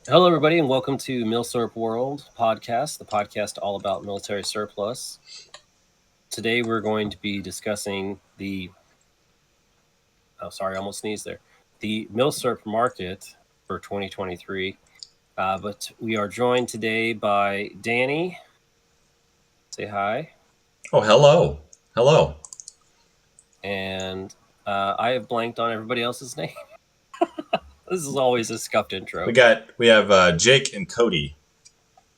Hello, everybody, and welcome to Milsurp World Podcast, the podcast all about military surplus. Today, we're going to be discussing the I almost sneezed there. The Milsurp market for 2023. But we are joined today by Danny. Say hi. Oh, hello. Hello. And I have blanked on everybody else's name. This is always a scuffed intro. We have Jake and Cody.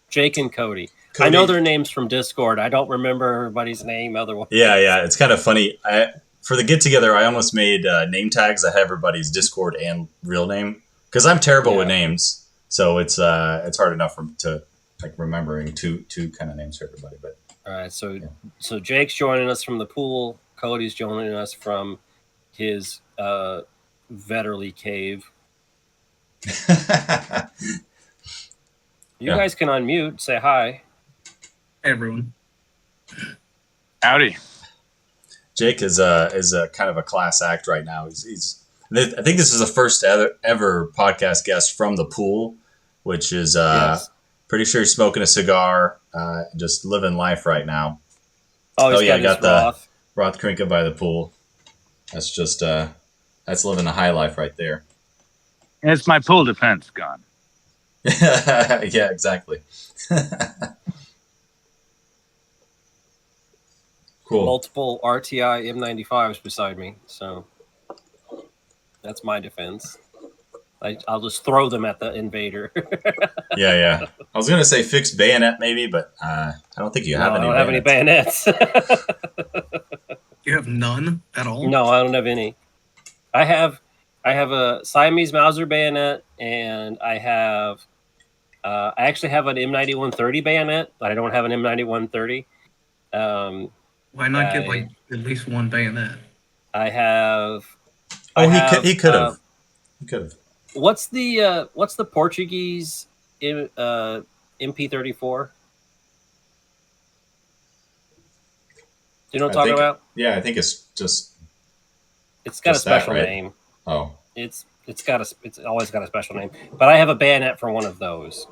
Jake and Cody. I know their names from Discord. I don't remember everybody's name otherwise. Yeah. It's kind of funny. For the get together, I almost made name tags that have everybody's Discord and real name because I'm terrible with names. So it's hard enough to like remembering two kind of names for everybody. But all right, so Jake's joining us from the pool. Cody's joining us from his Vetterly cave. You guys can unmute. Say hi. Hey, everyone. Howdy. Jake is a kind of a class act right now. I think this is the first ever podcast guest from the pool, which is yes. Pretty sure he's smoking a cigar, just living life right now. Oh yeah, I got the Roth Krinka by the pool. That's just that's living a high life right there. And it's my pool defense gun. Yeah, exactly. Cool. Multiple RTI M95s beside me, so that's my defense. I'll just throw them at the invader. Yeah. I was gonna say fixed bayonet maybe, but I don't think you have any. I don't have any bayonets. You have none at all? No, I don't have any. I have a Siamese Mauser bayonet, and I actually have an M9130 bayonet, but I don't have an M9130. Why not get like at least one bayonet? I have. He could have. He could have. What's the Portuguese MP34? Do you know what I'm talking about? Yeah, I think it's just. It's got just a special that, right? name. Oh. It's always got a special name. But I have a bayonet for one of those,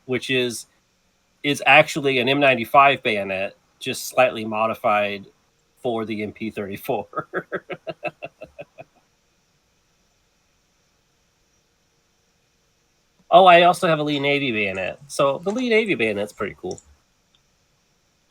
which is actually an M95 bayonet, just slightly modified for the MP34. Oh, I also have a Lee Navy bayonet. So the Lee Navy bayonet's pretty cool.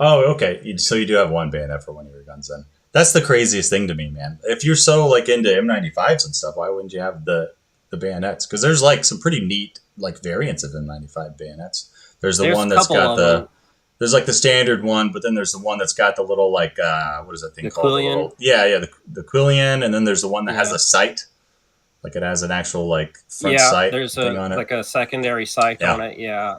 Oh, okay. So you do have one bayonet for one of your guns then. That's the craziest thing to me, man. If you're so like into M95s and stuff, why wouldn't you have the bayonets? Because there's like some pretty neat like variants of M95 bayonets. There's one that's got there's like the standard one, but then there's the one that's got the little like what is that thing called? Quillian? The Quillian, and then there's the one that has a sight. Like it has an actual like front sight thing on it. Like a secondary sight on it. Yeah.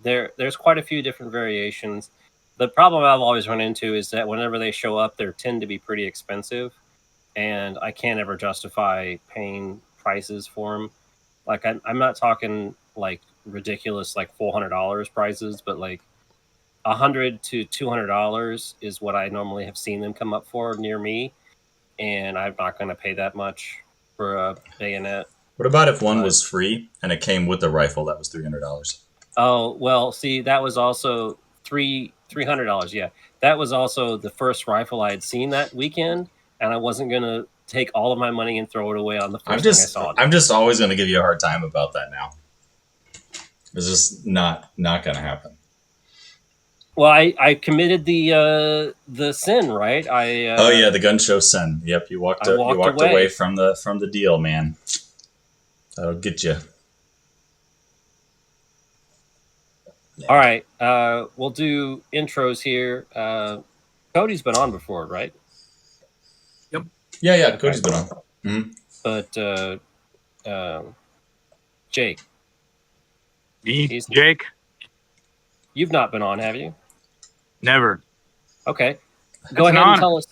There's quite a few different variations. The problem I've always run into is that whenever they show up, they tend to be pretty expensive, and I can't ever justify paying prices for them. Like I'm not talking like ridiculous like $400 prices, but like $100 to $200 is what I normally have seen them come up for near me, and I'm not going to pay that much for a bayonet. What about if one was free and it came with a rifle that was $300? Oh well, see that was also $300. Yeah, that was also the first rifle I had seen that weekend, and I wasn't gonna take all of my money and throw it away on the first thing I saw. I'm just always gonna give you a hard time about that now. It's just not gonna happen. Well, I committed the sin, right? The gun show sin. Yep, you walked away from the deal, man. That'll get you. All right, we'll do intros here. Cody's been on before, right? Yep. Yeah. Cody's been on. Mm-hmm. But Jake. Jake? You've not been on, have you? Never. Okay. Go ahead and tell us.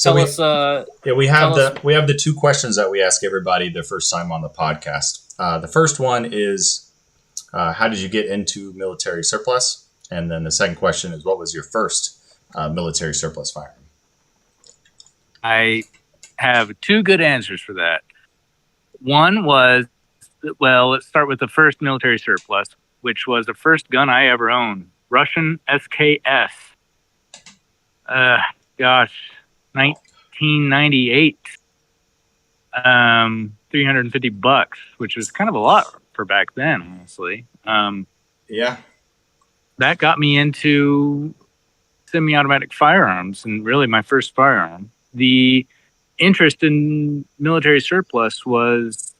We have the two questions that we ask everybody their first time on the podcast. The first one is, how did you get into military surplus? And then the second question is, what was your first military surplus firearm? I have two good answers for that. One was well, let's start with the first military surplus, which was the first gun I ever owned. Russian SKS. Gosh, 1998. $350, which was kind of a lot for back then, honestly. Yeah. That got me into semi-automatic firearms, and really my first firearm. The interest in military surplus was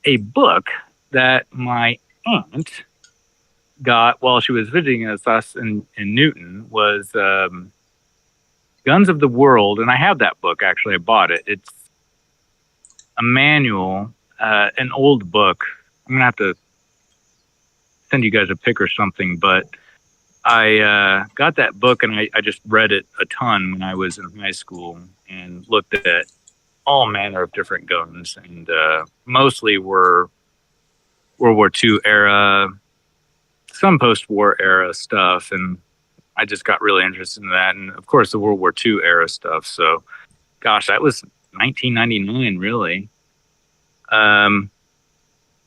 a book that my aunt got while she was visiting us in Newton, was Guns of the World, and I have that book, actually. I bought it. It's a manual, an old book. I'm going to have to send you guys a pic or something, but I got that book, and I just read it a ton when I was in high school and looked at all manner of different guns, and mostly were World War II era, some post-war era stuff, and I just got really interested in that, and of course the World War II era stuff. So, gosh, that was 1999, really.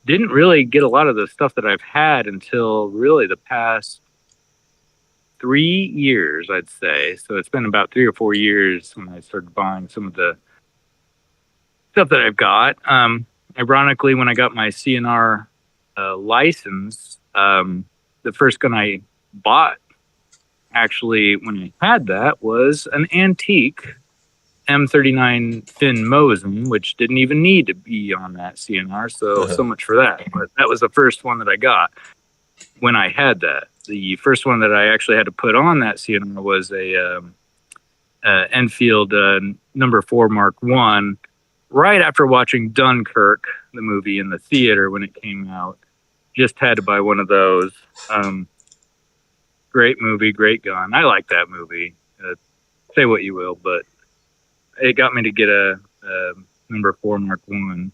Didn't really get a lot of the stuff that I've had until really the past 3 years, I'd say. So it's been about 3 or 4 years when I started buying some of the stuff that I've got. Ironically, when I got my CNR license, the first gun I bought, actually, when I had that, was an antique M39 Finn Mosin, which didn't even need to be on that CNR, so much for that. But that was the first one that I got when I had that. The first one that I actually had to put on that CNR was a Enfield number 4 Mark I, right after watching Dunkirk, the movie, in the theater when it came out. Just had to buy one of those. Great movie, great gun. I like that movie. Say what you will, but it got me to get a number 4 Mark I.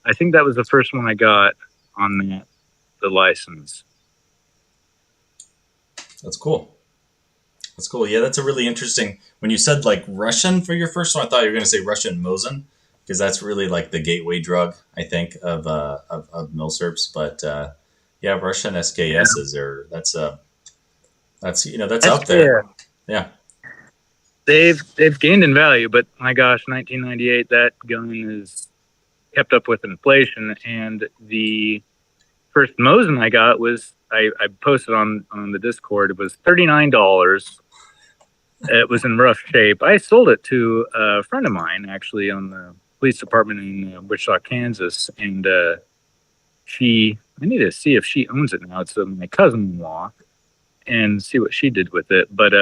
I think that was the first one I got on the license. That's cool. That's cool. Yeah, that's a really interesting. When you said like Russian for your first one, I thought you were going to say Russian Mosin, because that's really like the gateway drug, I think, of Milsurps. But yeah, Russian SKSs are that's up there. Yeah. They've gained in value, but my gosh, 1998, that gun is kept up with inflation. And the first Mosin I got was, I posted on the Discord, it was $39. It was in rough shape. I sold it to a friend of mine, actually, on the police department in Wichita, Kansas. And I need to see if she owns it now. It's my cousin-in-law, and see what she did with it. But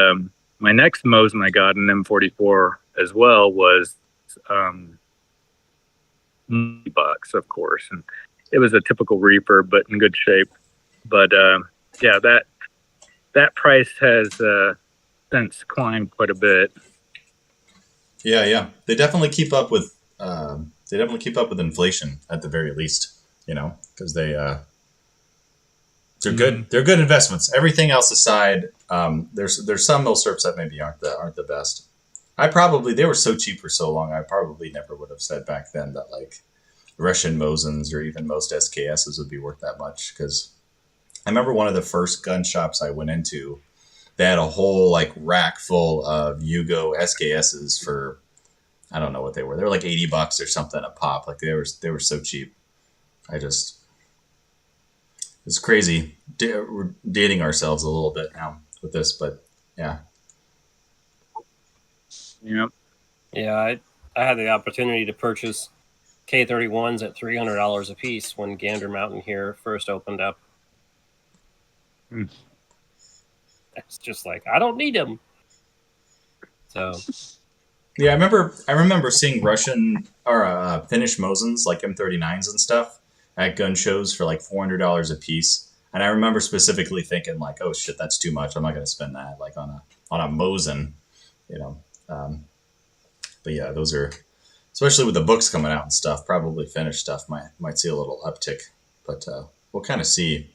my next Mosin I got, an M44 as well, was $90, of course. And it was a typical Reaper, but in good shape. But yeah, that price has since climbed quite a bit. Yeah. They definitely keep up with inflation at the very least, because they're good. They're good investments. Everything else aside, there's some Milsurps that maybe aren't the best. They were so cheap for so long. I probably never would have said back then that like Russian Mosins or even most SKSs would be worth that much, because I remember one of the first gun shops I went into, they had a whole like rack full of Yugo SKSs for, I don't know what they were. They were like $80 or something a pop. Like they were so cheap. It's crazy. We're dating ourselves a little bit now with this, but yeah. Yep. Yeah, I had the opportunity to purchase K31s at $300 a piece when Gander Mountain here first opened up. It's just like, I don't need them. So, yeah, I remember seeing Russian or Finnish Mosins, like M39s and stuff, at gun shows for like $400 a piece. And I remember specifically thinking like, oh shit, that's too much. I'm not going to spend that like on a Mosin, but yeah, those are, especially with the books coming out and stuff, probably Finnish stuff might see a little uptick, but we'll kind of see.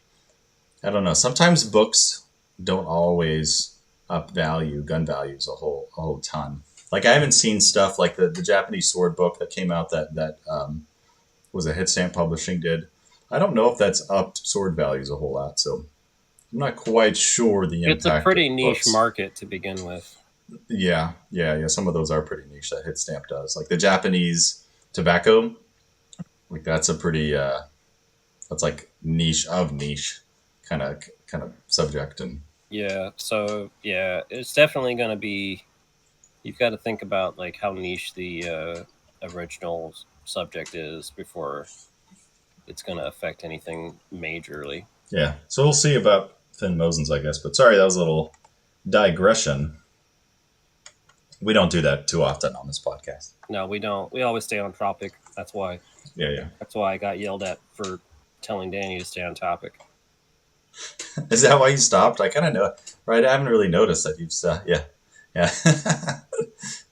I don't know. Sometimes books don't always up gun values a whole ton. Like I haven't seen stuff like the Japanese sword book that came out that was it Hit Stamp Publishing did. I don't know if that's upped sword values a whole lot, so I'm not quite sure the impact. It's a pretty of niche books. market to begin with. Yeah. Some of those are pretty niche that Hit Stamp does, like the Japanese tobacco. Like that's a pretty that's like niche of niche kind of subject. And so it's definitely going to be. You've got to think about like how niche the original subject is before it's going to affect anything majorly. Yeah, so we'll see about Finn Mosens, I guess. But sorry, that was a little digression. We don't do that too often on this podcast. No, we don't. We always stay on topic. That's why. Yeah. That's why I got yelled at for telling Danny to stay on topic. Is that why you stopped? I kind of know, right? I haven't really noticed that you've. Yeah.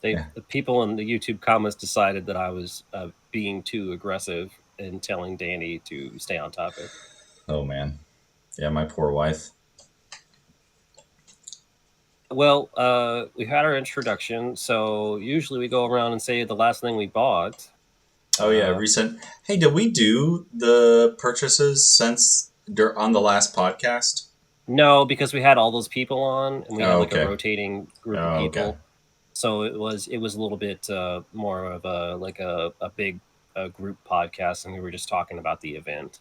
The people in the YouTube comments decided that I was being too aggressive in telling Danny to stay on topic. Oh man, yeah, my poor wife. Well, we had our introduction, so usually we go around and say the last thing we bought. Oh yeah, recent. Hey, did we do the purchases since on the last podcast? No, because we had all those people on, and we had like okay. a rotating group of people. Okay. So it was a little bit more of a big group podcast, and we were just talking about the event.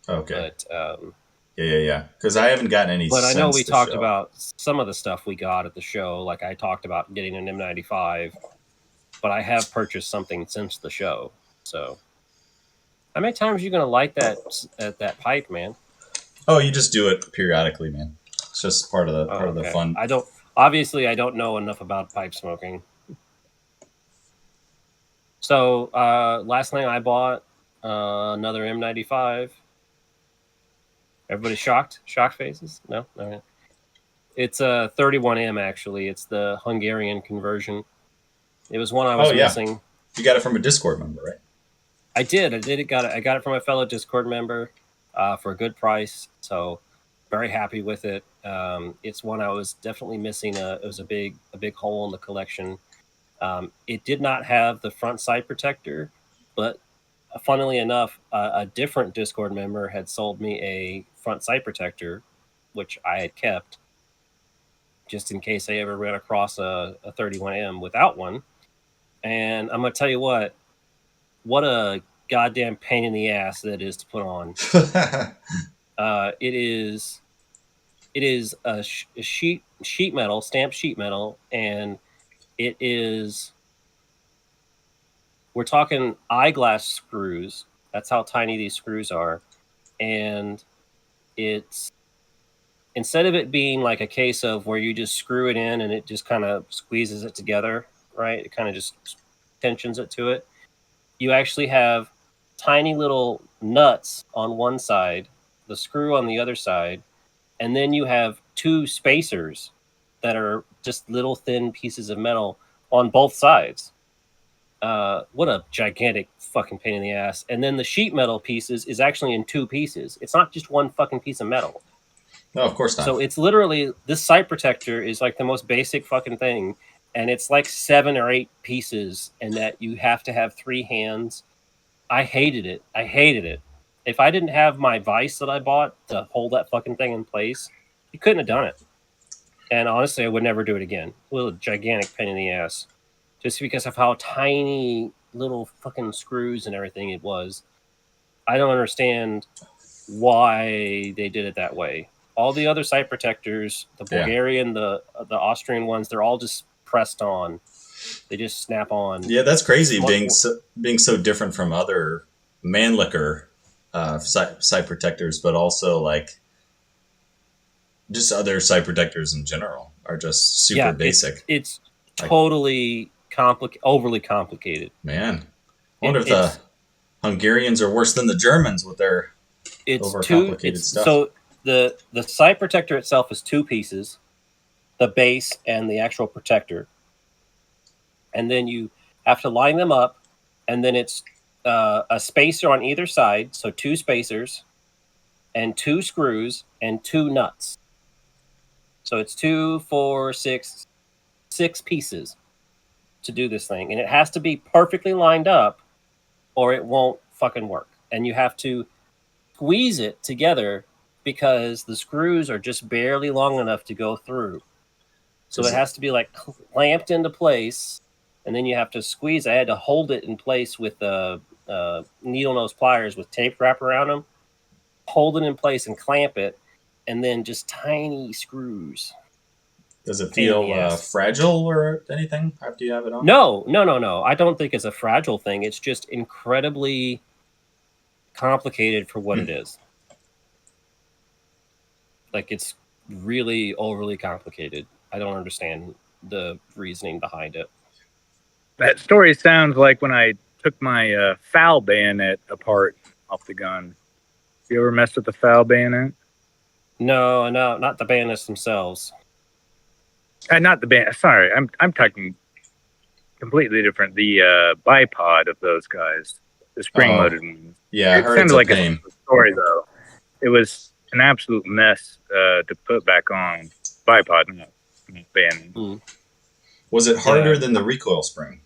Okay. But yeah. Because I haven't gotten any. But I know we talked show. about some of the stuff we got at the show. Like I talked about getting an M95, but I have purchased something since the show. So, how many times are you going to light that pipe, man? Oh, you just do it periodically, man. It's just part of the fun. I don't know enough about pipe smoking. So last thing I bought another M95. Everybody shocked faces? No. It's a 31M actually. It's the Hungarian conversion. It was one I was missing. You got it from a Discord member, right? I did. I got it from a fellow Discord member for a good price. So very happy with it. It's one I was definitely missing. It was a big hole in the collection. It did not have the front sight protector, but funnily enough, a different Discord member had sold me a front sight protector, which I had kept just in case I ever ran across a 31M without one. And I'm going to tell you what a goddamn pain in the ass that is to put on. It is a sheet metal, stamped sheet metal, and it is, we're talking eyeglass screws. That's how tiny these screws are. And it's, instead of it being like a case of where you just screw it in and it just kind of squeezes it together, right? It kind of just tensions it to it. You actually have tiny little nuts on one side, the screw on the other side, and then you have two spacers that are just little thin pieces of metal on both sides. What a gigantic fucking pain in the ass. And then the sheet metal pieces is actually in two pieces. It's not just one fucking piece of metal. No, of course not. So it's literally, this sight protector is like the most basic fucking thing. And it's like 7 or 8 pieces, and that you have to have 3 hands. I hated it. If I didn't have my vise that I bought to hold that fucking thing in place, you couldn't have done it. And honestly, I would never do it again. What a gigantic pain in the ass. Just because of how tiny little fucking screws and everything it was. I don't understand why they did it that way. All the other sight protectors, the Bulgarian, the Austrian ones, they're all just pressed on. They just snap on. Yeah, that's crazy being so different from other Mannlicher sight protectors, but also like just other sight protectors in general are just super basic. It's totally overly complicated. Man, I wonder if the Hungarians are worse than the Germans with their overcomplicated stuff. So the sight protector itself is 2 pieces, the base and the actual protector. And then you have to line them up, and then it's a spacer on either side, so 2 spacers, and 2 screws, and 2 nuts. So it's 2, 4, 6 pieces to do this thing. And it has to be perfectly lined up, or it won't fucking work, and you have to squeeze it together because the screws are just barely long enough to go through. So it has to be like clamped into place, and then you have to squeeze. I had to hold it in place with needle nose pliers with tape wrap around them, hold it in place and clamp it, and then just tiny screws. Does it feel fragile or anything after you have it on? No. I don't think it's a fragile thing. It's just incredibly complicated for what it is. Like, it's really overly complicated. I don't understand the reasoning behind it. That story sounds like when I took my FAL bayonet apart off the gun. You ever messed with the FAL bayonet? No, not the bayonets themselves. Not the bayonet. Sorry, I'm talking completely different. The bipod of those guys, the spring-loaded ones. Yeah, I heard it sounded it's like a pain. a story though. It was an absolute mess to put back on. Bipod, not bayonet. Mm. Was it harder than the recoil spring?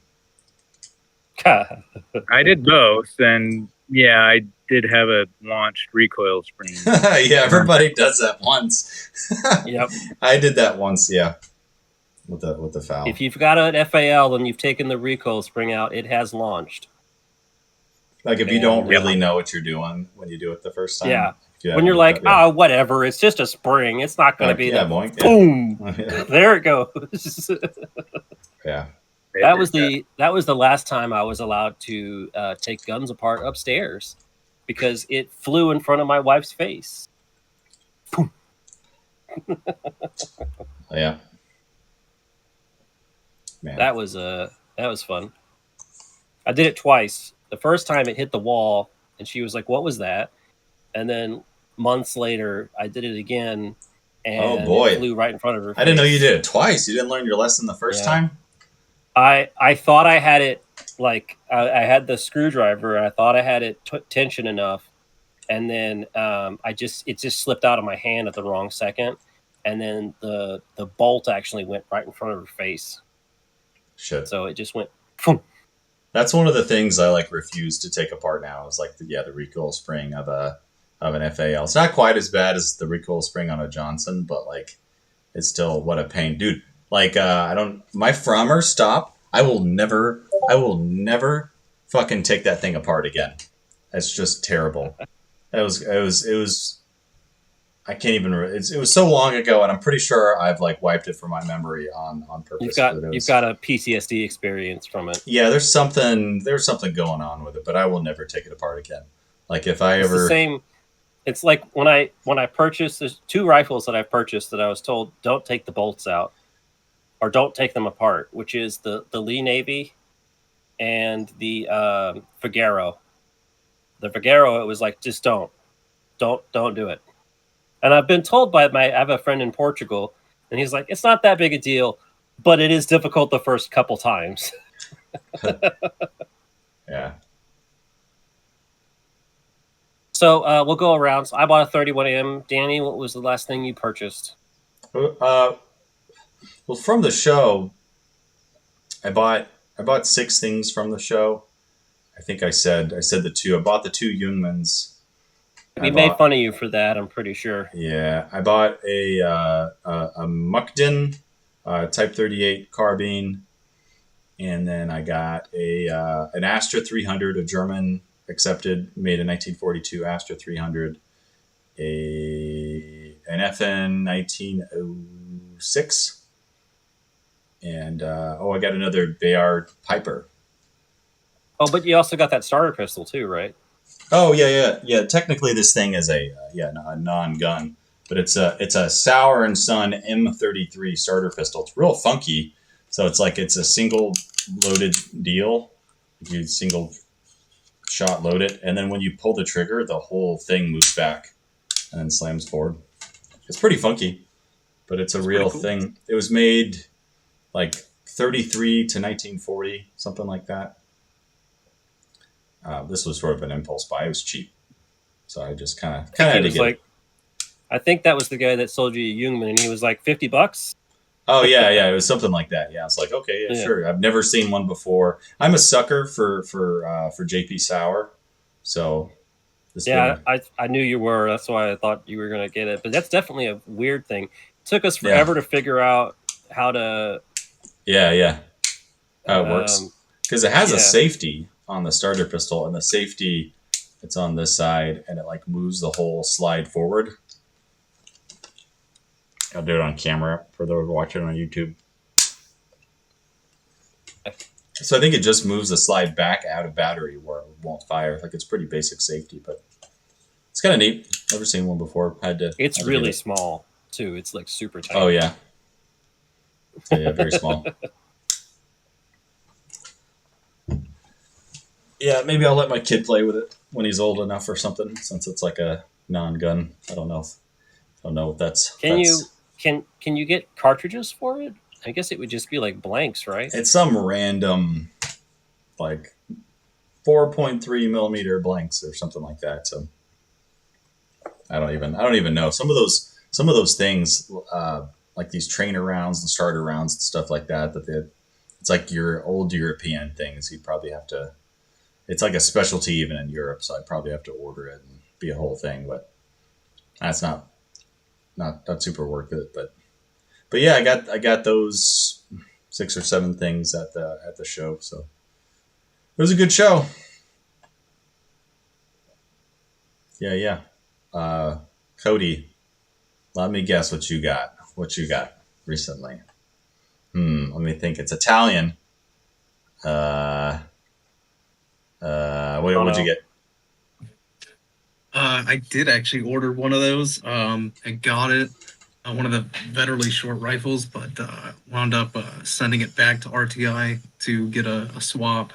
I did both, and yeah, I did have a launched recoil spring. Yeah, everybody does that once. Yep. I did that once, yeah. With the FAL. If you've got an FAL and you've taken the recoil spring out, it has launched. Like if you don't really know what you're doing when you do it the first time. Yeah. When you're like, whatever, it's just a spring. It's not going to be boink, boom. Yeah. There it goes. Yeah. That was the last time I was allowed to take guns apart upstairs because it flew in front of my wife's face. Boom. Yeah. Man. That was fun. I did it twice. The first time it hit the wall, and she was like, "What was that?" And then months later, I did it again, and it flew right in front of her face. I didn't know you did it twice. You didn't learn your lesson the first time? I thought I had it, like, I had the screwdriver, and I thought I had it tension enough, and then it just slipped out of my hand at the wrong second, and then the bolt actually went right in front of her face. Shit. So it just went. Phoom. That's one of the things I refuse to take apart now. Is like the recoil spring of an FAL. It's not quite as bad as the recoil spring on a Johnson, but it's still what a pain, dude. My Frommer stop. I will never fucking take that thing apart again. It's just terrible. It was. I can't even. It was so long ago, and I'm pretty sure I've wiped it from my memory on purpose. You've got a PTSD experience from it. Yeah, there's something going on with it, but I will never take it apart again. If I ever the same. It's like when I purchased, there's 2 rifles that I've purchased that I was told don't take the bolts out or don't take them apart, which is the Lee Navy and the Figaro. The Figaro, it was like, just don't do it. And I've been told I have a friend in Portugal, and he's like, it's not that big a deal, but it is difficult the first couple times. Yeah. So we'll go around. So I bought a 31M. Danny, what was the last thing you purchased? Well, from the show, I bought 6 things from the show. I think I said the 2. I bought the 2 Jungmans. We made fun of you for that, I'm pretty sure. Yeah, I bought a Mukden Type 38 carbine, and then I got an Astra 300, a German accepted, made in 1942 Astra 300, an FN 1906, and I got another Bayard Piper. Oh, but you also got that starter pistol too, right? Oh yeah. Technically, this thing is a non-gun, but it's a Sauer and Son M33 starter pistol. It's real funky. So it's a single loaded deal. You single shot load it, and then when you pull the trigger, the whole thing moves back and then slams forward. It's pretty funky, but it's a real thing. It was made 33 to 1940, something like that. This was sort of an impulse buy. It was cheap, so I just kind of had to get it. I think that was the guy that sold you a Jungmann, and he was like $50. Oh yeah, it was something like that. Yeah, I was like, okay, sure. I've never seen one before. I'm a sucker for JP Sauer. So this Yeah, I knew you were. That's why I thought you were going to get it. But that's definitely a weird thing. It took us forever to figure out how to. Yeah. How it works. Because it has a yeah. safety on the starter pistol, and the safety, it's on this side, and it like moves the whole slide forward. I'll do it on camera for those watching on YouTube. So I think it just moves the slide back out of battery where it won't fire. Like, it's pretty basic safety, but it's kind of neat. Never seen one before. It's really small too. It's like super tiny. Oh yeah. So, yeah, very small. Yeah, maybe I'll let my kid play with it when he's old enough or something, since it's like a non-gun. I don't know if that's. Can you get cartridges for it? I guess it would just be like blanks, right? It's some random, like 4.3 millimeter blanks or something like that. So I don't even know. Some of those things, like these trainer rounds and starter rounds and stuff like that. It's like your old European things. You'd probably have to. It's like a specialty even in Europe, so I'd probably have to order it and be a whole thing. But that's not super worth it. But yeah, I got those 6 or 7 things at the show, so it was a good show. Yeah. Cody, let me guess what you got. What you got recently? Let me think. It's Italian. What'd you get? I did actually order one of those. I got it. One of the Vetterli short rifles, but wound up sending it back to RTI to get a swap.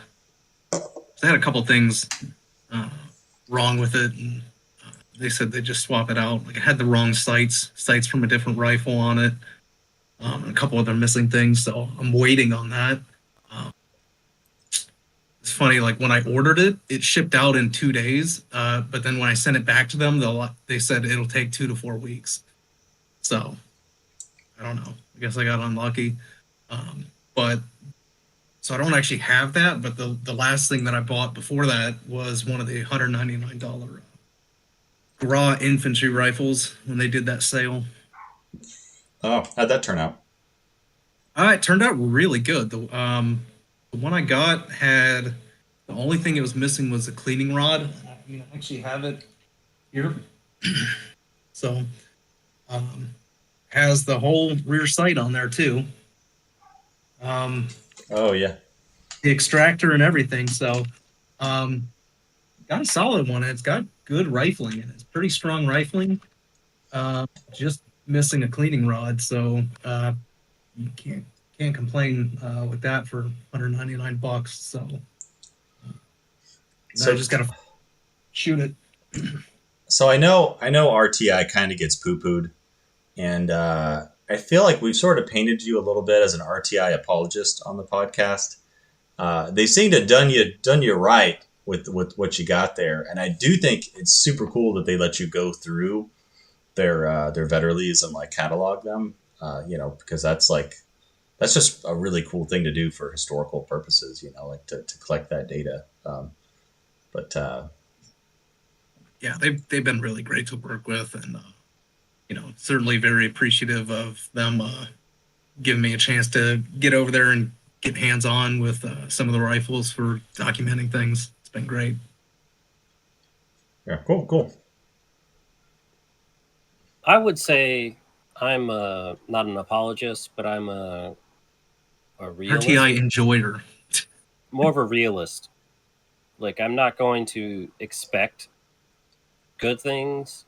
So I had a couple things wrong with it, and they said they just swap it out. Like, it had the wrong sights from a different rifle on it, and a couple other missing things. So I'm waiting on that. It's funny, like when I ordered it, it shipped out in 2 days, but then when I sent it back to them, they said it'll take 2 to 4 weeks. So, I don't know. I guess I got unlucky. But so I don't actually have that. But the last thing that I bought before that was one of the $199 Gra infantry rifles when they did that sale. Oh, how'd that turn out? It turned out really good. The one I got had the only thing it was missing was a cleaning rod. I actually have it here. So. Has the whole rear sight on there too. Oh yeah, the extractor and everything. So, got a solid one. It's got good rifling in it. It's pretty strong rifling. Just missing a cleaning rod, so you can't complain with that for $199. So I just gotta shoot it. So I know RTI kind of gets poo-pooed. And I feel like we've sort of painted you a little bit as an RTI apologist on the podcast. They seem to have done you right with what you got there, and I do think it's super cool that they let you go through their Vetterlis and like catalog them. Because that's just a really cool thing to do for historical purposes. Like to collect that data. Yeah, they've been really great to work with, and certainly very appreciative of them giving me a chance to get over there and get hands-on with some of the rifles for documenting things. It's been great. Yeah, cool. I would say I'm not an apologist, but I'm a realist. RTI enjoyer. More of a realist. Like, I'm not going to expect good things,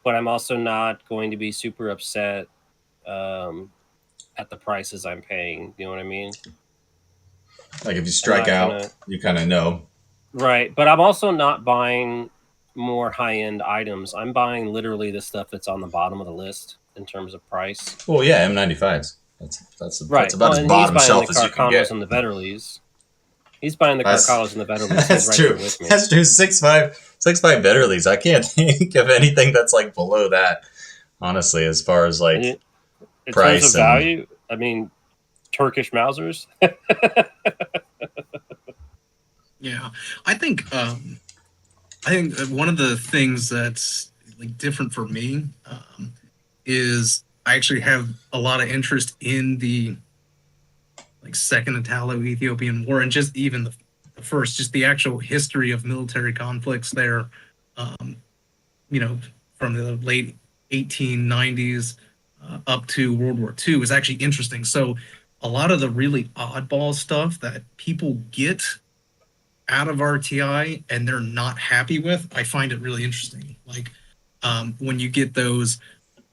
but I'm also not going to be super upset at the prices I'm paying. You know what I mean? Like, if you strike out, you kind of know. Right. But I'm also not buying more high-end items. I'm buying literally the stuff that's on the bottom of the list in terms of price. Well, yeah, M95s. That's right. That's about as bottom shelf as you can get. He's buying the Carcanos and the Vetterlis. He's buying the Carcanos and the Vetterlis. That's right true. With me. That's true. 6.5 Vetterlis. I can't think of anything that's like below that, honestly, as far as like in price terms of value. I mean, Turkish Mausers. Yeah, I think I think that one of the things that's like different for me is I actually have a lot of interest in the like Second Italo-Ethiopian War and just even the first, just the actual history of military conflicts there. Um, you know, from the late 1890s up to World War II is actually interesting. So a lot of the really oddball stuff that people get out of RTI and they're not happy with, I find it really interesting. Like when you get those,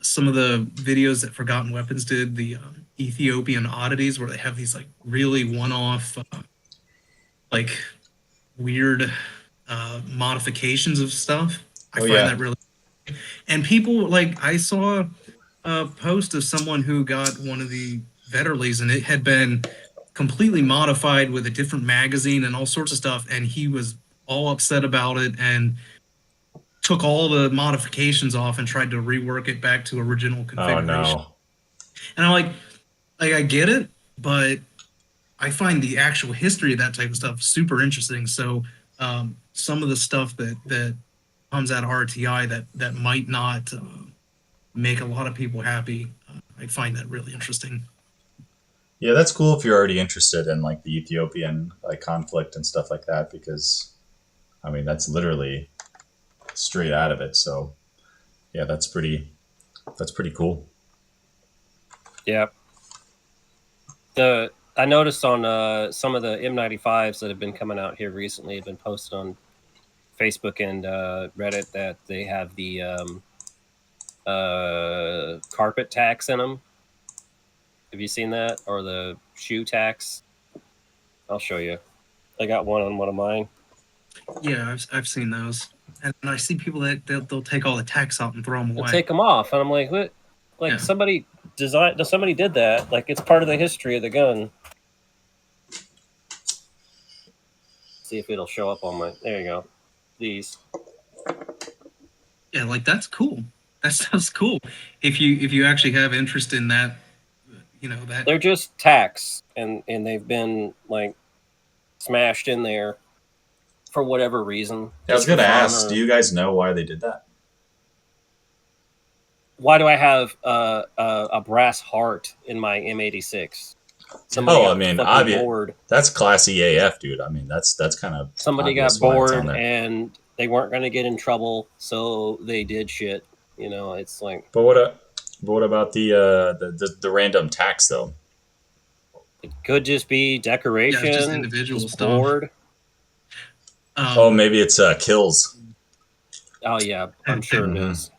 some of the videos that Forgotten Weapons did, the Ethiopian oddities, where they have these like really one-off, like weird modifications of stuff. I find that really, and people like I saw a post of someone who got one of the Vetterlies and it had been completely modified with a different magazine and all sorts of stuff, and he was all upset about it and took all the modifications off and tried to rework it back to original configuration. Oh no. And I'm like I get it, but I find the actual history of that type of stuff super interesting. So some of the stuff that comes out of RTI that might not make a lot of people happy, I find that really interesting. Yeah, that's cool if you're already interested in like the Ethiopian like conflict and stuff like that, because I mean that's literally straight out of it. So yeah, that's pretty cool. Yeah. I noticed on some of the M95s that have been coming out here recently have been posted on Facebook and Reddit that they have the carpet tacks in them. Have you seen that? Or the shoe tacks? I'll show you. I got one on one of mine. Yeah, I've seen those, and I see people that they'll take all the tacks out and throw them away. They'll take them off, and I'm like, what? Like somebody did that. Like it's part of the history of the gun. See if it'll show up on my. There you go. These. Yeah, like that's cool. That stuff's cool. If you actually have interest in that, you know that they're just tacks, and they've been like smashed in there for whatever reason. Yeah, I was gonna ask, do you guys know why they did that? Why do I have a brass heart in my M86? I mean, that's classy AF, dude. I mean, that's kind of somebody got bored and they weren't going to get in trouble, so they did shit. You know, it's like. But what about the random tax though? It could just be decoration. Yeah, just individual stuff. Bored. Maybe it's kills. Oh yeah, I'm sure it is.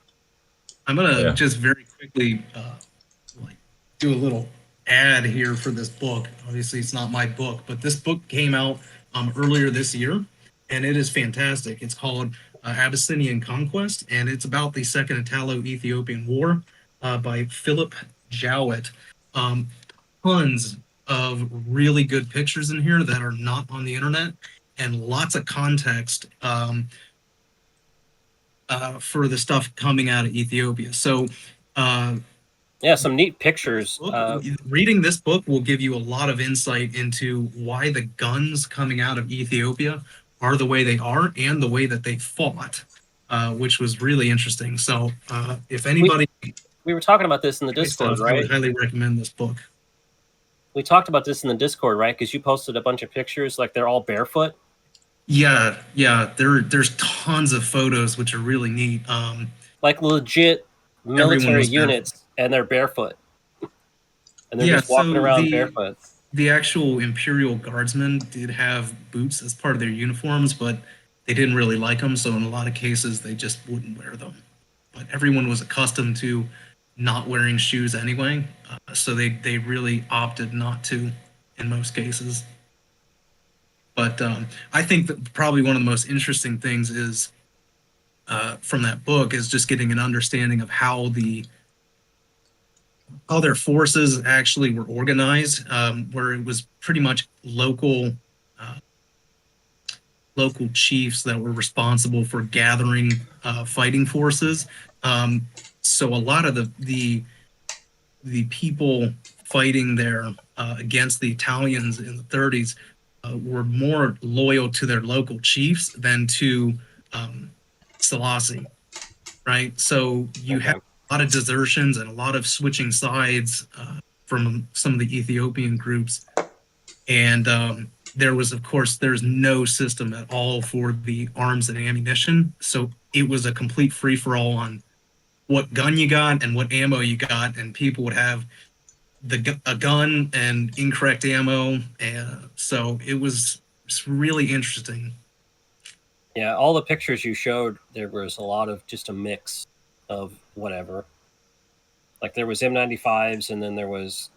I'm gonna just very quickly like do a little ad here for this book. Obviously, it's not my book, but this book came out earlier this year, and it is fantastic. It's called Abyssinian Conquest, and it's about the Second Italo-Ethiopian War by Philip Jowett. Tons of really good pictures in here that are not on the internet, and lots of context for the stuff coming out of Ethiopia. So, yeah, some neat pictures. Reading this book will give you a lot of insight into why the guns coming out of Ethiopia are the way they are and the way that they fought, which was really interesting. So, if anybody... We were talking about this in the Discord, right? I would highly recommend this book. We talked about this in the Discord, right? Because you posted a bunch of pictures, like they're all barefoot. Yeah. There's tons of photos, which are really neat. Like legit military units, and they're barefoot. And they're just walking around barefoot. The actual Imperial Guardsmen did have boots as part of their uniforms, but they didn't really like them, so in a lot of cases, they just wouldn't wear them. But everyone was accustomed to not wearing shoes anyway, so they really opted not to in most cases. But I think that probably one of the most interesting things is from that book is just getting an understanding of how their forces actually were organized, where it was pretty much local chiefs that were responsible for gathering fighting forces. So a lot of the people fighting there against the Italians in the 30s were more loyal to their local chiefs than to Selassie, right? So you have a lot of desertions and a lot of switching sides from some of the Ethiopian groups. And there was, of course, there's no system at all for the arms and ammunition. So it was a complete free for all on what gun you got and what ammo you got. And people would have a gun and incorrect ammo. So it's really interesting. Yeah, all the pictures you showed, there was a lot of just a mix of whatever. Like there was M95s, and then there was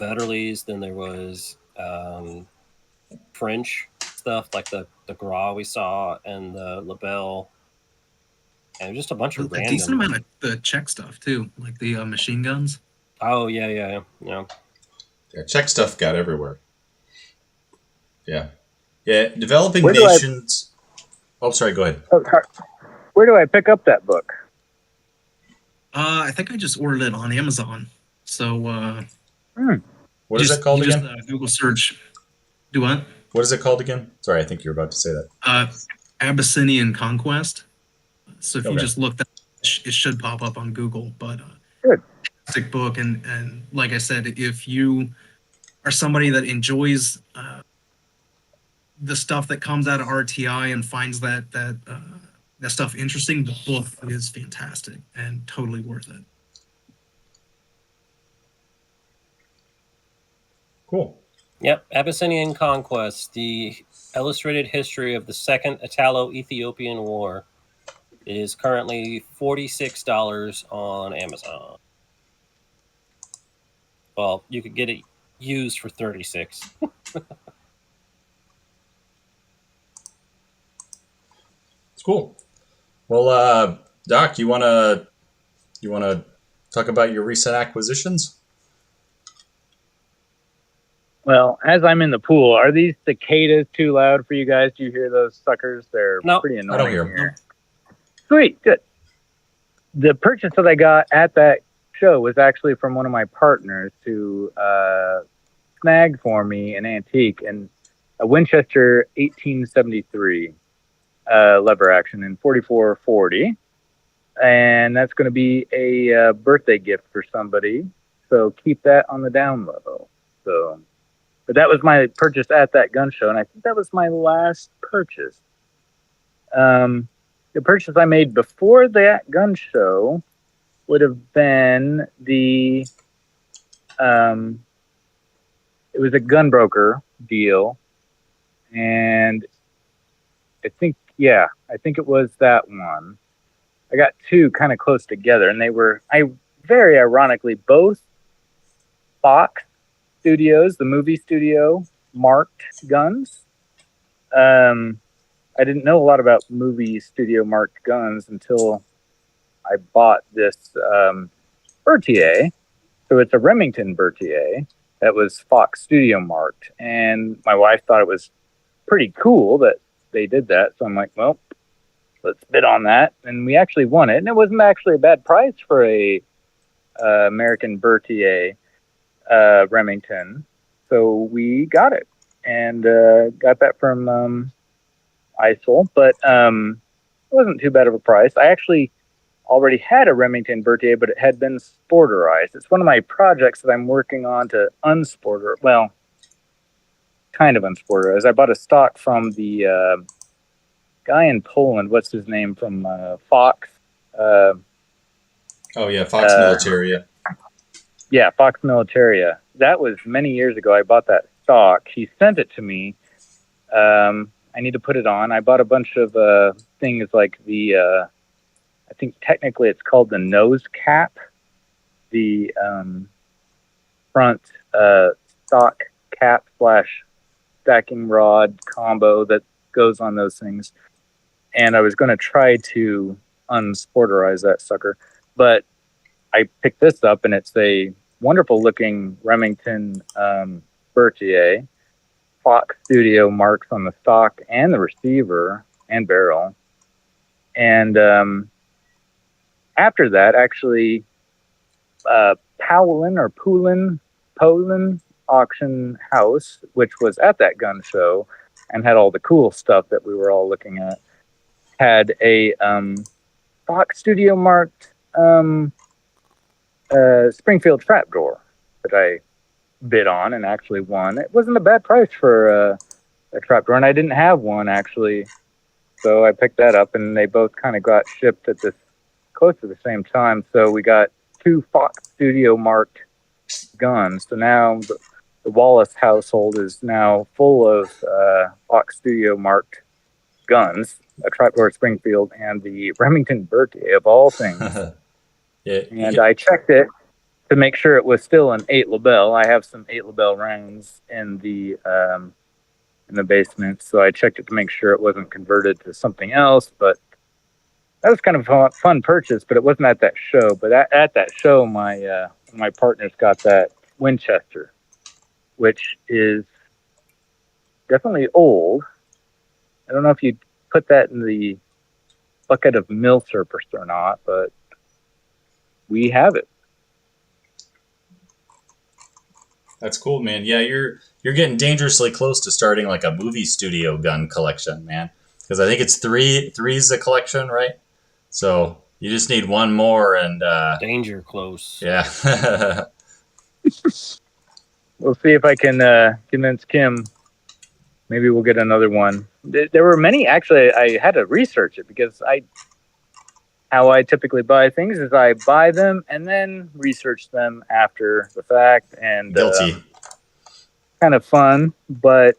Vetterlies, then there was French stuff like the Gras we saw and the Lebel, and just a bunch of random. Decent amount of the Czech stuff too, like the machine guns. Oh yeah. Yeah, Czech stuff got everywhere. Yeah. Developing nations. Oh, sorry. Go ahead. Oh, sorry. Where do I pick up that book? I think I just ordered it on Amazon. So What is it called again? Just Google search. Do what? What is it called again? Sorry, I think you were about to say that. Abyssinian Conquest. So if you Okay. just look that, it should pop up on Google. But Good. fantastic book, and like I said, if you are somebody that enjoys the stuff that comes out of RTI and finds that stuff interesting, the book is fantastic and totally worth it. Cool. Yep, Abyssinian Conquest, the illustrated history of the Second Italo-Ethiopian War. It is currently $46 on Amazon. Well, you could get it used for $36. It's cool. Well, Doc, you wanna talk about your recent acquisitions? Well, as I'm in the pool, are these cicadas too loud for you guys? Do you hear those suckers? They're Nope. pretty annoying I don't hear 'em. here. Sweet, good. The purchase that I got at that show was actually from one of my partners who snagged for me an antique and a Winchester 1873 lever action in 4440, and that's going to be a birthday gift for somebody. So keep that on the down low. So, but that was my purchase at that gun show, and I think that was my last purchase. The purchase I made before that gun show would have been the it was a gun broker deal, and I think it was that one. I got two kind of close together, and they were very ironically both Fox Studios, the movie studio, marked guns. I didn't know a lot about movie studio marked guns until I bought this Berthier. So it's a Remington Berthier that was Fox Studio marked, and my wife thought it was pretty cool that they did that. So I'm like, well, let's bid on that, and we actually won it. And it wasn't actually a bad price for a American Berthier Remington. So we got it, and got that from ISIL, but it wasn't too bad of a price. I actually already had a Remington Berthier, but it had been sporterized. It's one of my projects that I'm working on to unsporter. Well, kind of unsporterized. I bought a stock from the guy in Poland. What's his name from Fox? Oh yeah, Fox Militaria. Yeah, Fox Militaria. That was many years ago. I bought that stock. He sent it to me. I need to put it on. I bought a bunch of things like the, I think technically it's called the nose cap, the front stock cap / stacking rod combo that goes on those things. And I was going to try to unsporterize that sucker, but I picked this up, and it's a wonderful looking Remington Berthier. Fox Studio marks on the stock and the receiver and barrel. And after that, actually, Poland Auction House, which was at that gun show, and had all the cool stuff that we were all looking at, had a Fox Studio marked Springfield trapdoor that I bid on and actually won. It wasn't a bad price for a trapdoor, and I didn't have one actually, so I picked that up, and they both kind of got shipped at this close to the same time. So we got 2 Fox Studio marked guns. So now the Wallace household is now full of Fox Studio marked guns, a trapdoor Springfield, and the Remington Berthier of all things. And I checked it to make sure it was still an 8 Lebel. I have some 8 Lebel rounds in the basement, so I checked it to make sure it wasn't converted to something else. But that was kind of a fun purchase, but it wasn't at that show. But at that show, my partners got that Winchester, which is definitely old. I don't know if you'd put that in the bucket of Milsurp or not, but we have it. That's cool, man. Yeah, you're getting dangerously close to starting like a movie studio gun collection, man. Because I think it's three's a collection, right? So you just need one more, and danger close. Yeah. We'll see if I can convince Kim. Maybe we'll get another one. There were many. Actually, I had to research it because how I typically buy things is I buy them and then research them after the fact, and guilty. Kind of fun. But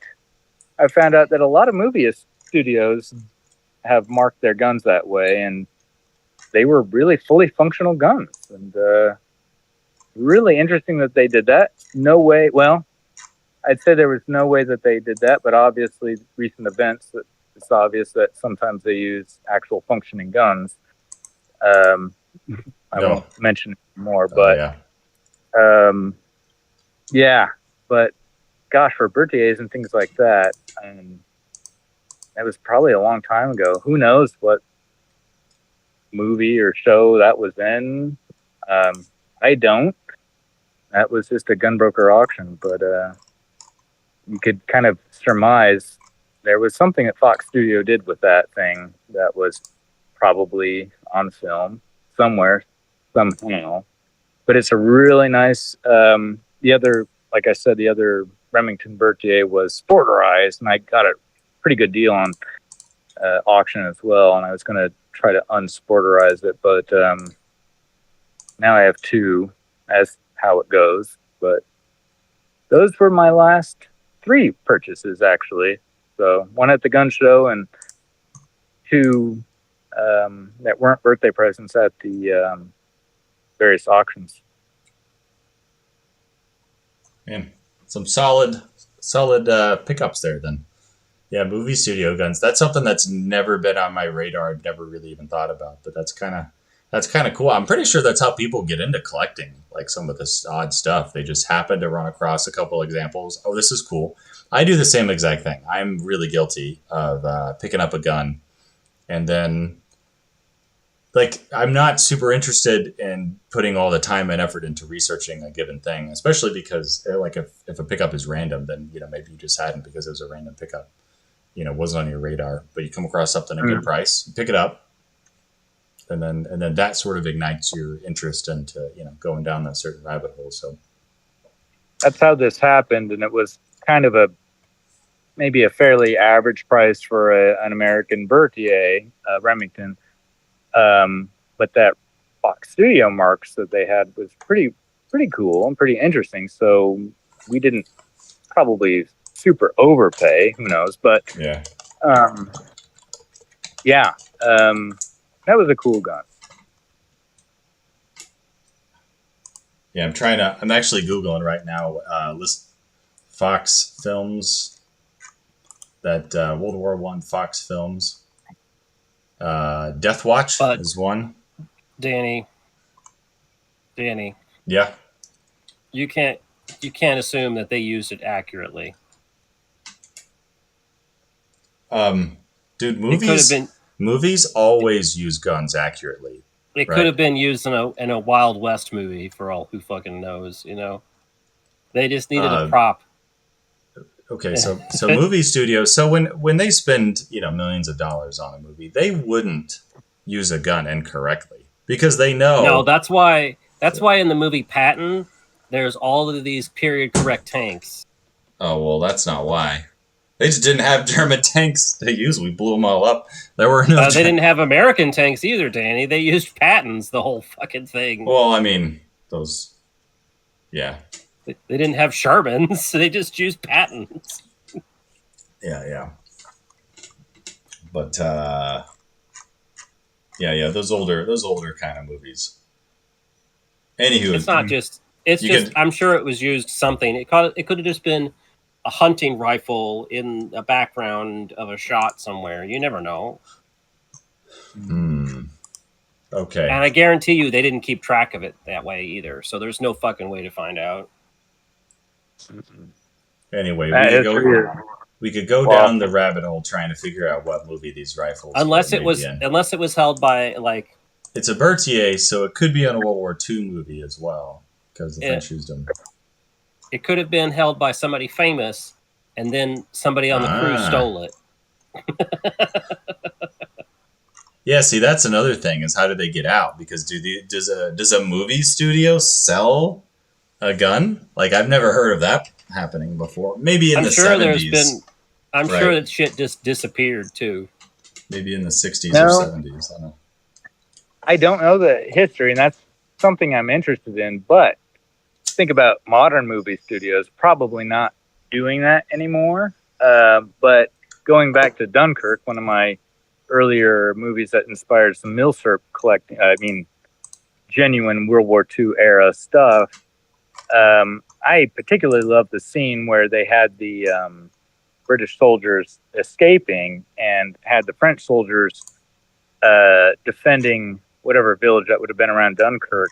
I found out that a lot of movie studios have marked their guns that way, and they were really fully functional guns, and really interesting that they did that. No way. Well, I'd say there was no way that they did that, but obviously recent events, it's obvious that sometimes they use actual functioning guns. I won't mention more, but yeah. But gosh, for Berthiers and things like that, that was probably a long time ago. Who knows what movie or show that was in? I don't. That was just a gunbroker auction, but you could kind of surmise there was something that Fox Studio did with that thing that was probably on film somewhere, somehow. But it's a really nice. The other, like I said, the other Remington Berthier was sporterized, and I got a pretty good deal on auction as well. And I was going to try to unsporterize it, but now I have 2, as how it goes. But those were my last 3 purchases, actually. So 1 at the gun show and 2 that weren't birthday presents at the various auctions. Man, some solid pickups there then. Yeah, movie studio guns. That's something that's never been on my radar. I've never really even thought about, but that's kind of cool. I'm pretty sure that's how people get into collecting, like some of this odd stuff. They just happen to run across a couple examples. Oh, this is cool. I do the same exact thing. I'm really guilty of picking up a gun, and then, like, I'm not super interested in putting all the time and effort into researching a given thing, especially because, like, if a pickup is random, then, maybe you just hadn't because it was a random pickup. Wasn't on your radar, but you come across something at a good price, you pick it up, and then that sort of ignites your interest into, going down that certain rabbit hole. So that's how this happened, and it was kind of maybe a fairly average price for an American Berthier, Remington. But that Fox Studio marks that they had was pretty cool and pretty interesting. So we didn't probably super overpay, who knows, but that was a cool gun. Yeah, I'm actually Googling right now, list Fox films, that World War I Fox films. Death Watch is one. Danny. Yeah. You can't assume that they used it accurately. Dude, movies always use guns accurately. It could have been used in a Wild West movie, for all who fucking knows, They just needed a prop. Okay, so movie studios. So when they spend millions of dollars on a movie, they wouldn't use a gun incorrectly because they know. No, that's why in the movie Patton, there's all of these period correct tanks. Oh well, that's not why. They just didn't have German tanks to use. We blew them all up. There were no. They didn't have American tanks either, Danny. They used Pattons the whole fucking thing. Well, I mean those. Yeah. They didn't have Shermans. They just used Pattons. Yeah. But yeah, those older kind of movies. Anywho, it's not just. It's just. I'm sure it was used something. It could have just been a hunting rifle in a background of a shot somewhere. You never know. Okay. And I guarantee you, they didn't keep track of it that way either. So there's no fucking way to find out. Anyway, we could go down the rabbit hole trying to figure out what movie these rifles. Unless it was held by like. It's a Berthier, so it could be on a World War II movie as well because the French used them. It could have been held by somebody famous, and then somebody on the crew stole it. Yeah, see, that's another thing is how do they get out? Because does a movie studio sell a gun? Like I've never heard of that happening before. Maybe in the 70s. I'm sure that shit just disappeared too. Maybe in the 60s or 70s. I don't know. I don't know the history, and that's something I'm interested in. But think about modern movie studios probably not doing that anymore. But going back to Dunkirk, one of my earlier movies that inspired some Milsurp collecting, genuine World War II era stuff. I particularly love the scene where they had the British soldiers escaping and had the French soldiers defending whatever village that would have been around Dunkirk,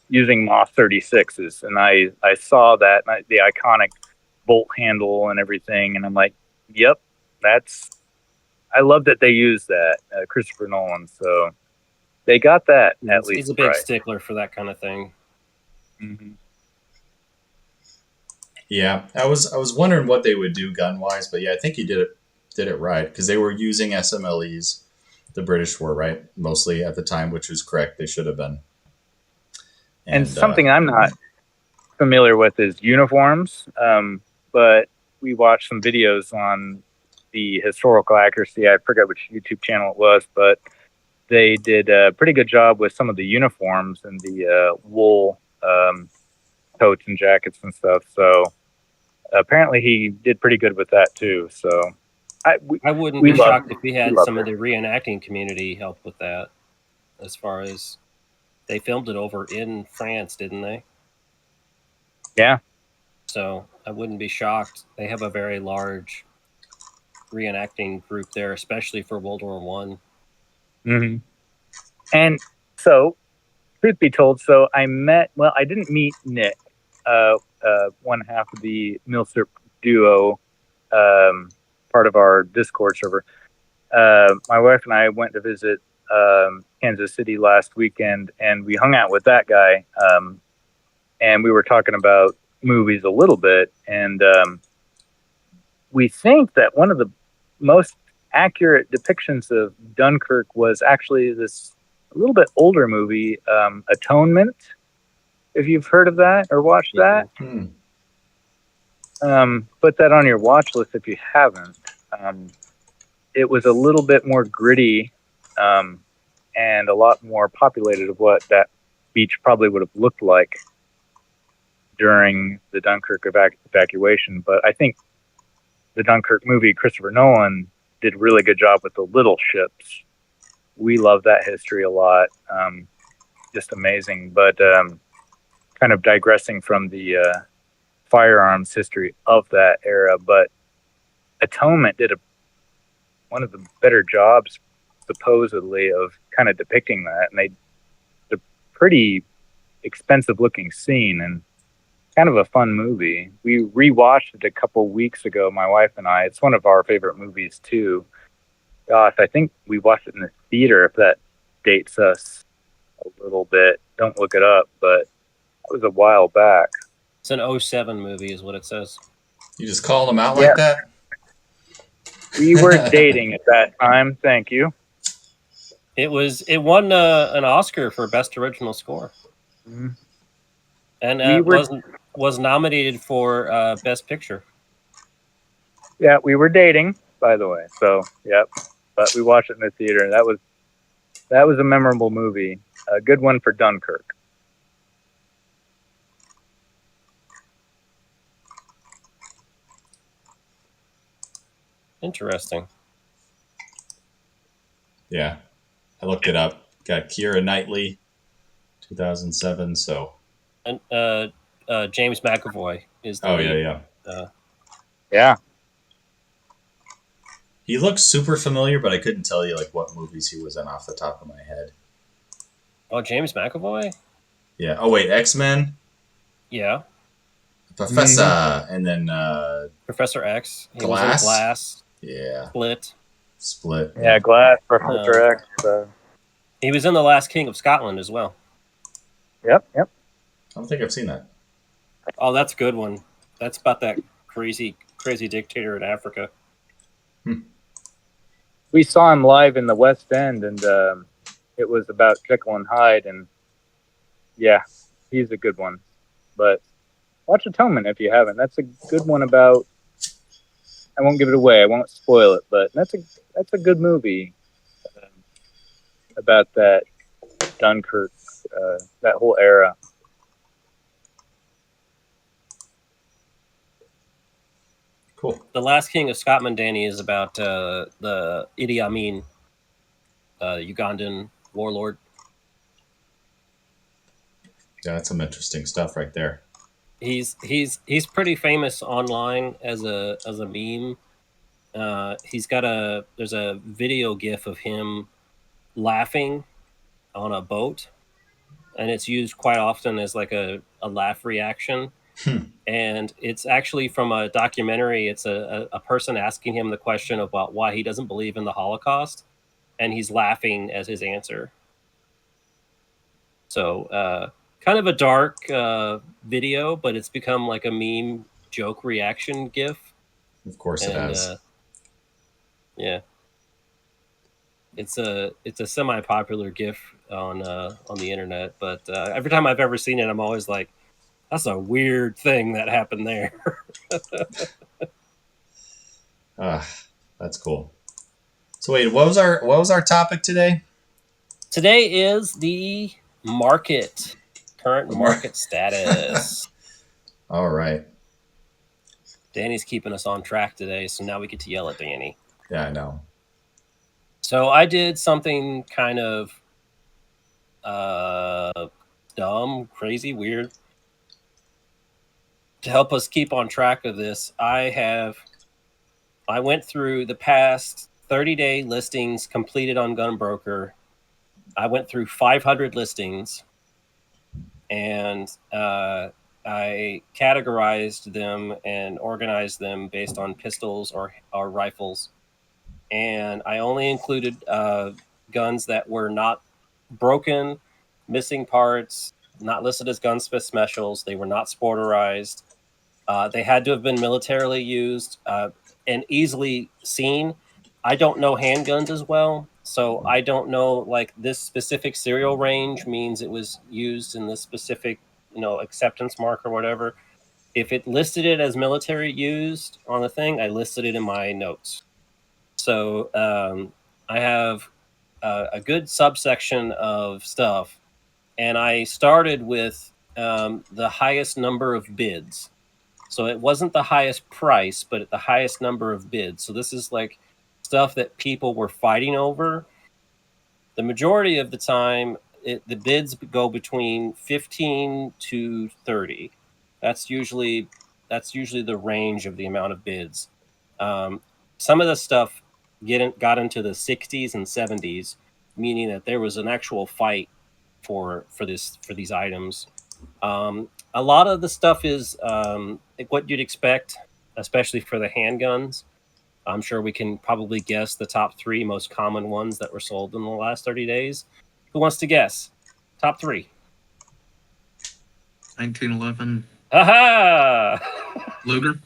using Moss 36s. And I saw that, the iconic bolt handle and everything, and I'm like, yep, I love that they used that, Christopher Nolan. So they got that at least. He's a big stickler for that kind of thing. Mm-hmm. Yeah, I was wondering what they would do gun wise, but yeah, I think he did it right because they were using SMLEs. The British were right mostly at the time, which was correct. They should have been. And something I'm not familiar with is uniforms, but we watched some videos on the historical accuracy. I forget which YouTube channel it was, but they did a pretty good job with some of the uniforms and the wool coats and jackets and stuff. So apparently he did pretty good with that too. So I wouldn't be shocked if we had some of the reenacting community help with that. As far as they filmed it over in France, didn't they? Yeah. So I wouldn't be shocked. They have a very large reenacting group there, especially for World War One. Mm-hmm. And so, truth be told, I didn't meet Nick, one half of the Milsurp duo, part of our Discord server. My wife and I went to visit Kansas City last weekend, and we hung out with that guy, and we were talking about movies a little bit, and we think that one of the most accurate depictions of Dunkirk was actually this a little bit older movie, Atonement, if you've heard of that or watched that. Put that on your watch list if you haven't. It was a little bit more gritty and a lot more populated of what that beach probably would have looked like during the Dunkirk evacuation. But I think the Dunkirk movie, Christopher Nolan, did a really good job with the little ships. We love that history a lot. Just amazing. But kind of digressing from the firearms history of that era, but Atonement did one of the better jobs, supposedly, of kind of depicting that. And it's a pretty expensive looking scene and kind of a fun movie. We rewatched it a couple weeks ago, my wife and I. It's one of our favorite movies too. Gosh, I think we watched it in the theater, if that dates us a little bit. Don't look it up, but it was a while back. It's an 07 movie is what it says. You just calling them out Yeah. like that? We were dating at that time. Thank you. It won an Oscar for best original score, Mhm. and We were- was nominated for best picture. Yeah, we were dating, by the way. So, yep. But we watched it in the theater. That was a memorable movie. A good one for Dunkirk. Interesting. Yeah, I looked it up. Got Keira Knightley, 2007. So. And James McAvoy is the Oh lead. yeah. Yeah. He looks super familiar, but I couldn't tell you like what movies he was in off the top of my head. Oh, James McAvoy? Yeah. Oh wait, X-Men, Yeah. Professor, and then Professor X. He was Glass? in Glass. yeah, Split. Yeah, Glass, Professor X. He was in The Last King of Scotland as well. Yep. I don't think I've seen that. Oh, that's a good one. That's about that crazy dictator in Africa. We saw him live in the West End, and it was about Jekyll and Hyde, and yeah, he's a good one. But watch Atonement if you haven't. That's a good one about. I won't give it away. I won't spoil it, but that's a good movie about that Dunkirk, that whole era. Cool. The Last King of Scotland, Danny, is about the Idi Amin, Ugandan warlord. Yeah, that's some interesting stuff right there. He's pretty famous online as a meme. There's a video gif of him laughing on a boat, and it's used quite often as like a laugh reaction. And it's actually from a documentary. It's a person asking him the question about why he doesn't believe in the Holocaust, and he's laughing as his answer. So kind of a dark video, but it's become like a meme joke reaction gif. Of course it has. Yeah, it's a semi-popular gif on the internet, but every time I've ever seen it, I'm always like, that's a weird thing that happened there. That's cool. So wait, what was our topic today? Today is the current market status. All right. Danny's keeping us on track today, so now we get to yell at Danny. Yeah, I know. So I did something kind of dumb, crazy, weird. To help us keep on track of this, I went through the past 30-day listings completed on Gunbroker. I went through 500 listings, and I categorized them and organized them based on pistols or rifles. And I only included guns that were not broken, missing parts, not listed as gunsmith specials. They were not sporterized. They had to have been militarily used and easily seen. I don't know handguns as well, so I don't know like this specific serial range means it was used in this specific, acceptance mark or whatever. If it listed it as military used on the thing, I listed it in my notes. So I have a good subsection of stuff, and I started with the highest number of bids. So it wasn't the highest price, but the highest number of bids. So this is like stuff that people were fighting over. The majority of the time, the bids go between 15 to 30. That's usually the range of the amount of bids. Some of the stuff got into the 60s and 70s, meaning that there was an actual fight for these items. A lot of the stuff is like what you'd expect, especially for the handguns. I'm sure we can probably guess the top 3 most common ones that were sold in the last 30 days. Who wants to guess? Top 3. 1911 Aha! Luger.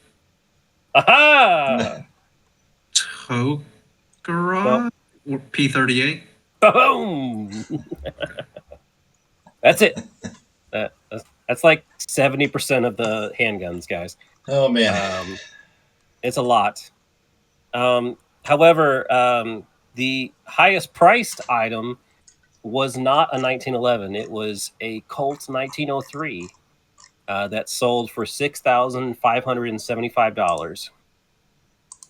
Aha! Tokara or P38. Boom! That's it. That's like 70% of the handguns, guys. Oh man. It's a lot. However, the highest priced item was not a 1911. It was a Colt 1903 that sold for $6,575.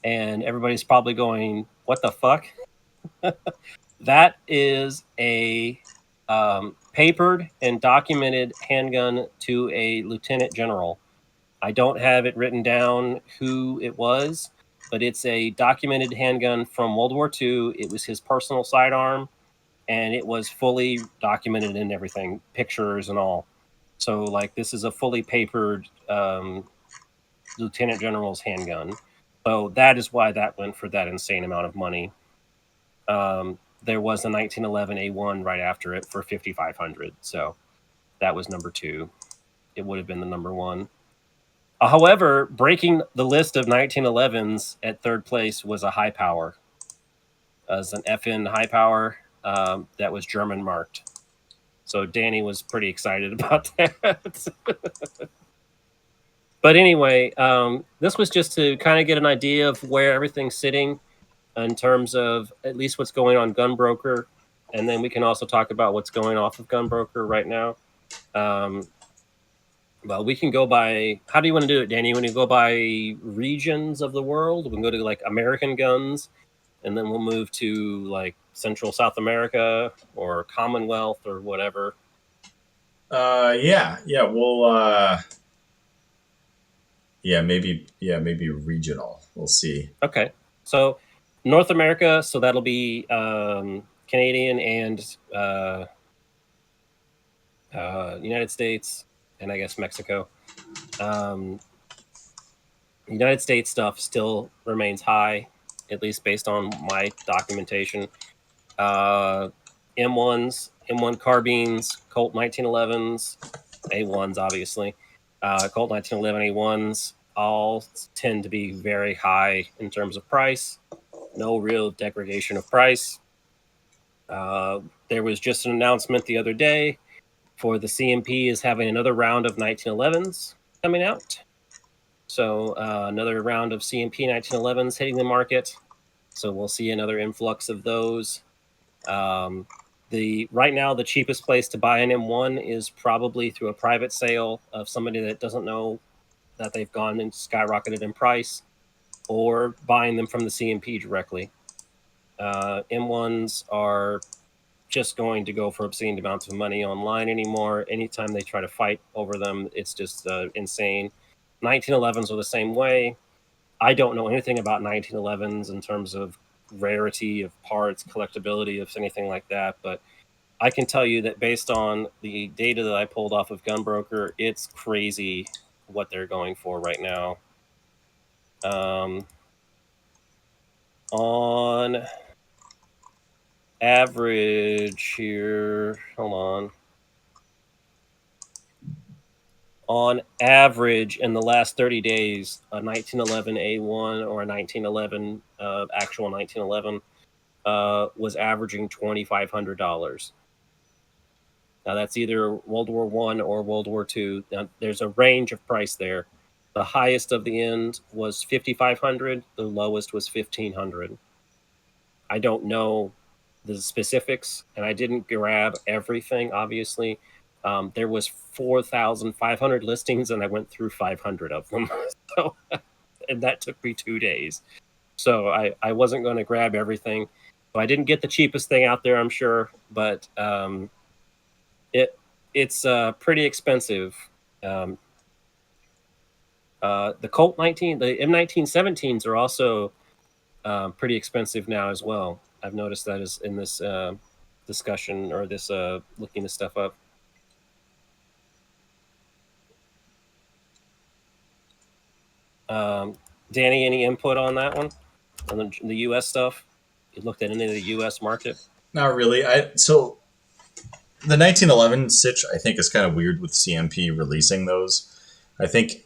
And everybody's probably going, what the fuck? That is a papered and documented handgun to a lieutenant general. I don't have it written down who it was, but it's a documented handgun from World War II. It was his personal sidearm, and it was fully documented and everything, pictures and all. So, like, this is a fully papered lieutenant general's handgun. So that is why that went for that insane amount of money. There was a 1911 A1 right after it for $5,500. So that was number 2. It would have been the number 1. However, breaking the list of 1911s at third place was a high power. As an FN high power that was German marked. So Danny was pretty excited about that. But anyway, this was just to kind of get an idea of where everything's sitting in terms of at least what's going on Gunbroker. And then we can also talk about what's going off of Gunbroker right now. Well, we can go by, how do you want to do it, Danny? You want to go by regions of the world? We can go to like American guns, and then we'll move to like Central South America or Commonwealth or whatever. Yeah. We'll maybe regional. We'll see. Okay. So North America, so that'll be Canadian and United States, and I guess Mexico. United States stuff still remains high, at least based on my documentation. M1s, M1 carbines, Colt 1911s, A1s, obviously. Colt 1911 A1s all tend to be very high in terms of price. No real degradation of price. There was just an announcement the other day for the CMP is having another round of 1911s coming out. So another round of CMP 1911s hitting the market. So we'll see another influx of those. Right now, the cheapest place to buy an M1 is probably through a private sale of somebody that doesn't know that they've gone and skyrocketed in price, or buying them from the CMP directly. M1s are just going to go for obscene amounts of money online anymore. Anytime they try to fight over them, it's just insane. 1911s are the same way. I don't know anything about 1911s in terms of rarity of parts, collectability of anything like that, but I can tell you that based on the data that I pulled off of Gunbroker, it's crazy what they're going for right now. On average here, hold on. On average, in the last 30 days, a 1911 A1 or a 1911 actual 1911 was averaging $2,500. Now that's either World War I or World War II. Now there's a range of price there. The highest of the end was $5,500. The lowest was $1,500. I don't know the specifics, and I didn't grab everything. Obviously, there was 4,500 listings, and I went through 500 of them. So, and that took me 2 days. So I wasn't going to grab everything. So I didn't get the cheapest thing out there, I'm sure, but it's pretty expensive. The Colt 19, the M1917s are also pretty expensive now as well. I've noticed that is in this discussion or this looking this stuff up. Danny, any input on that one? On the U.S. stuff? You looked at any of the U.S. market? Not really. So the 1911 sitch, I think, is kind of weird with CMP releasing those. I think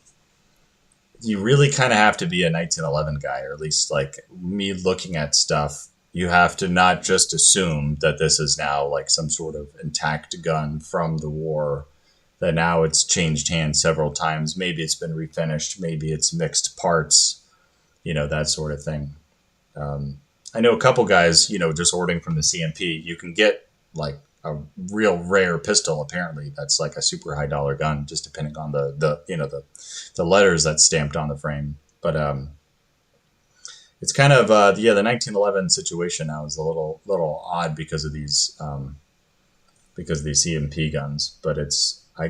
you really kind of have to be a 1911 guy, or at least like me looking at stuff. You have to not just assume that this is now like some sort of intact gun from the war, that now it's changed hands several times. Maybe it's been refinished, maybe it's mixed parts, that sort of thing. I know a couple guys, just ordering from the CMP, you can get like a real rare pistol. Apparently, that's like a super high dollar gun, just depending on the letters that's stamped on the frame. But it's kind of the 1911 situation now is a little odd because of these CMP guns. But I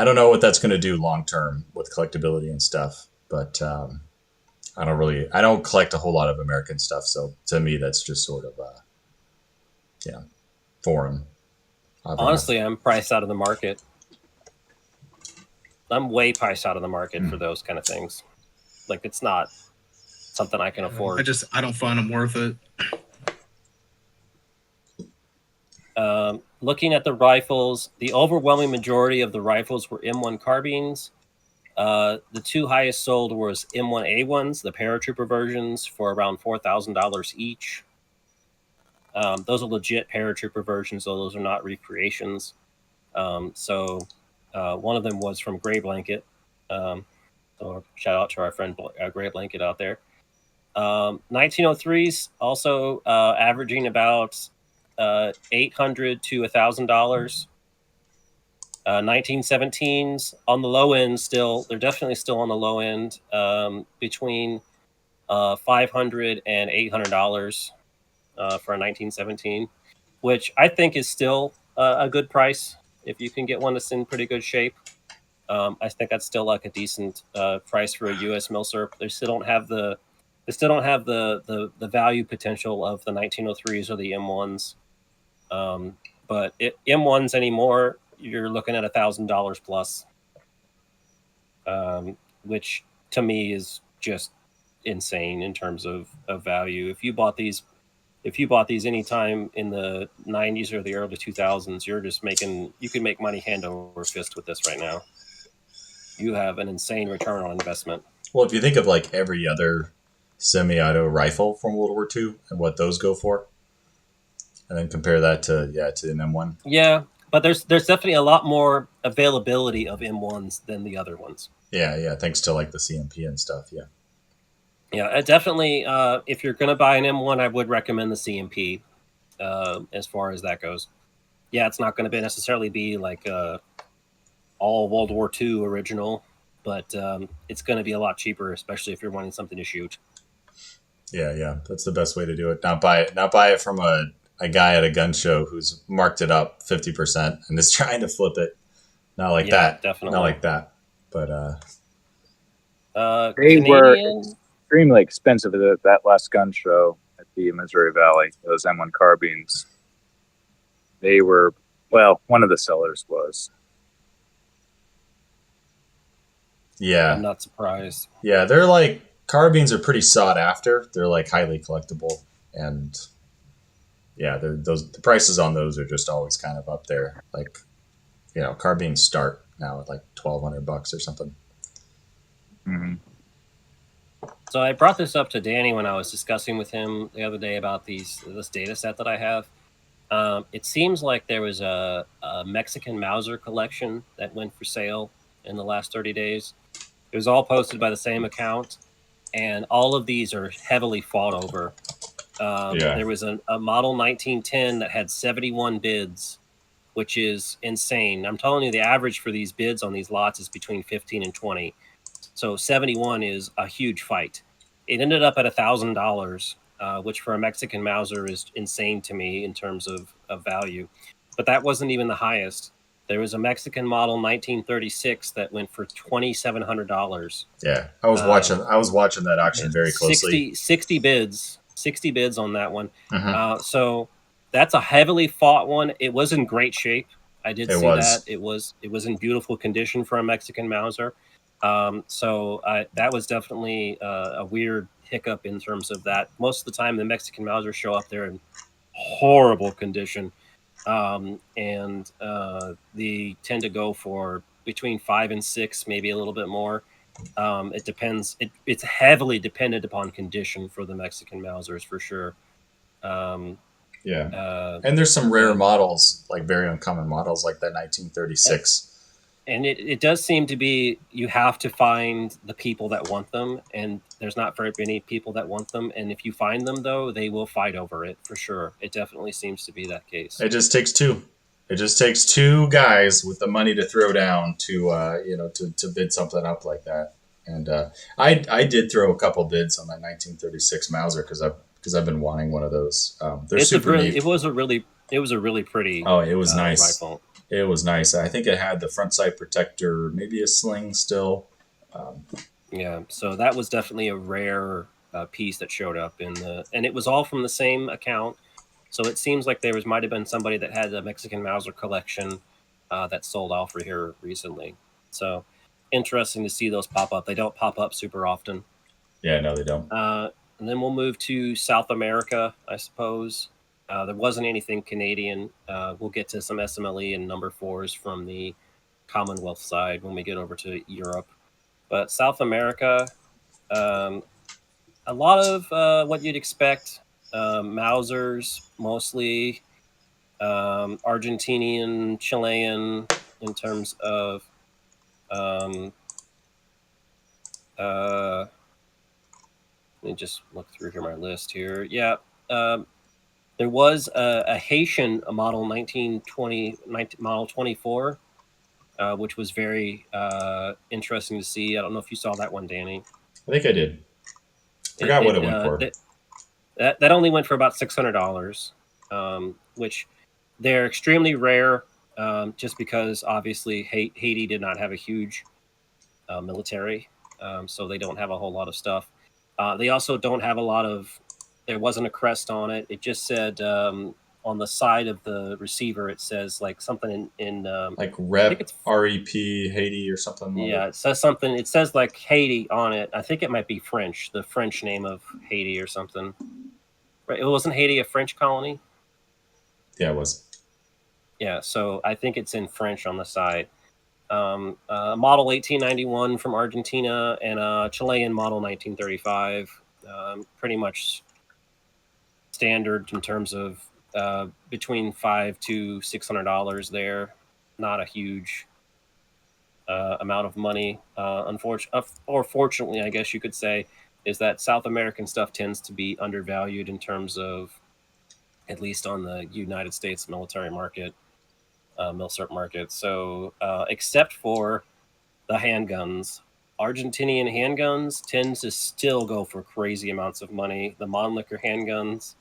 don't know what that's going to do long term with collectability and stuff. But I don't collect a whole lot of American stuff. So to me, that's just sort of foreign. Honestly, I'm priced out of the market. I'm way priced out of the market for those kind of things. Like, it's not something I can afford. I don't find them worth it. Looking at the rifles, the overwhelming majority of the rifles were M1 carbines. The two highest sold was M1A1s, the paratrooper versions, for around $4,000 each. Those are legit paratrooper versions, though those are not recreations. So one of them was from Gray Blanket. So shout out to our friend Gray Blanket out there. 1903s also averaging about $800 to $1,000. 1917s on the low end still. They're definitely still on the low end, between $500 and $800 for a 1917, which I think is still a good price if you can get one that's in pretty good shape. I think that's still like a decent price for a U.S. Milsurp. They still don't have the value potential of the 1903s or the M1s. But M1s anymore, you're looking at $1,000 plus, which to me is just insane in terms of value. If you bought these anytime in the 90s or the early 2000s, you can make money hand over fist with this right now. You have an insane return on investment. Well, if you think of like every other semi-auto rifle from World War II and what those go for, and then compare that to an M1. Yeah, but there's definitely a lot more availability of M1s than the other ones. Yeah, thanks to like the CMP and stuff. Yeah, definitely. If you're gonna buy an M1, I would recommend the CMP. As far as that goes, yeah, it's not going to necessarily be like all World War II original, but it's going to be a lot cheaper, especially if you're wanting something to shoot. Yeah, that's the best way to do it. Not buy it from a guy at a gun show who's marked it up 50% and is trying to flip it. Not like that. Definitely. Not like that. But they were extremely expensive at that last gun show at the Missouri Valley. Those M1 carbines. They were, well, one of the sellers was. Yeah. I'm not surprised. Yeah, they're like, carbines are pretty sought after. They're like highly collectible, and yeah, the prices on those are just always kind of up there. Like, carbines start now at like $1,200 or something. Mm-hmm. So I brought this up to Danny when I was discussing with him the other day about this data set that I have. It seems like there was a Mexican Mauser collection that went for sale in the last 30 days. It was all posted by the same account, and all of these are heavily fought over. There was a model 1910 that had 71 bids, which is insane. I'm telling you, the average for these bids on these lots is between 15 and 20. So 71 is a huge fight. It ended up at $1,000, which for a Mexican Mauser is insane to me in terms of value. But that wasn't even the highest. There was a Mexican model 1936 that went for $2,700. Yeah, I was watching that auction very closely. 60 bids on that one. Mm-hmm. So that's a heavily fought one. It was in great shape. I did see that. It was in beautiful condition for a Mexican Mauser. So that was definitely a weird hiccup in terms of that. Most of the time, the Mexican Mausers show up there in horrible condition. And they tend to go for between 5 and 6, maybe a little bit more. It depends. It's heavily dependent upon condition for the Mexican Mausers for sure. Yeah. And there's some rare models, like very uncommon models, like that 1936. And it does seem to be you have to find the people that want them, and there's not very many people that want them. And if you find them, though, they will fight over it for sure. It definitely seems to be that case. It just takes two. It just takes two guys with the money to throw down to to bid something up like that. And I did throw a couple bids on that 1936 Mauser because I've been wanting one of those. They're super neat. It was a really pretty. Oh, it was nice. Rifle. It was nice. I think it had the front sight protector, maybe a sling still. Yeah, so that was definitely a rare piece that showed up and it was all from the same account. So it seems like might have been somebody that had a Mexican Mauser collection that sold off for here recently. So interesting to see those pop up. They don't pop up super often. Yeah, no, they don't. And then we'll move to South America, I suppose. There wasn't anything Canadian. We'll get to some SMLE and number 4s from the Commonwealth side when we get over to Europe. But South America, a lot of what you'd expect. Mausers, mostly Argentinian, Chilean, in terms of let me just look through here my list here. Yeah, there was a Haitian model 1920 model 24, which was very interesting to see. I don't know if you saw that one, Danny. I think I did. Forgot what it went for. That only went for about $600, which they're extremely rare, just because obviously Haiti did not have a huge military, so they don't have a whole lot of stuff. They also don't have a lot of. There wasn't a crest on it. It just said on the side of the receiver, it says like something in like Rep R.E.P. Haiti or something. Yeah, it says something. It says like Haiti on it. I think it might be French, the French name of Haiti or something. Right? It wasn't Haiti a French colony? Yeah, it was. Yeah, so I think it's in French on the side. Model 1891 from Argentina and a Chilean model 1935. Pretty much standard in terms of between $500 to $600 there. Not a huge amount of money. Or fortunately, I guess you could say, is that South American stuff tends to be undervalued in terms of, at least on the United States military market, Milsurp market. So except for the handguns, Argentinian handguns tend to still go for crazy amounts of money. The Mannlicher handguns,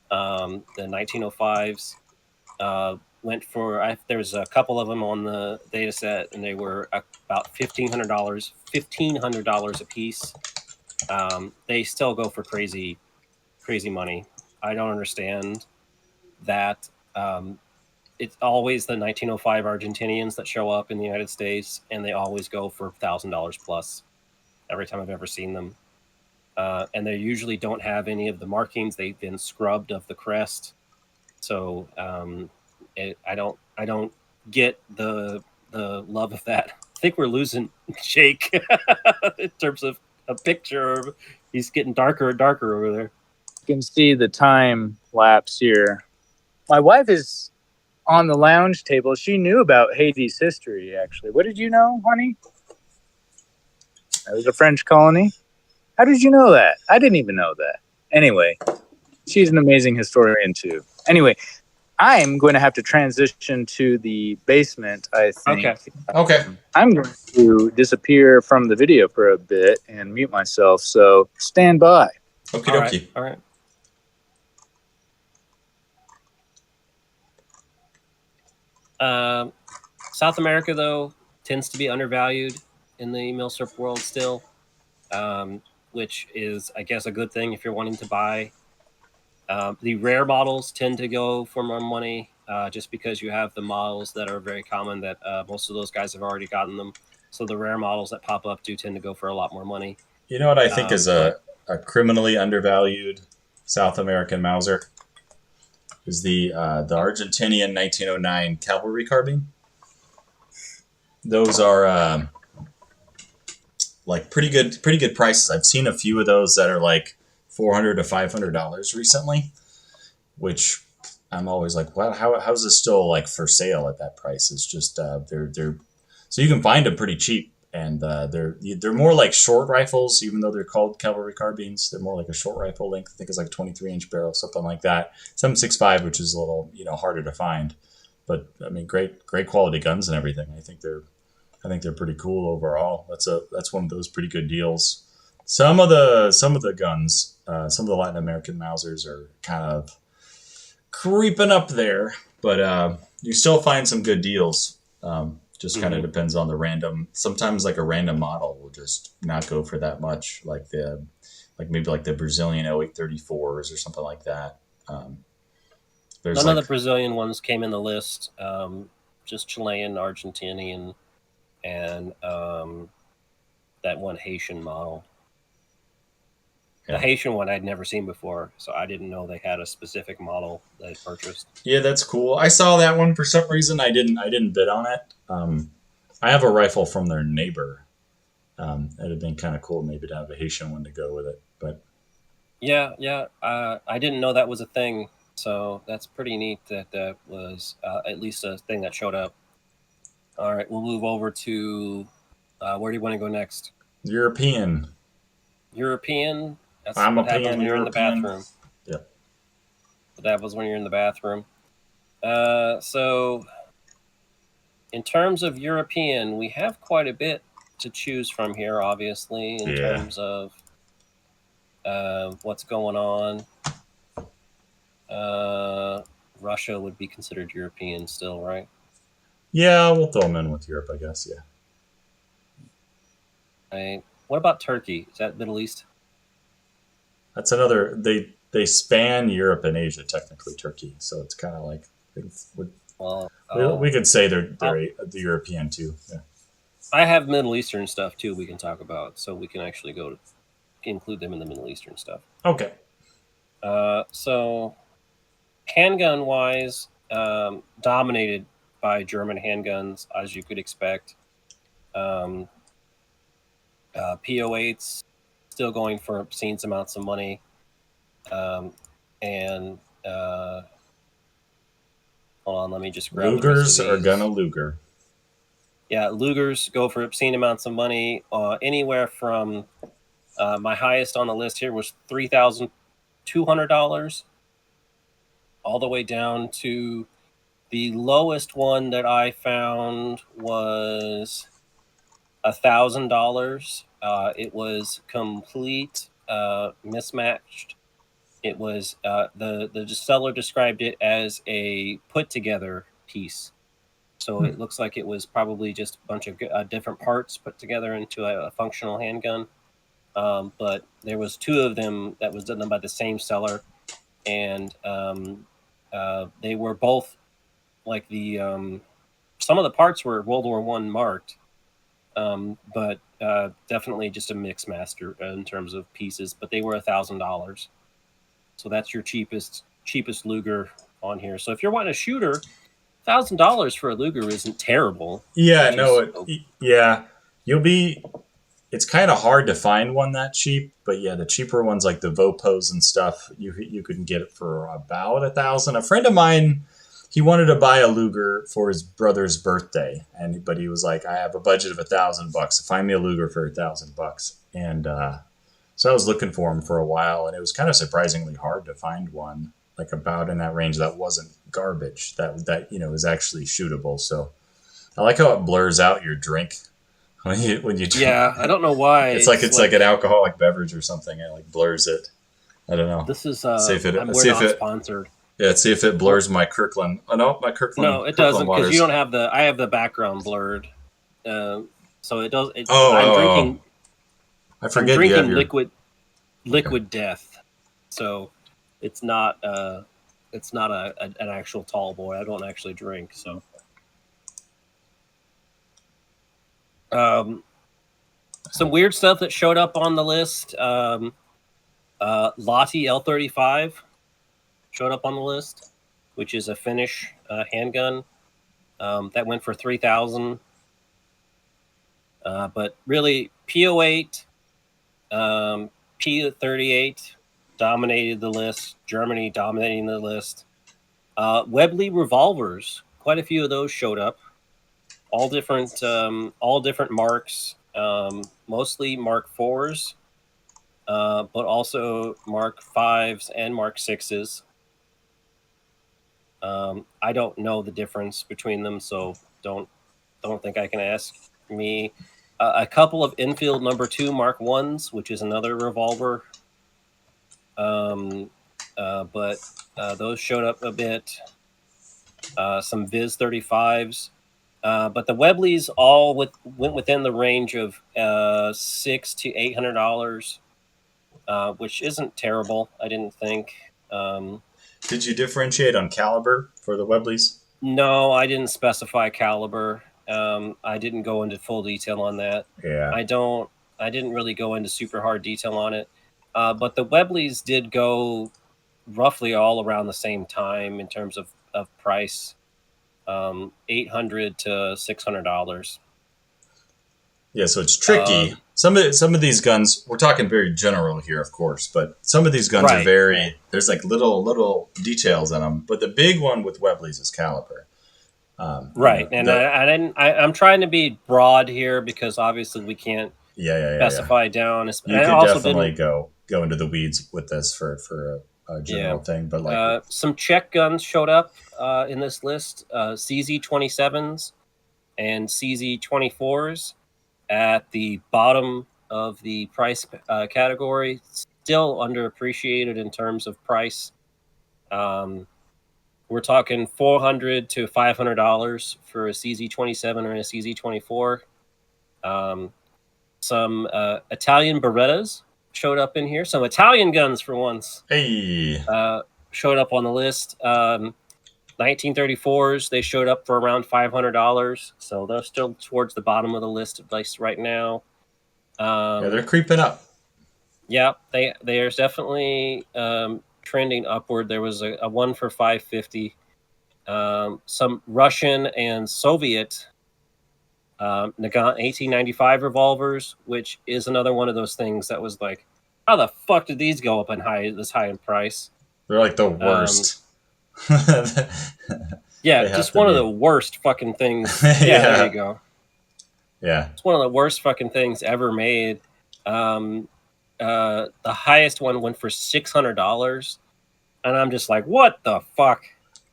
the 1905s, went for, there's a couple of them on the data set, and they were about $1,500 a piece. They still go for crazy money. I don't understand that. It's always the 1905 Argentinians that show up in the United States, and they always go for $1,000 plus every time I've ever seen them. And they usually don't have any of the markings. They've been scrubbed of the crest. So I don't get the love of that. I think we're losing Jake in terms of a picture. He's getting darker and darker over there. You can see the time lapse here. My wife is on the lounge table. She knew about Haiti's history, actually. What did you know, honey? It was a French colony. How did you know that? I didn't even know that. Anyway, she's an amazing historian, too. Anyway, I'm going to have to transition to the basement, I think. Okay. I'm going to disappear from the video for a bit and mute myself, so stand by. Okie dokie. All right. South America, though, tends to be undervalued in the Milsurp world still, which is, I guess, a good thing if you're wanting to buy. The rare models tend to go for more money just because you have the models that are very common that most of those guys have already gotten them. So the rare models that pop up do tend to go for a lot more money. You know what I think is a criminally undervalued South American Mauser? Is the Argentinian 1909 cavalry carbine. those are like pretty good prices. I've seen a few of those that are like $400 to $500 recently, which I'm always like, wow, how's this still like for sale at that price? It's just they're so you can find them pretty cheap, and they're more like short rifles, even though they're called cavalry carbines. They're more like a short rifle length. I think it's like 23-inch barrel, something like that. 7.65, which is a little harder to find, but I mean, great quality guns and everything. I think they're pretty cool overall. That's one of those pretty good deals. Some of the guns, some of the Latin American Mausers are kind of creeping up there, but you still find some good deals. Just kind of depends on the random. Sometimes like a random model will just not go for that much, like maybe like the Brazilian 0834s or something like that. None of the Brazilian ones came in the list. Just Chilean, Argentinian, and that one Haitian model. The Haitian one I'd never seen before, so I didn't know they had a specific model they purchased. Yeah, that's cool. I saw that one for some reason. I didn't bid on it. I have a rifle from their neighbor. It'd have been kind of cool maybe to have a Haitian one to go with it, but yeah. I didn't know that was a thing, so that's pretty neat that was at least a thing that showed up. All right, we'll move over to where do you want to go next? European. That's I'm what a happens pan when you're in the European. bathroom. Yep. What happens when you're in the bathroom. So in terms of European, we have quite a bit to choose from here, obviously, in terms of what's going on. Russia would be considered European still, right? Yeah, we'll throw them in with Europe, I guess. Yeah. Right. What about Turkey? Is that Middle East? That's another. They span Europe and Asia, technically Turkey. So it's kind of like we could say they're the European too. Yeah. I have Middle Eastern stuff too. We can talk about, so we can actually include them in the Middle Eastern stuff. Okay. So handgun wise, dominated by German handguns, as you could expect. PO8s still going for obscene amounts of money. And hold on, let me just grab Lugers the rest of are these. gonna Luger. Yeah, Lugers go for obscene amounts of money. Anywhere from my highest on the list here was $3,200, all the way down to the lowest one that I found was $1,000. It was complete mismatched. It was the seller described it as a put together piece. So it looks like it was probably just a bunch of different parts put together into a functional handgun. But there was two of them that was done by the same seller, and they were both like the some of the parts were World War I marked, but definitely just a mix master in terms of pieces. But they were $1,000, so that's your cheapest Luger on here. So if you're wanting a shooter, $1,000 for a Luger isn't terrible. Yeah, no, yeah, it's kind of hard to find one that cheap, but yeah, the cheaper ones like the Vopos and stuff, you can get it for about $1,000. A friend of mine, he wanted to buy a Luger for his brother's birthday, but he was like, I have a budget of $1,000. Find me a Luger for $1,000. And so I was looking for him for a while, and it was kind of surprisingly hard to find one like about in that range that wasn't garbage, that is actually shootable. So I like how it blurs out your drink when you drink. Yeah, I don't know why. It's like an alcoholic beverage or something. It like blurs it. I don't know. This is we're not sponsored. Yeah, see if it blurs my Kirkland. Oh no, my Kirkland. No, it doesn't, because you don't have I have the background blurred. So it does. I'm drinking. I forget. I'm drinking liquid death. So it's not an actual tall boy. I don't actually drink. So some weird stuff that showed up on the list. Lottie L35 showed up on the list, which is a Finnish handgun that went for $3,000. But really, P08, P38 dominated the list. Germany dominating the list. Webley revolvers, quite a few of those showed up. All different marks, mostly Mark IVs, but also Mark Vs and Mark Sixes. I don't know the difference between them, so don't think I can ask me. A couple of infield number 2 Mark 1s, which is another revolver. But those showed up a bit. Some Viz 35s. But the Webleys all went within the range of $600 to $800, which isn't terrible, I didn't think. Did you differentiate on caliber for the Webleys? No, I didn't specify caliber. I didn't go into full detail on that. Yeah. I didn't really go into super hard detail on it. But the Webleys did go roughly all around the same time in terms of price. $800 to $600. Yeah, so it's tricky. Some of these guns, we're talking very general here, of course, but some of these guns are very. There's like little details in them. But the big one with Webleys is caliber. Right, and I'm trying to be broad here because obviously we can't specify down. You could definitely go into the weeds with this for a general thing, but like some Czech guns showed up in this list: CZ27s and CZ24s at the bottom of the price category. Still underappreciated in terms of price. We're talking $400 to $500 for a CZ27 or a CZ24. Some Italian Berettas showed up in here. Some Italian guns for once. Hey. Showed up on the list. 1934s, they showed up for around $500. So they're still towards the bottom of the list, at least right now. They're creeping up. Yeah, they are definitely trending upward. There was a one for $550. Some Russian and Soviet Nagant 1895 revolvers, which is another one of those things that was like, how the fuck did these go up this high in price? They're like the worst. Yeah, just one of the worst fucking things. Yeah, there you go. Yeah, it's one of the worst fucking things ever made. The highest one went for $600, and I'm just like, what the fuck?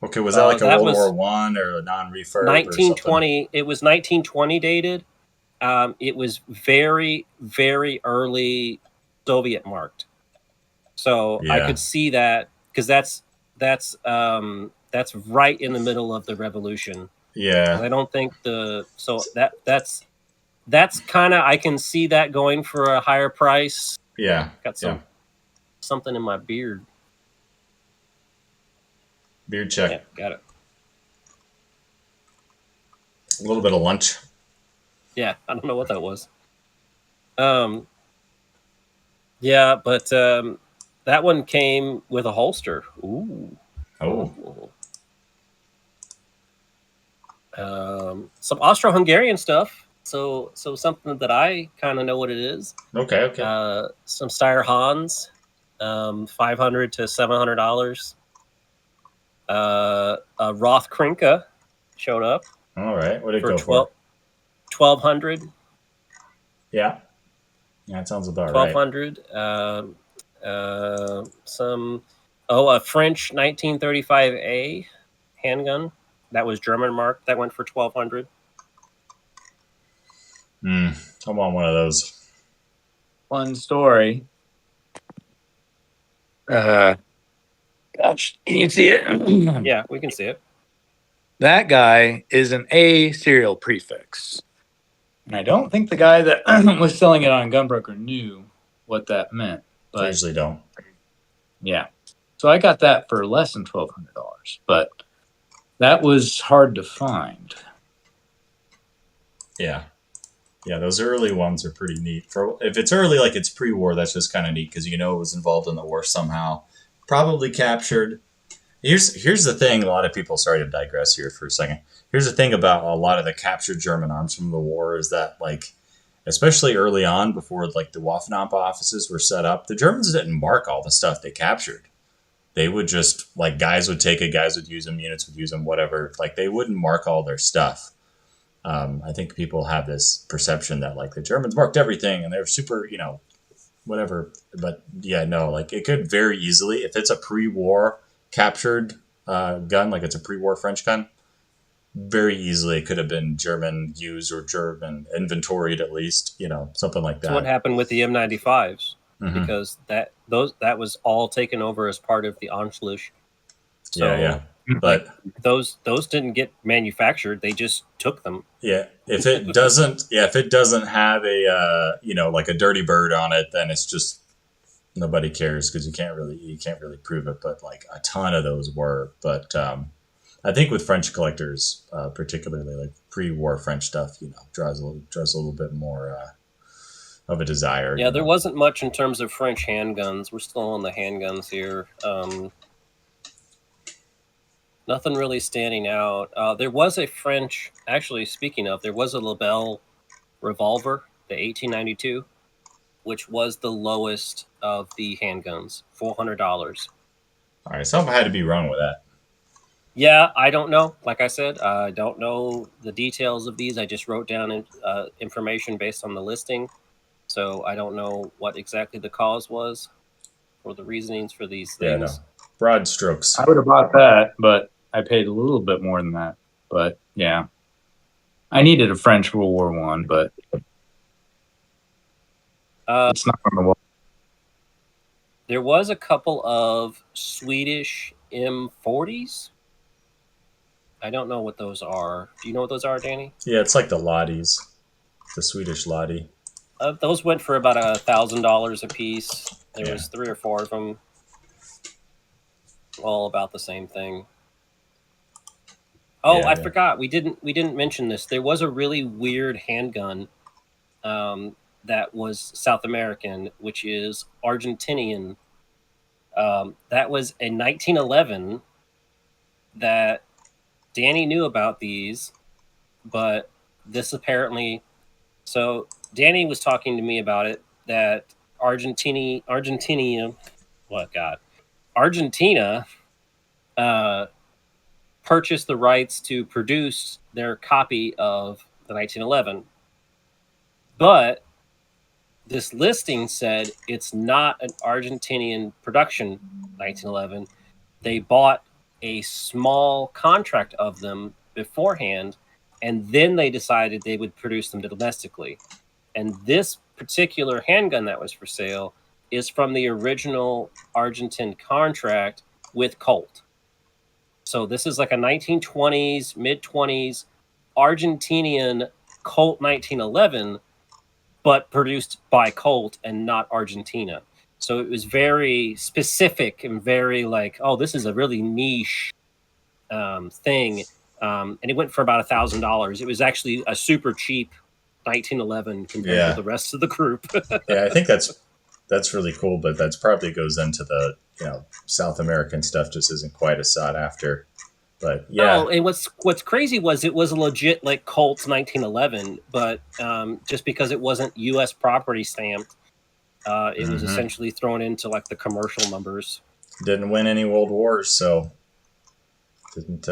Okay, was that like a World War One or a non-refurb? 1920. It was 1920 dated. It was very, very early Soviet marked. So I could see that because that's right in the middle of the revolution. Yeah, I don't think that's kind of, I can see that going for a higher price. Yeah, got something in my beard. Beard check. Yeah, got it. A little bit of lunch. Yeah, I don't know what that was. Yeah, but that one came with a holster. Ooh. Oh. Some Austro-Hungarian stuff. So something that I kind of know what it is. Okay. Some Steyr Hans, $500 to $700. A Roth Krinka showed up. All right, what did it go for? $1,200. Yeah, that sounds about $1,200. Right. A French 1935A handgun that was German marked. That went for $1,200. I want one of those. Fun story. Gosh, can you see it? Yeah, we can see it. That guy is an A serial prefix. And I don't think the guy that was selling it on Gunbroker knew what that meant. But I usually don't. Yeah. So I got that for less than $1,200. But that was hard to find. Yeah. Yeah, those early ones are pretty neat. If it's early, like it's pre-war, that's just kind of neat because it was involved in the war somehow. Probably captured. Here's the thing. A lot of people. Sorry to digress here for a second. Here's the thing about a lot of the captured German arms from the war is that like especially early on before like the Waffenamp offices were set up, the Germans didn't mark all the stuff they captured. They would just, like, guys would take it, guys would use them, units would use them, whatever. Like, they wouldn't mark all their stuff. I think people have this perception that, like, the Germans marked everything and they're super, whatever. But yeah, no, like, it could very easily, if it's a pre-war captured gun, like it's a pre-war French gun, very easily it could have been German used or German inventoried, at least, something like that. That's what happened with the M95s, Mhm. because that was all taken over as part of the Anschluss. So, yeah. But those didn't get manufactured; they just took them. yeah, if it doesn't have a like a dirty bird on it, then it's just nobody cares because you can't really prove it. But like a ton of those were. But I think with French collectors, particularly like pre-war French stuff, draws a little bit more of a desire. Yeah, there wasn't much in terms of French handguns. We're still on the handguns here. Nothing really standing out. There was a French, actually, speaking of, there was a Lebel revolver, the 1892, which was the lowest of the handguns, $400. All right, something had to be wrong with that. Yeah, I don't know. Like I said, I don't know the details of these. I just wrote down information based on the listing. So I don't know what exactly the cause was or the reasonings for these things. Yeah, no. Broad strokes. I would have bought that, but I paid a little bit more than that. But yeah, I needed a French World War One, but it's not on the wall. There was a couple of Swedish M40s. I don't know what those are. Do you know what those are, Danny? Yeah, it's like the Lotties, the Swedish Lottie. Those went for about $1,000 a piece. There was 3 or 4 of them, all about the same thing. Oh, I forgot. We didn't mention this. There was a really weird handgun that was South American, which is Argentinian. That was in 1911 that Danny knew about these, but this apparently... So Danny was talking to me about it, that Argentina purchased the rights to produce their copy of the 1911. But this listing said it's not an Argentinian production 1911. They bought a small contract of them beforehand, and then they decided they would produce them domestically. And this particular handgun that was for sale is from the original Argentine contract with Colt. So this is like a 1920s, mid-20s Argentinian Colt 1911, but produced by Colt and not Argentina. So it was very specific and very like, oh, this is a really niche thing. And it went for about $1,000. It was actually a super cheap 1911 compared to the rest of the group. Yeah, I think that's really cool, but that's probably goes into the South American stuff just isn't quite as sought after. But yeah. Oh, and what's crazy was it was a legit like Colt's 1911, but just because it wasn't U.S. property stamped, it was essentially thrown into like the commercial numbers. Didn't win any world wars, so didn't.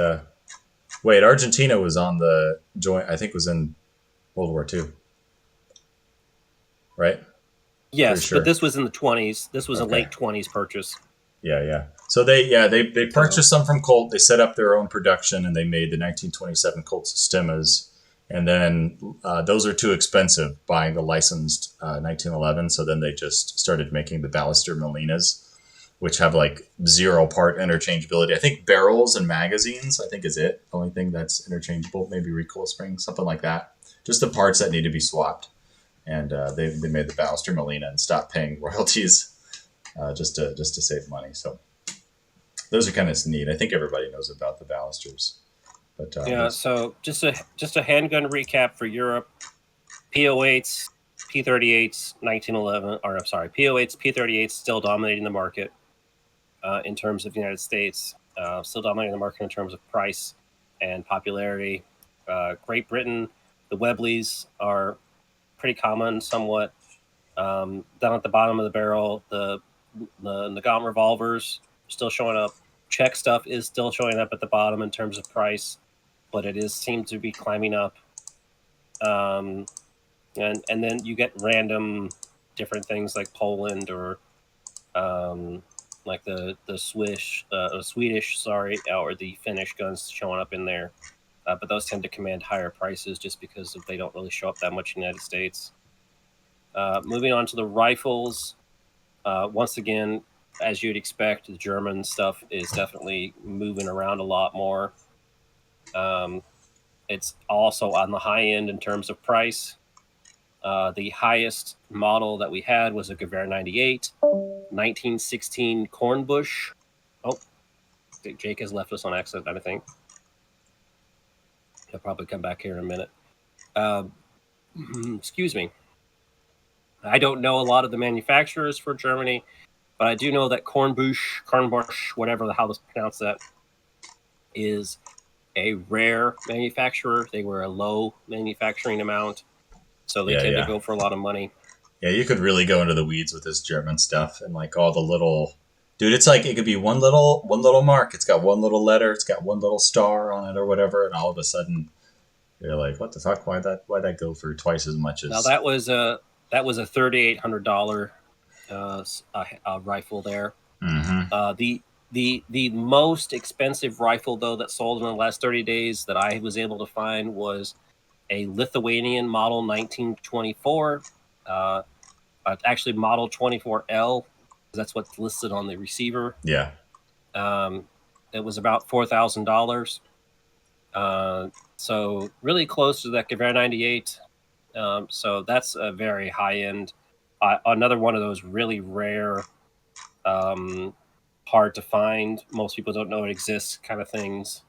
Wait, Argentina was on the joint. I think was in World War II, right? Yes, sure. But this was in the 20s. This was a late 20s purchase. Yeah. So they purchased some from Colt. They set up their own production, and they made the 1927 Colt Sistemas. And then those are too expensive, buying the licensed 1911. So then they just started making the Ballister Molinas, which have like 0-part interchangeability. I think barrels and magazines, I think is it. The only thing that's interchangeable, maybe recoil springs, something like that. Just the parts that need to be swapped. And they made the Ballister Molina and stopped paying royalties just to save money. So those are kind of neat. I think everybody knows about the Ballisters. But so just a handgun recap for Europe: P08s, P38s, 1911, or I'm sorry, P08s, P38s still dominating the market in terms of the United States. Still dominating the market in terms of price and popularity. Great Britain, the Webleys are pretty common somewhat. Down at the bottom of the barrel, the Nagant revolvers still showing up. Czech stuff is still showing up at the bottom in terms of price, but it is seems to be climbing up. And then you get random different things like Poland or like the Swedish, or the Finnish guns showing up in there. But those tend to command higher prices just because they don't really show up that much in the United States. Moving on to the rifles, once again, as you'd expect, the German stuff is definitely moving around a lot more. It's also on the high end in terms of price. The highest model that we had was a Gewehr 98, 1916 Kornbusch. Oh, Jake has left us on accident, I think. He'll probably come back here in a minute. Excuse me. I don't know a lot of the manufacturers for Germany, but I do know that Kornbusch, whatever the hell to pronounce that, is a rare manufacturer. They were a low manufacturing amount, so they tend to go for a lot of money. Yeah, you could really go into the weeds with this German stuff and like all the little, dude. It's like it could be one little mark. It's got one little letter. It's got one little star on it or whatever, and all of a sudden you're like, what the fuck? Why'd that go for twice as much as? Now that was a $3,800 rifle there. Mm-hmm. The most expensive rifle though that sold in the last 30 days that I was able to find was a Lithuanian model 1924. Actually model 24L. That's what's listed on the receiver. Yeah. It was about $4,000. So really close to that Gewehr 98. So that's a very high end. Another one of those really rare, hard to find. Most people don't know it exists kind of things.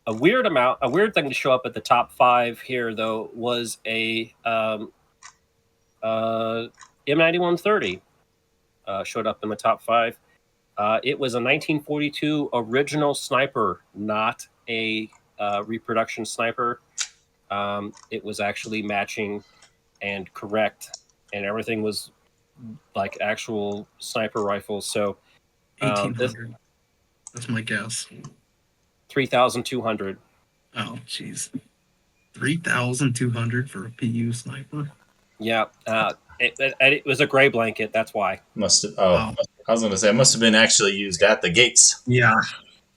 A weird thing to show up at the top 5 here though was a M9130 showed up in the top 5. It was a 1942 original sniper, not a reproduction sniper. It was actually matching and correct, and everything was like actual sniper rifles. So 1,800. That's my guess. 3,200. Oh, jeez. 3,200 for a PU sniper? Yeah. It was a gray blanket. That's why. Must have. I was going to say it must have been actually used at the gates. Yeah.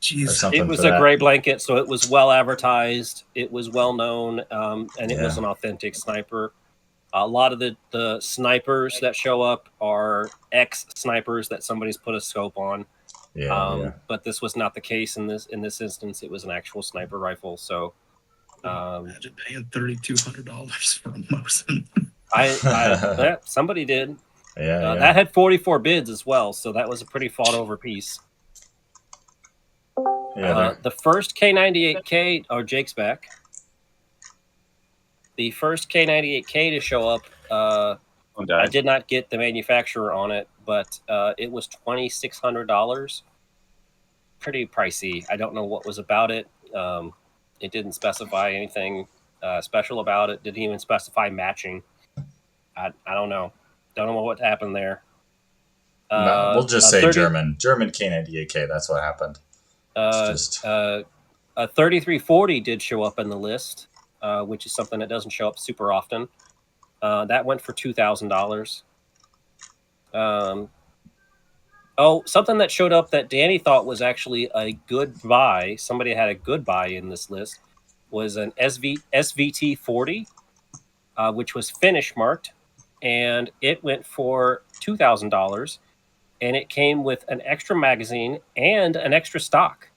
Jeez. It was a gray blanket, so it was well advertised. It was well known, and it was an authentic sniper. A lot of the snipers that show up are ex-snipers that somebody's put a scope on. But this was not the case in this instance. It was an actual sniper rifle. So imagine paying $3,200 for a Mosin. Somebody did. Yeah. That had 44 bids as well, so that was a pretty fought over piece. The first K98K, Jake's back. The first K98K to show up, I did not get the manufacturer on it, but it was $2,600. Pretty pricey. I don't know what was about it. It didn't specify anything special about it. Didn't even specify matching. I don't know. Don't know what happened there. We'll just say German K98K. That's what happened. A 3340 did show up in the list, which is something that doesn't show up super often. That went for $2,000. Something that showed up that Danny thought was actually a good buy. Somebody had a good buy in this list. Was an SVT 40, which was Finnish marked, and it went for $2,000. And it came with an extra magazine and an extra stock.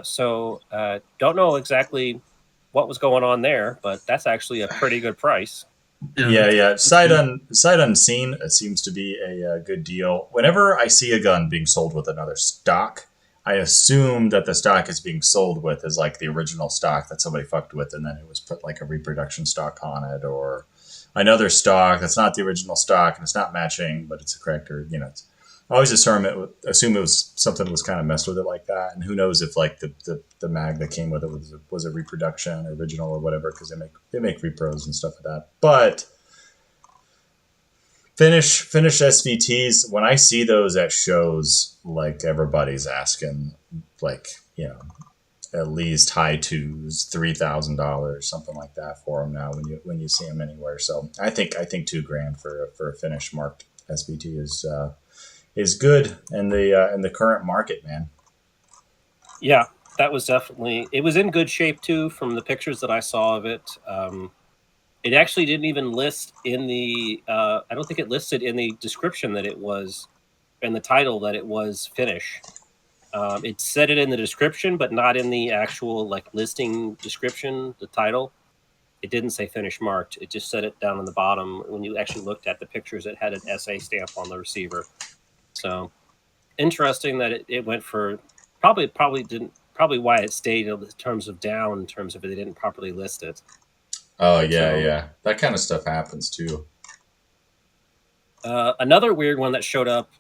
So don't know exactly what was going on there, but that's actually a pretty good price. Yeah. Sight unseen, it seems to be a good deal. Whenever I see a gun being sold with another stock, I assume that the stock is being sold with is like the original stock that somebody fucked with, and then it was put like a reproduction stock on it, or another stock that's not the original stock and it's not matching, but it's a corrector. I always assume it was something was kind of messed with it like that, and who knows if like the mag that came with it was a reproduction, original or whatever, because they make repros and stuff like that. But Finish SVTs, when I see those at shows, like everybody's asking, like, at least high twos, $3,000, something like that for them now when you see them anywhere. So I think $2,000 for a Finnish marked SVT is good in the current market, man. Yeah, that was definitely. It was in good shape too, from the pictures that I saw of it. It actually didn't even list in the. I don't think it listed in the description that it was, in the title that it was Finnish. It said it in the description, but not in the actual like listing description. The title, it didn't say Finnish marked. It just said it down on the bottom. When you actually looked at the pictures, it had an SA stamp on the receiver. So interesting that it went for probably why it stayed in terms of down, in terms of they didn't properly list it. Oh yeah, yeah, that kind of stuff happens too. Another weird one that showed up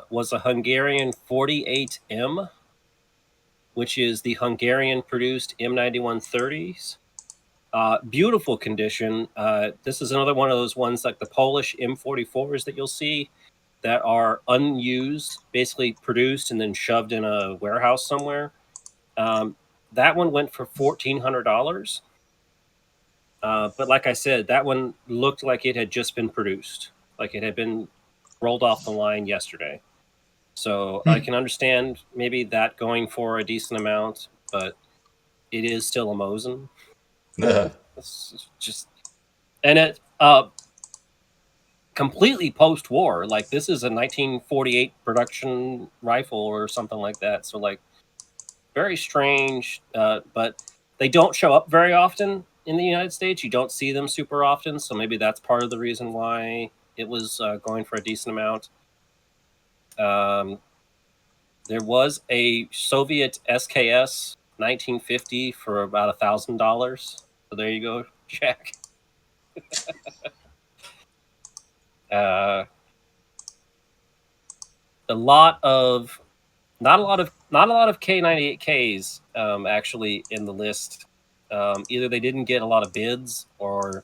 was a Hungarian 48M, which is the Hungarian produced M9130s. Beautiful condition. This is another one of those ones like the Polish M44s that you'll see that are unused, basically produced and then shoved in a warehouse somewhere. That one went for $1,400. But like I said, that one looked like it had just been produced, like it had been rolled off the line yesterday. So I can understand maybe that going for a decent amount, but it is still a Mosin. It's just, and it completely post-war. Like this is a 1948 production rifle or something like that. So like very strange, but they don't show up very often in the United States. You don't see them super often, so maybe that's part of the reason why it was going for a decent amount. There was a Soviet SKS 1950 for about $1,000. So there you go, Jack. Not a lot of K98Ks actually in the list. Either they didn't get a lot of bids, or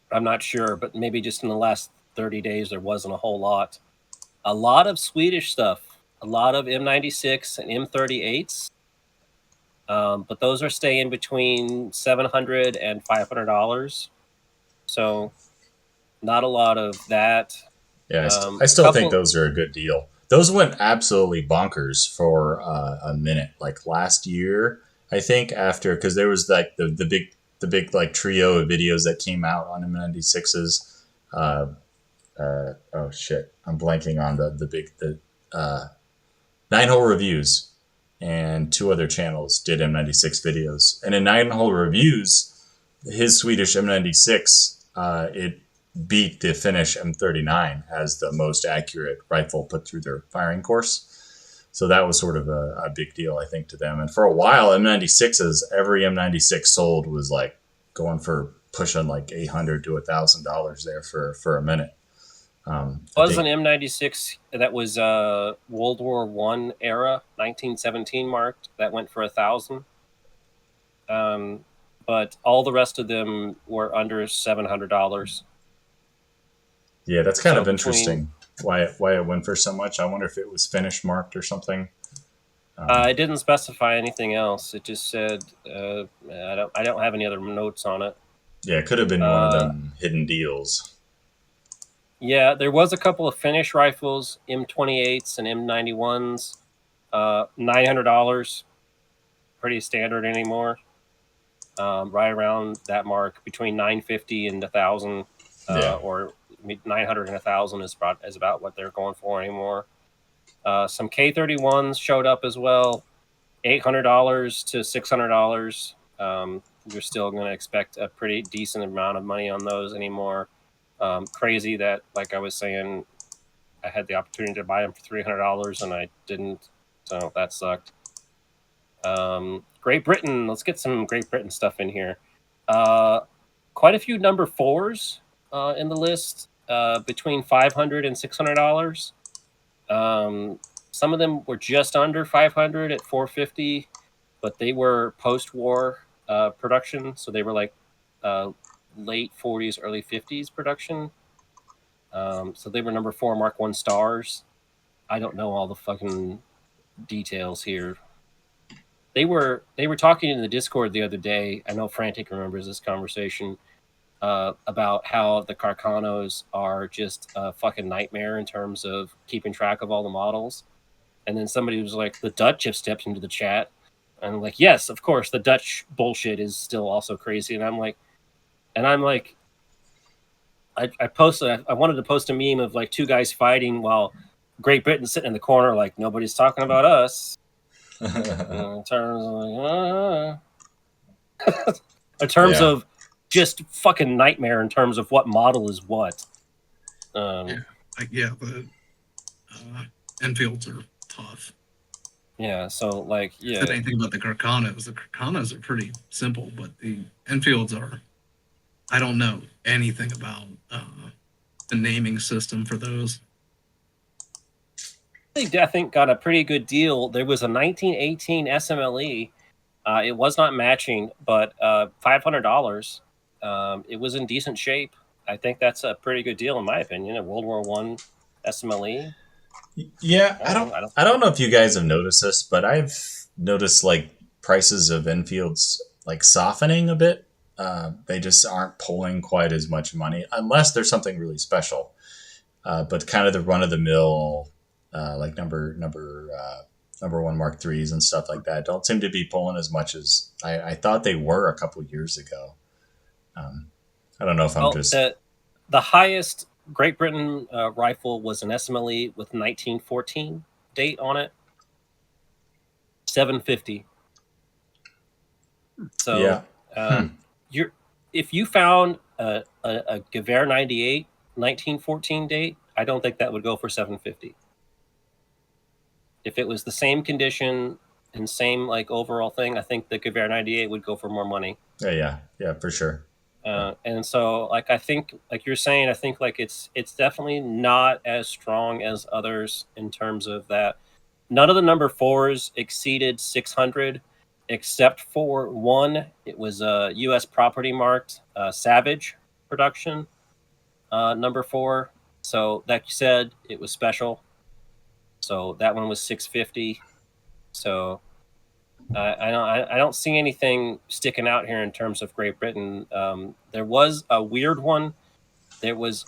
I'm not sure, but maybe just in the last 30 days there wasn't a whole lot. A lot of Swedish stuff, a lot of M96 and M38s, but those are staying between $700 and $500. So not a lot of that. Yeah, I still think those are a good deal. Those went absolutely bonkers for a minute, like last year, I think, after, because there was like the big like trio of videos that came out on M96s. Oh shit, I'm blanking on the 9-hole reviews, and 2 other channels did M96 videos, and in 9-hole reviews, his Swedish M96 it beat the Finnish M39 as the most accurate rifle put through their firing course. So that was sort of a big deal, I think, to them. And for a while, M96s, every M96 sold was like going for pushing like $800 to $1,000 there for a minute. Was an M96 that was World War I era, 1917 marked, that went for $1,000. But all the rest of them were under $700. Yeah, that's kind of interesting. Why it went for so much? I wonder if it was Finnish marked or something. It didn't specify anything else. It just said I don't have any other notes on it. Yeah, it could have been one of them hidden deals. Yeah, there was a couple of Finnish rifles, M28s and M91s, $900. Pretty standard anymore. Right around that mark, between $950 and $1,000, or $900 and $1,000 is about what they're going for anymore. Some K31s showed up as well, $800 to $600. You're still going to expect a pretty decent amount of money on those anymore. Crazy that, like I was saying, I had the opportunity to buy them for $300 and I didn't, so that sucked. Great Britain. Let's get some Great Britain stuff in here. Quite a few number 4s in the list. between $500 and $600. Some of them were just under 500 at 450, but they were post-war production, so they were like late 40s, early 50s production. So they were number 4 Mark 1 stars. I don't know all the fucking details here. They were talking in the Discord the other day. I know Frantic remembers this conversation about how the Carcanos are just a fucking nightmare in terms of keeping track of all the models. And then somebody was like, the Dutch have stepped into the chat. And I'm like, yes, of course, the Dutch bullshit is still also crazy. And I'm like, I posted, I wanted to post a meme of like 2 guys fighting while Great Britain's sitting in the corner, like nobody's talking about us. In terms of, in terms of just fucking nightmare in terms of what model is what. The Enfields are tough. Yeah, so like, yeah. Said anything about the Carcanos? The Carcanos are pretty simple, but the Enfields are. I don't know anything about the naming system for those. I think got a pretty good deal. There was a 1918 SMLE. It was not matching, but $500. It was in decent shape. I think that's a pretty good deal in my opinion. A World War I SMLE. Yeah, I don't know if you guys have noticed this, but I've noticed like prices of Enfields like softening a bit. They just aren't pulling quite as much money unless there's something really special. But kind of the run of the mill, like number 1 Mark IIIs and stuff like that don't seem to be pulling as much as I thought they were a couple of years ago. I don't know if I'm just the highest Great Britain rifle was an SMLE with 1914 date on it, $750. So if you found a Gewehr 98 1914 date, I don't think that would go for $750. If it was the same condition and same like overall thing, I think the Gewehr 98 would go for more money. Yeah, for sure. And so, like, I think, like you're saying, I think like it's definitely not as strong as others in terms of that. None of the number 4s exceeded 600, except for one. It was a U.S. property marked Savage production, number 4. So that said, it was special. So that one was $650. So I don't see anything sticking out here in terms of Great Britain. There was a weird one. There was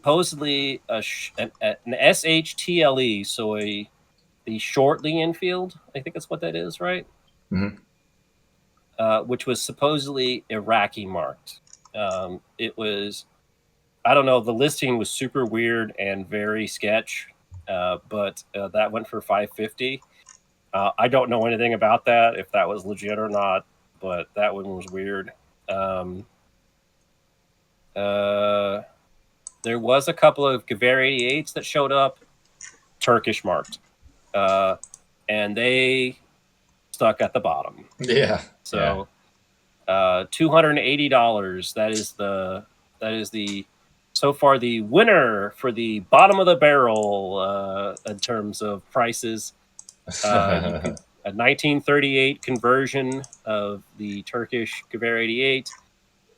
supposedly an SHTLE, so the short Lee Enfield. I think that's what that is, right? Mm-hmm. Which was supposedly Iraqi marked. It was, I don't know. The listing was super weird and very sketch. But that went for $550. I don't know anything about that, if that was legit or not, but that one was weird. There was a couple of Gewehr 88s that showed up, Turkish marked, and they stuck at the bottom. Yeah. So, $280. That is the so far the winner for the bottom of the barrel in terms of prices. A 1938 conversion of the Turkish Gewehr 88,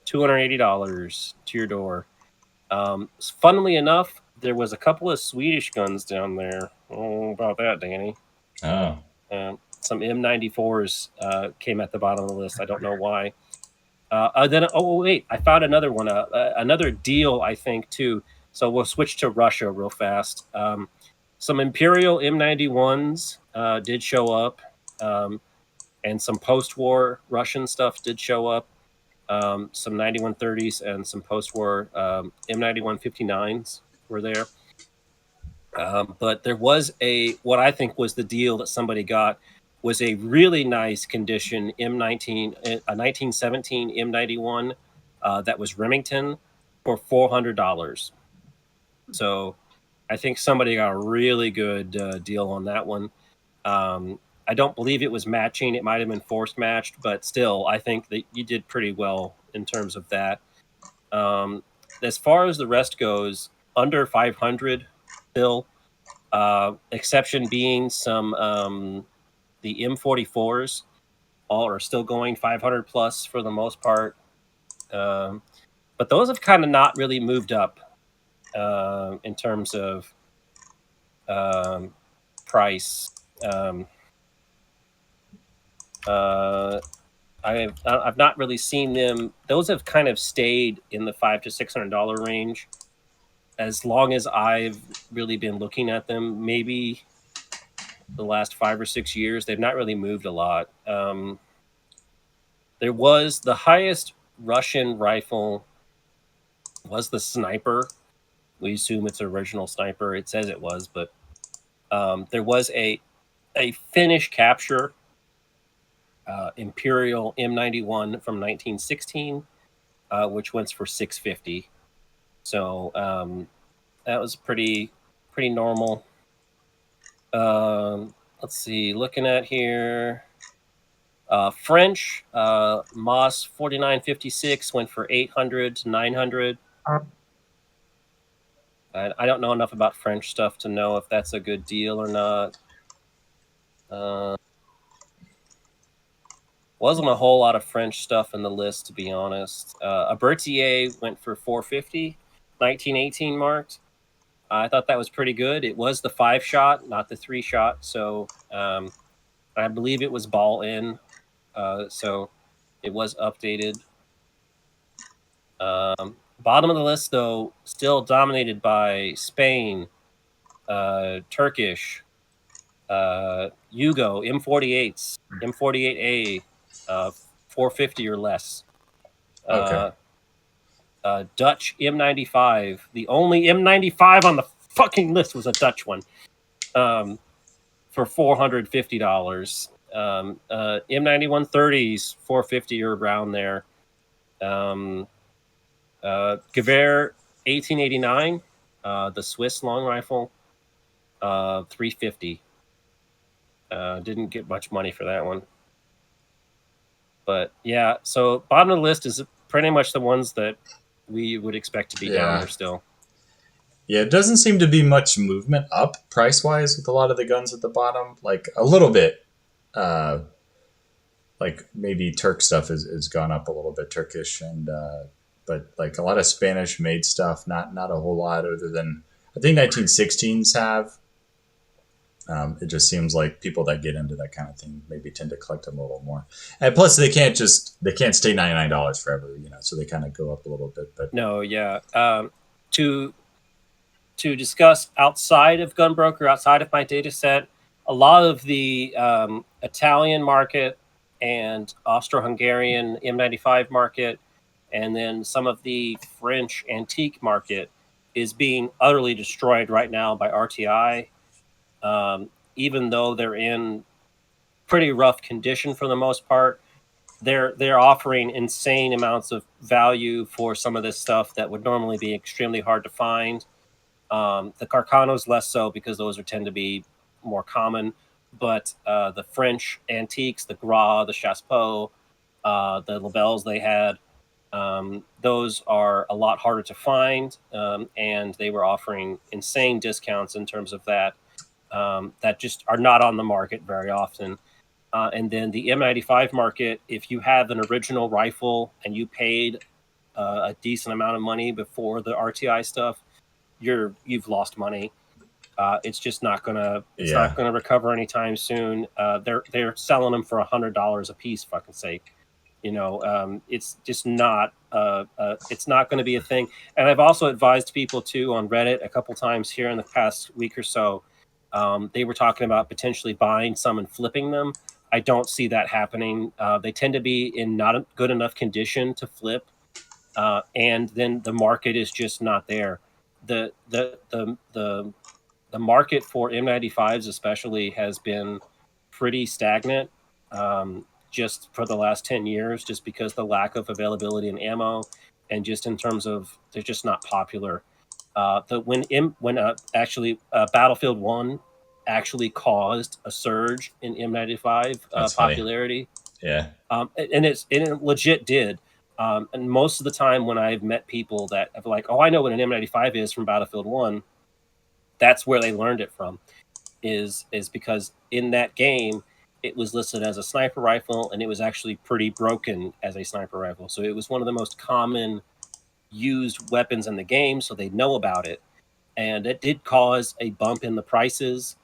$280 to your door. Funnily enough, there was a couple of Swedish guns down there. Oh, about that, Danny. Oh. Some M94s came at the bottom of the list. I don't know why. Wait, I found another one. Another deal, I think, too. So we'll switch to Russia real fast. Some Imperial M91s did show up, and some post-war Russian stuff did show up. Some 9130s and some post-war M91 59s were there. But there was what I think was the deal that somebody got was a really nice condition a 1917 M91 that was Remington for $400. So I think somebody got a really good deal on that one. I don't believe it was matching. It might have been forced matched, but still, I think that you did pretty well in terms of that. as far as the rest goes, under 500 bill. Exception being some the M44s all are still going 500 plus for the most part. But those have kind of not really moved up in terms of price. I've not really seen them. Those have kind of stayed in the $500 to $600 range as long as I've really been looking at them. Maybe the last 5 or 6 years, they've not really moved a lot. There was the highest Russian rifle was the sniper. We assume it's an original sniper. It says it was, but there was a Finnish capture Imperial M91 from 1916, which went for $650. So that was pretty normal. Let's see. Looking at here, French Moss 4956 went for 800 to 900. I don't know enough about French stuff to know if that's a good deal or not. Wasn't a whole lot of French stuff in the list, to be honest. A Berthier went for 450, 1918 marked. I thought that was pretty good. It was the 5-shot, not the 3-shot. So I believe it was ball in. So it was updated. Bottom of the list, though, still dominated by Spain, Turkish, Yugo, M48s, M48A, 450 or less. Okay. Dutch M95. The only M95 on the fucking list was a Dutch one. For $450. M91 30s, $450 or around there. Gewehr 1889, the Swiss long rifle, $350. Didn't get much money for that one. But yeah, so bottom of the list is pretty much the ones that we would expect to be down there still. Yeah, it doesn't seem to be much movement up price-wise with a lot of the guns at the bottom. Like a little bit, like maybe Turk stuff has gone up a little bit, Turkish, and but like a lot of Spanish-made stuff, not a whole lot other than I think 1916s have. It just seems like people that get into that kind of thing maybe tend to collect them a little more. And plus, they can't stay $99 forever, so they kind of go up a little bit. But no, yeah. To discuss outside of Gunbroker, outside of my data set, a lot of the Italian market and Austro-Hungarian M95 market, and then some of the French antique market is being utterly destroyed right now by RTI. Even though they're in pretty rough condition for the most part, they're offering insane amounts of value for some of this stuff that would normally be extremely hard to find. The Carcanos less so because those tend to be more common, but the French antiques, the Gras, the Chassepot, the labels they had, those are a lot harder to find, and they were offering insane discounts in terms of that. That just are not on the market very often. And then the M95 market, if you have an original rifle and you paid a decent amount of money before the RTI stuff, you've lost money. It's just not gonna recover anytime soon. They're selling them for $100 a piece. Fucking sake, it's just not. It's not going to be a thing. And I've also advised people too on Reddit a couple times here in the past week or so. They were talking about potentially buying some and flipping them. I don't see that happening. They tend to be in not good enough condition to flip, and then the market is just not there. The market for M95s especially has been pretty stagnant just for the last 10 years, just because the lack of availability in ammo, and just in terms of they're just not popular. When Battlefield 1 actually caused a surge in M95 popularity. Yeah. And it legit did. And most of the time when I've met people that have like, oh, I know what an M95 is from Battlefield 1, that's where they learned it from, is because in that game, it was listed as a sniper rifle, and it was actually pretty broken as a sniper rifle. So it was one of the most common used weapons in the game, so they know about it. And it did cause a bump in the prices,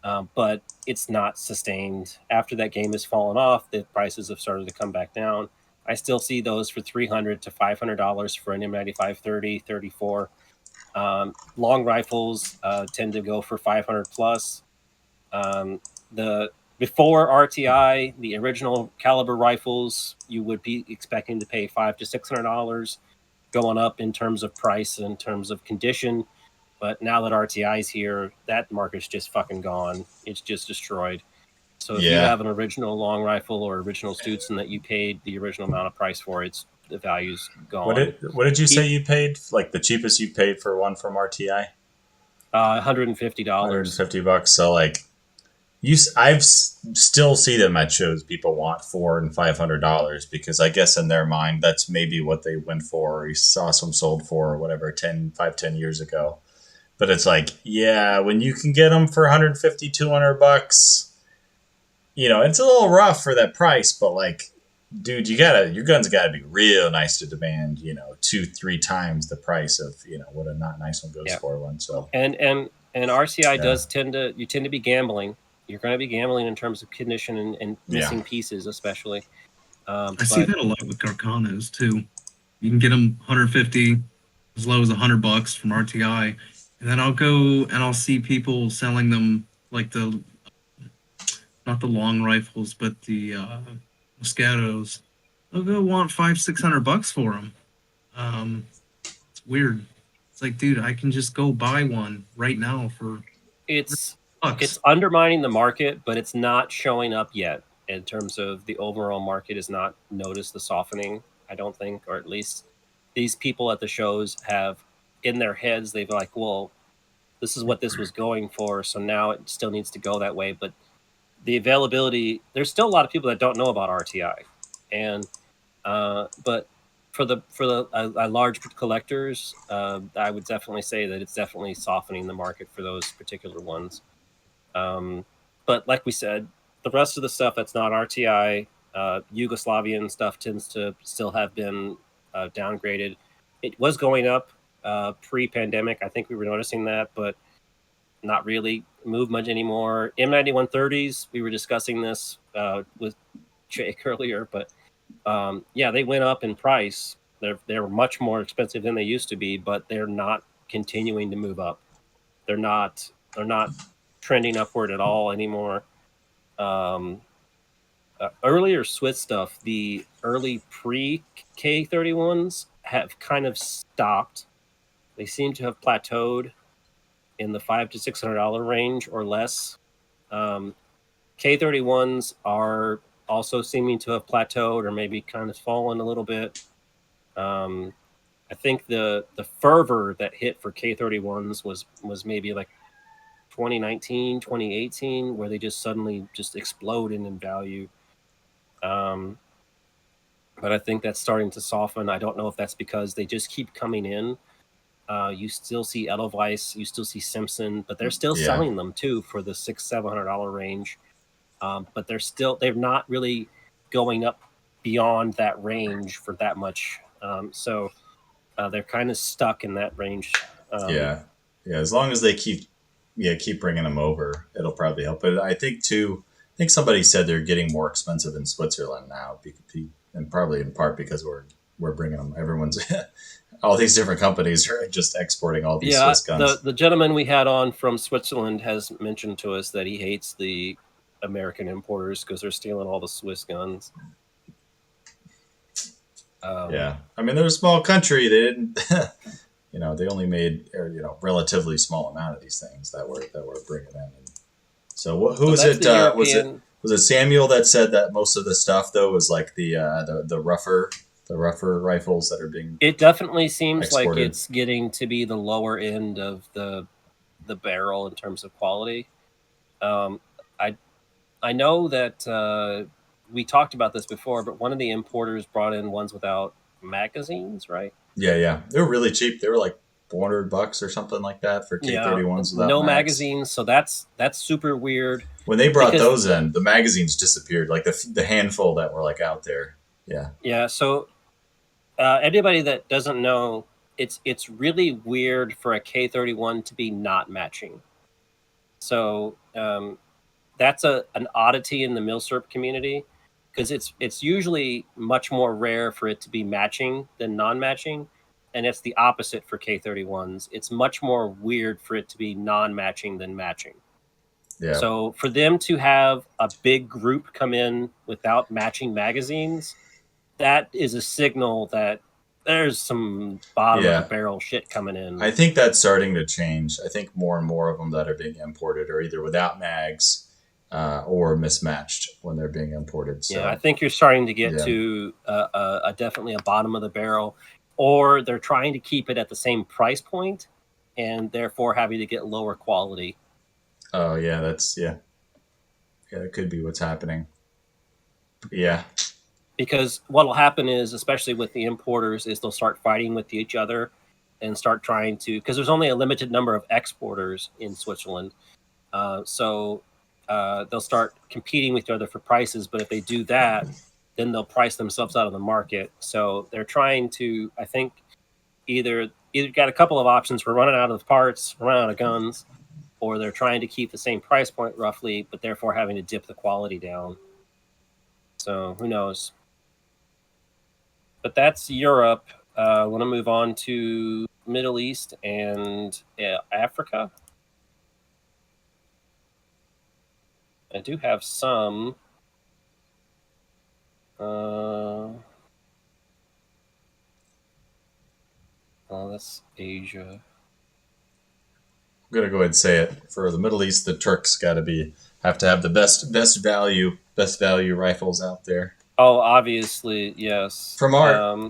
but it's not sustained. After that game has fallen off, the prices have started to come back down. I still see those for $300 to $500 for an M95 30, 34. Long rifles tend to go for 500 plus. The before RTI, the original caliber rifles, you would be expecting to pay $500 to $600, going up in terms of price and in terms of condition. But now that RTI is here, that market's just fucking gone. It's just destroyed. So if you Yeah. have an original long rifle or original Stutson that you paid the original amount of price for, the value's gone. What did you say you paid? Like the cheapest you paid for one from RTI? $150. $150. So like I've still see them at shows. People want $400 and $500 because I guess in their mind that's maybe what they went for. Or you saw some sold for or whatever 10 years ago. But it's like, yeah, when you can get them for $150, $200, it's a little rough for that price. But like, dude, your guns gotta be real nice to demand, 2-3 times the price of what a not nice one goes for one. So and RCI does tend to be gambling. You're going to be gambling in terms of condition and missing pieces, especially. I see that a lot with Garcanos too. You can get them 150, as low as $100 from RTI, and then I'll go and I'll see people selling them like not the long rifles, but the Moscatos. They'll go want $500-$600 for them. It's weird. It's like, dude, I can just go buy one right now for. It's undermining the market, but it's not showing up yet in terms of the overall market has not noticed the softening, I don't think, or at least these people at the shows have in their heads, they've like, well, this is what this was going for, so now it still needs to go that way. But the availability, there's still a lot of people that don't know about RTI, and but for the large collectors, I would definitely say that it's definitely softening the market for those particular ones. But like we said, the rest of the stuff that's not RTI, Yugoslavian stuff tends to still have been downgraded. It was going up pre-pandemic. I think we were noticing that, but not really move much anymore. M9130s, we were discussing this with Jake earlier, but they went up in price. They're much more expensive than they used to be, but they're not continuing to move up. They're not trending upward at all anymore. Earlier Swiss stuff, the early pre-K31s have kind of stopped. They seem to have plateaued in the $500 to $600 range or less. K31s are also seeming to have plateaued or maybe kind of fallen a little bit. I think the fervor that hit for K31s was maybe like 2019, 2018, where they just suddenly just exploded in value. But I think that's starting to soften. I don't know if that's because they just keep coming in. You still see Edelweiss, you still see Simpson, but they're still selling them too for the $600-$700 range. But they're not really going up beyond that range for that much. So they're kind of stuck in that range. As long as they keep bringing them over, it'll probably help. But I think somebody said they're getting more expensive in Switzerland now, and probably in part because we're bringing them. Everyone's all these different companies are just exporting all these Swiss guns. The gentleman we had on from Switzerland has mentioned to us that he hates the American importers because they're stealing all the Swiss guns. I mean, they're a small country. They didn't, they only made relatively small amount of these things that we're bringing in. And so who was it? Was it Samuel that said that most of the stuff though was like the rougher rifles that are being. It definitely seems exported. Like it's getting to be the lower end of the barrel in terms of quality. I know that we talked about this before, but one of the importers brought in ones without magazines, right? Yeah. They were really cheap. They were like $400 or something like that for K31s without no mags. magazines. So that's super weird. When they brought because- those in, the magazines disappeared. Like the handful that were like out there. Yeah. Yeah. So anybody that doesn't know, it's really weird for a K31 to be not matching. So that's an oddity in the Milsurp community, because it's usually much more rare for it to be matching than non-matching, and it's the opposite for K31s. It's much more weird for it to be non-matching than matching. Yeah. So for them to have a big group come in without matching magazines, that is a signal that there's some bottom of the barrel shit coming in. I think that's starting to change. I think more and more of them that are being imported are either without mags or mismatched when they're being imported. So. Yeah, I think you're starting to get to definitely a bottom of the barrel, or they're trying to keep it at the same price point and therefore having to get lower quality. Oh, yeah, yeah, that could be what's happening. Yeah. Because what will happen is, especially with the importers, is they'll start fighting with each other and start trying to, because there's only a limited number of exporters in Switzerland. So they'll start competing with each other for prices. But if they do that, then they'll price themselves out of the market. So they're trying to, I think, either got a couple of options. We're running out of parts, we're running out of guns, or they're trying to keep the same price point roughly, but therefore having to dip the quality down. So who knows? But that's Europe. I want to move on to Middle East and Africa. I do have some. Oh, that's Asia. I'm gonna go ahead and say it. For the Middle East, the Turks have to have the best value rifles out there. Oh, obviously, yes. From the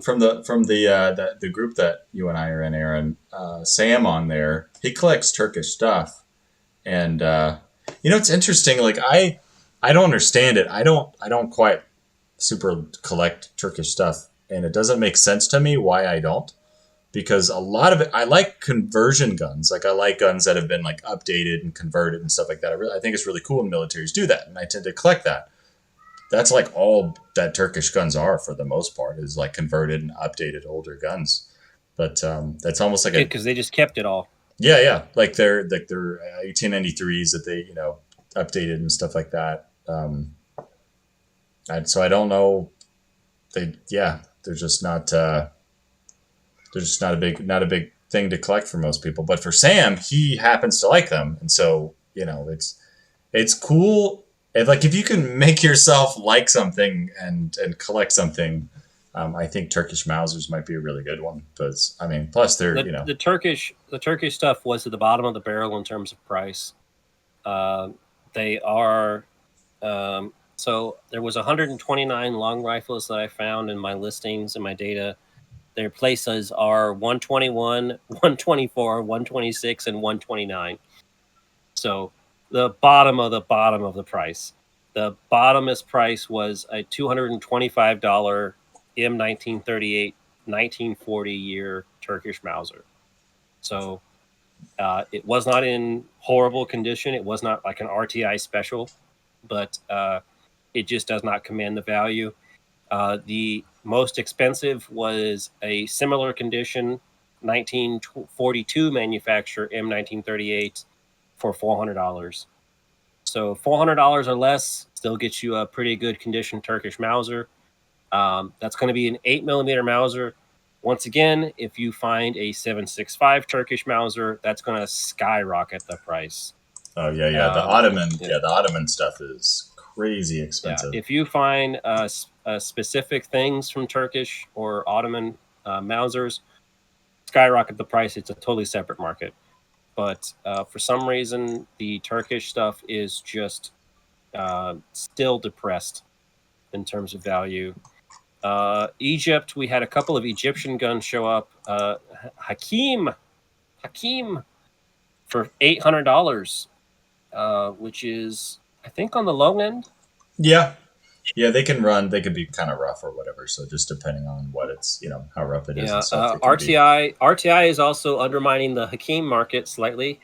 group that you and I are in, Aaron, Sam on there, he collects Turkish stuff, and it's interesting. Like I don't understand it. I don't quite super collect Turkish stuff, and it doesn't make sense to me why I don't. Because a lot of it, I like conversion guns. Like I like guns that have been like updated and converted and stuff like that. I think it's really cool when militaries do that, and I tend to collect that. That's like all that Turkish guns are for the most part, is like converted and updated older guns. But that's almost like because they just kept it all. Yeah, like they're 1893s that they updated and stuff like that. So I don't know. They're just not. They're just not a big thing to collect for most people. But for Sam, he happens to like them, and so it's cool. If you can make yourself like something and collect something, I think Turkish Mausers might be a really good one. But I mean, plus they're the Turkish stuff was at the bottom of the barrel in terms of price. They are. So there was 129 long rifles that I found in my listings and my data. Their places are 121, 124, 126, and 129. So the bottom of the price. The bottomest price was a $225 M1938 1940 year Turkish Mauser. So it was not in horrible condition. It was not like an RTI special, but it just does not command the value. The most expensive was a similar condition 1942 manufacturer M1938 for $400. So $400 or less still gets you a pretty good condition Turkish Mauser. That's going to be an 8mm Mauser. Once again, if you find a 7.65 Turkish Mauser, that's going to skyrocket the price. Oh yeah. The Ottoman stuff is crazy expensive. Yeah. If you find specific things from Turkish or Ottoman Mausers, skyrocket the price. It's a totally separate market. But for some reason, the Turkish stuff is just still depressed in terms of value. Egypt, we had a couple of Egyptian guns show up. Hakim for $800, which is, I think, on the low end. Yeah, Yeah, they can run. They could be kind of rough or whatever. So just depending on what it's, how rough it is Yeah, and stuff, they can be. RTI is also undermining the Hakeem market slightly.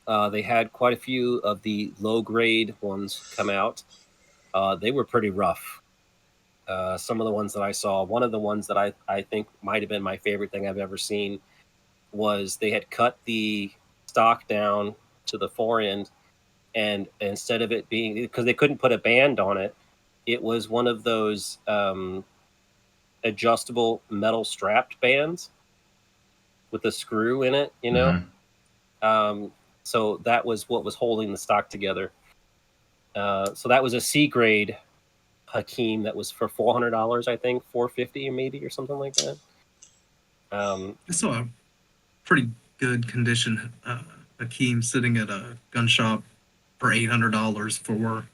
They had quite a few of the low grade ones come out. They were pretty rough. Some of the ones that I saw, one of the ones that I think might have been my favorite thing I've ever seen was they had cut the stock down to the fore end, and instead of it being, because they couldn't put a band on it, it was one of those adjustable metal strapped bands with a screw in it, Mhm. So that was what was holding the stock together. So that was a C grade Hakeem that was for $400, I think, $450 maybe or something like that. I saw a pretty good condition Hakeem sitting at a gun shop for $800 for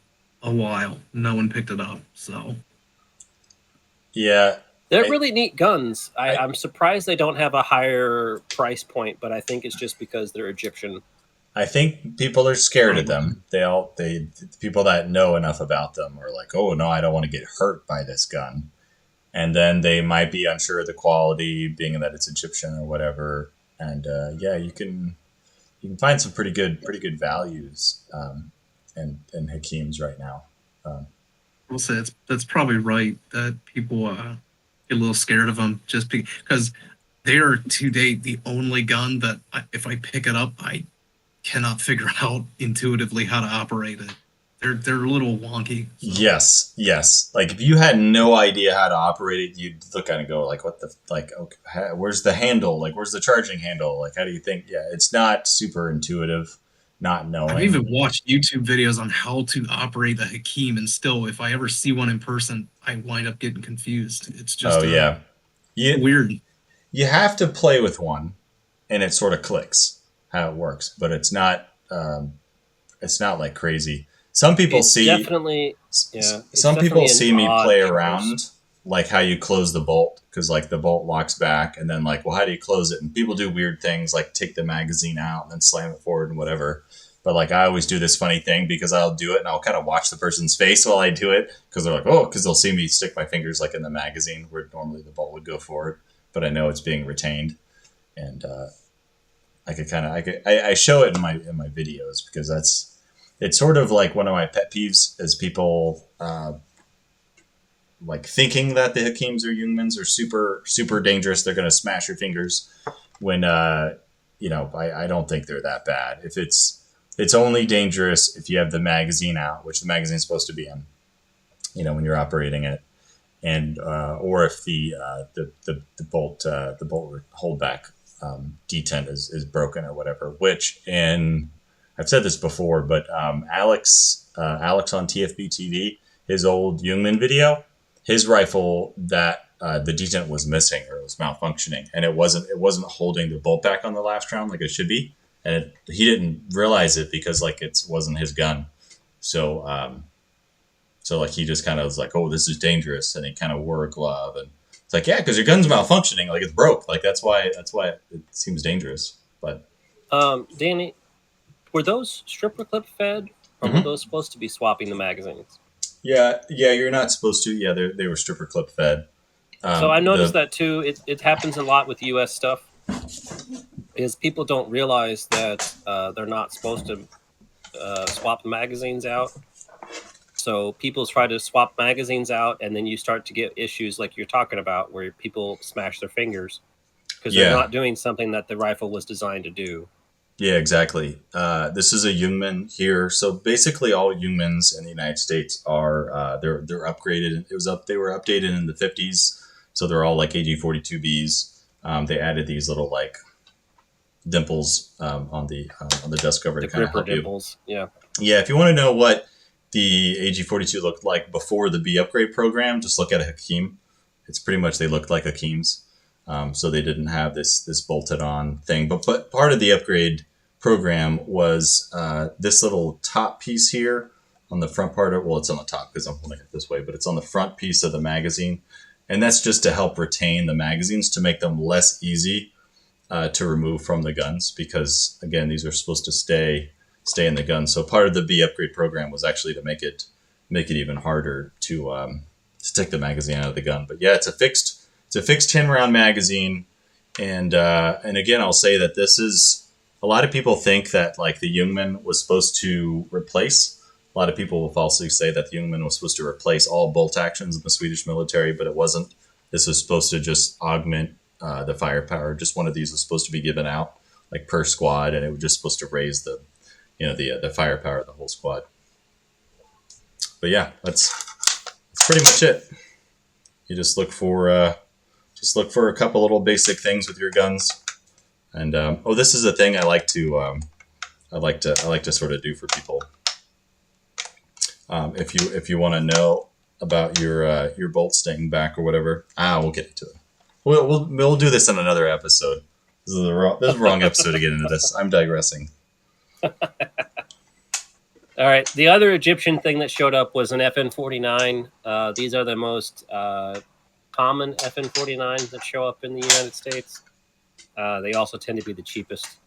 a while. No one picked it up. So Yeah, They're I, really neat guns. I, I'm surprised they don't have a higher price point, but I think it's just because they're Egyptian. I think people are scared of probably. them. The people that know enough about them are like, oh no, I don't want to get hurt by this gun. And then they might be unsure of the quality, being that it's Egyptian or whatever. And yeah, you can find some pretty good values in Hakeem's right now. Um, We'll say that's probably right that people get a little scared of them just because they are to date the only gun that if I pick it up, I cannot figure out intuitively how to operate it. They're a little wonky. So Yes, yes. Like if you had no idea how to operate it, you'd look at it and go like, "What the like? Okay, where's the handle? Like, where's the charging handle? Like, how do you think?" Yeah, it's not super intuitive, not I've knowing. even watched YouTube videos on how to operate a Hakeem, and still, if I ever see one in person, I wind up getting confused. It's Oh just yeah, you weird. you have to play with one, and it sort of clicks how it works, but it's not like crazy. Some people It's see definitely, yeah, it's some people definitely an see me odd play choice. around like how you close the bolt because like the bolt locks back and then like well how do you close it and people do weird things like take the magazine out and then slam it forward and whatever but like I always do this funny thing because I'll do it and I'll kind of watch the person's face while I do it because they're like oh because they'll see me stick my fingers like in the magazine where normally the bolt would go forward but I know it's being retained and I could kind of I show it in my videos because that's it's sort of like one of my pet peeves is people like thinking that the Hakims or Jungmans are super super dangerous. They're going to smash your fingers when I don't think they're that bad. If it's only dangerous if you have the magazine out, which the magazine's supposed to be in. When you're operating it, and or if the bolt holdback detent is broken or whatever. Which in I've said this before, but Alex on TFB TV, his old Jungmann video, his rifle that the detent was missing or it was malfunctioning, and it wasn't holding the bolt back on the last round like it should be, and he didn't realize it because like it wasn't his gun, so like he just kind of was like, oh, this is dangerous, and he kind of wore a glove, and it's like yeah, because your gun's malfunctioning, like it's broke, like that's why it seems dangerous, but. Danny, were those stripper clip fed, or were Mhm. those supposed to be swapping the magazines? Yeah, yeah, you're not supposed to. Yeah, they were stripper clip fed. So I noticed The that too. It happens a lot with U.S. stuff, is people don't realize that they're not supposed to swap the magazines out. So people try to swap magazines out, and then you start to get issues like you're talking about, where people smash their fingers because they're yeah, not doing something that the rifle was designed to do. yeah, exactly. This is a Jungmann here. So basically, all Jungmanns in the United States are they're upgraded. They were updated in the 50s, so they're all like AG-42Bs. They added these little like dimples on the dust cover The to kind of gripper help you. dimples, yeah. Yeah, if you want to know what the AG-42 looked like before the B upgrade program, just look at a Hakim. It's pretty much they looked like Hakims. So they didn't have this bolted on thing. But part of the upgrade program was this little top piece here on the front part of well, it's on the top because I'm holding it this way, but it's on the front piece of the magazine, and that's just to help retain the magazines to make them less easy to remove from the guns because again these are supposed to stay in the gun. So part of the B upgrade program was actually to make it make it even harder to stick the magazine out of the gun. But yeah, it's a fixed 10-round magazine, and again, I'll say that this is, a lot of people think that like the Jungmann was supposed to replace. A lot of people will falsely say that the Jungmann was supposed to replace all bolt actions in the Swedish military, but it wasn't. This was supposed to just augment the firepower. Just one of these was supposed to be given out like per squad, and it was just supposed to raise the firepower of the whole squad. But yeah, that's pretty much it. You just look for a couple little basic things with your guns, and this is a thing I like to sort of do for people. If you want to know about your bolt staying back or whatever, we'll get into it. We'll do this in another episode. This is the wrong episode to get into this. I'm digressing. All right. The other Egyptian thing that showed up was an FN-49. These are the most common FN-49s that show up in the United States. They also tend to be the cheapest.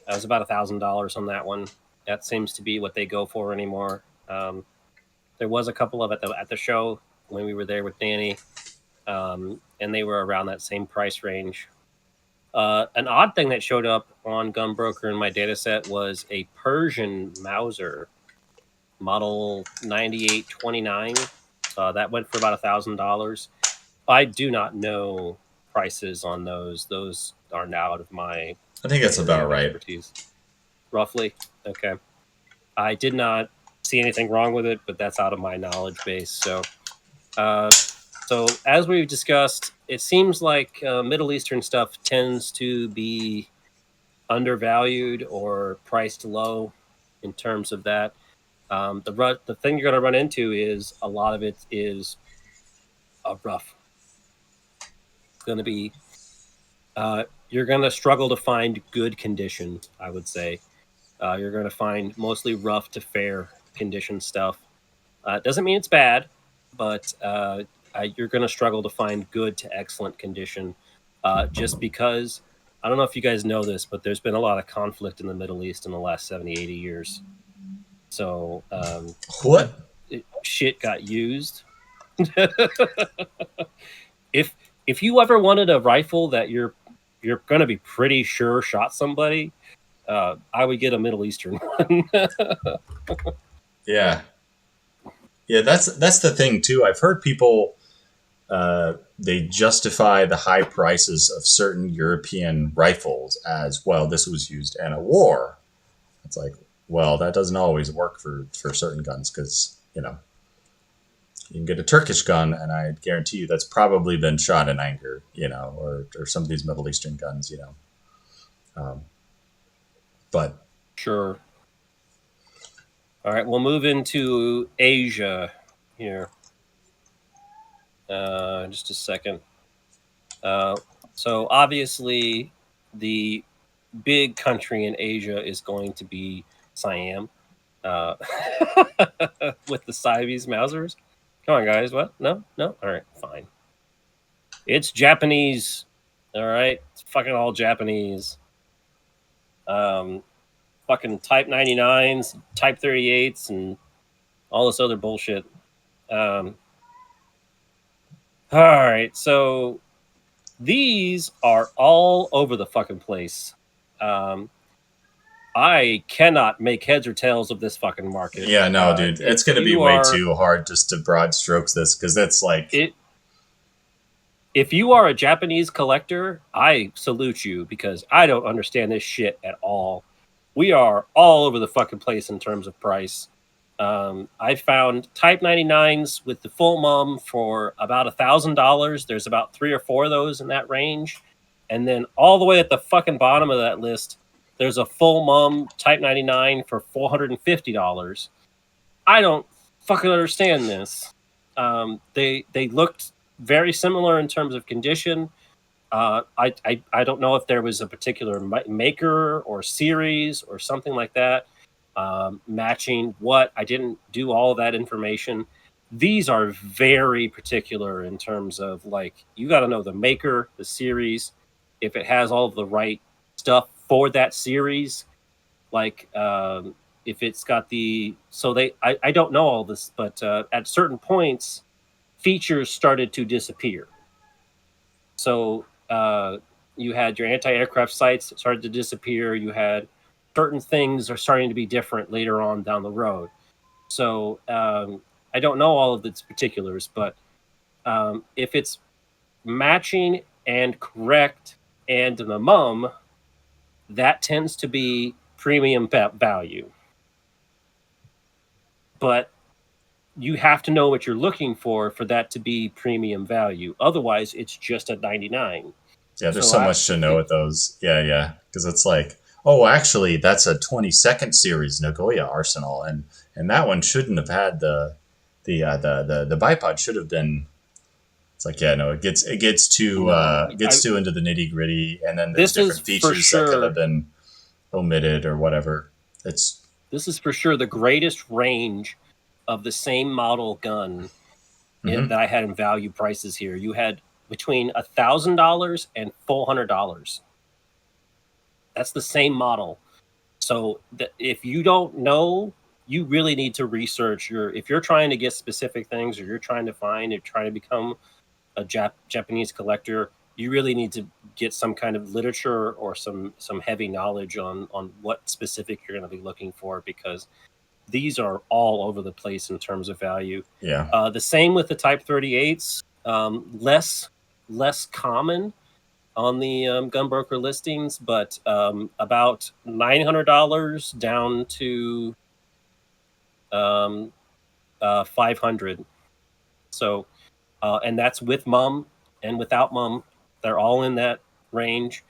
It was about $1,000 on that one. That seems to be what they go for anymore. There was a couple of at the show when we were there with Danny, and they were around that same price range. An odd thing that showed up on Gunbroker in my data set was a Persian Mauser, model 9829. That went for about $1,000. I do not know prices on those. Those are now out of my. I think that's about right. Expertise. Roughly, okay. I did not see anything wrong with it, but that's out of my knowledge base. So as we've discussed, it seems like Middle Eastern stuff tends to be undervalued or priced low in terms of that. The thing you're going to run into is a lot of it is rough. It's going to be you're going to struggle to find good condition, I would say. You're going to find mostly rough to fair condition stuff. Doesn't mean it's bad, but you're going to struggle to find good to excellent condition just because, I don't know if you guys know this, but there's been a lot of conflict in the Middle East in the last 70, 80 years. So what? Shit got used. If you ever wanted a rifle that you're going to be pretty sure shot somebody, I would get a Middle Eastern one. Yeah, that's the thing too. I've heard people they justify the high prices of certain European rifles as, well, this was used in a war. It's like, well, that doesn't always work for certain guns, because you can get a Turkish gun, and I guarantee you that's probably been shot in anger, or some of these Middle Eastern guns, but sure. All right, we'll move into Asia here. Just a second. So obviously, the big country in Asia is going to be Siam, with the Siamese Mausers. Come on, guys. What? No? All right, fine. It's Japanese. All right, it's fucking all Japanese. Fucking Type 99s, Type 38s, and all this other bullshit. All right, so these are all over the fucking place. I cannot make heads or tails of this fucking market. Yeah, no, dude. It's going to be way too hard just to broad strokes this, because that's like... If you are a Japanese collector, I salute you, because I don't understand this shit at all. We are all over the fucking place in terms of price. I found Type 99s with the full mum for about $1,000. There's about 3 or 4 of those in that range. And then all the way at the fucking bottom of that list, there's a full mum Type 99 for $450. I don't fucking understand this. They looked very similar in terms of condition. I don't know if there was a particular maker or series or something like that matching what. I didn't do all of that information. These are very particular in terms of, like, you got to know the maker, the series, if it has all of the right stuff for that series. Like, if it's got I don't know all this, but at certain points, features started to disappear. So you had your anti-aircraft sights started to disappear. You had certain things are starting to be different later on down the road. So I don't know all of its particulars, but if it's matching and correct and the mum, that tends to be premium value. But you have to know what you're looking for that to be premium value. Otherwise, it's just a 99. Yeah, there's so much to know with those. Yeah, because it's like, oh, actually, that's a 22nd series Nagoya Arsenal, and that one shouldn't have had the bipod should have been. It's like, yeah, no, it gets too into the nitty gritty, and then there's different features that could have been omitted or whatever. This is for sure the greatest range of the same model gun that I had in value prices here. You had between $1,000 and $400. That's the same model. So if you don't know, you really need to research if you're trying to get specific things, or you're trying to become a Japanese collector, you really need to get some kind of literature or some heavy knowledge on what specific you're going to be looking for, because these are all over the place in terms of value. Yeah. The same with the Type 38s. Less common on the gunbroker listings, but about $900 down to $500. So, and that's with mum and without mum. They're all in that range.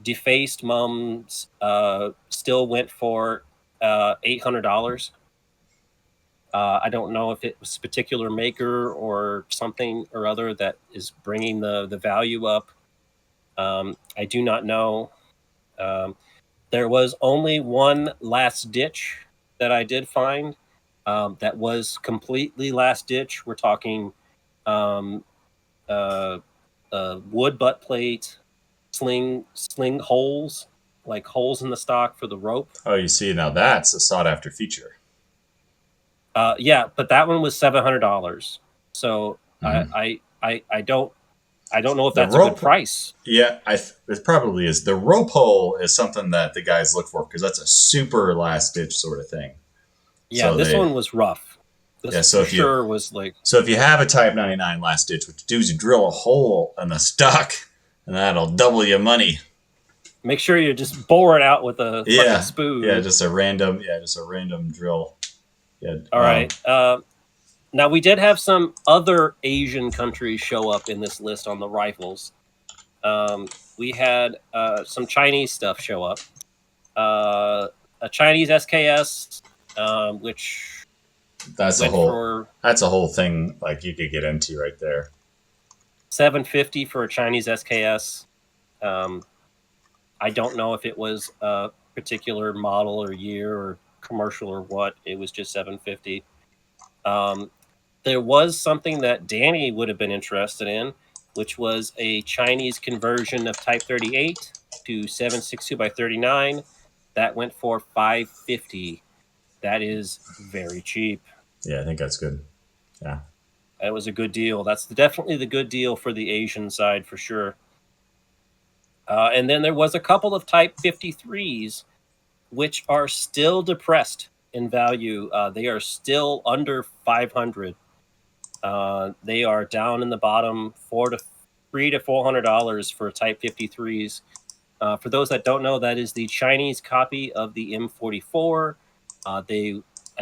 Defaced mums still went for $800. I don't know if it was a particular maker or something or other that is bringing the value up. I do not know. There was only one last ditch that I did find that was completely last ditch. We're talking wood butt plate, sling holes, like holes in the stock for the rope. Oh, you see, now that's a sought after feature. Yeah, but that one was $700. So I don't know if that's a good price. Yeah, it probably is. The rope hole is something that the guys look for, because that's a super last ditch sort of thing. Yeah, so this one was rough. So if you have a Type 99 last ditch, what you do is you drill a hole in the stock, and that'll double your money. Make sure you just bore it out with a fucking spoon. Yeah, just a random drill. Yeah. All right. Now, we did have some other Asian countries show up in this list on the rifles. We had some Chinese stuff show up. A Chinese SKS, which that's a whole thing like you could get into right there. $750 for a Chinese SKS. I don't know if it was a particular model or year or commercial or what. It was just $750. There was something that Danny would have been interested in, which was a Chinese conversion of Type 38 to 7.62x39. That went for $550. That is very cheap. Yeah, I think that's good. Yeah, that was a good deal. That's definitely the good deal for the Asian side for sure. And then there was a couple of Type 53s, which are still depressed in value. They are still under $500. They are down in the bottom $300 to $400 for Type 53s. For those that don't know, that is the Chinese copy of the M44. I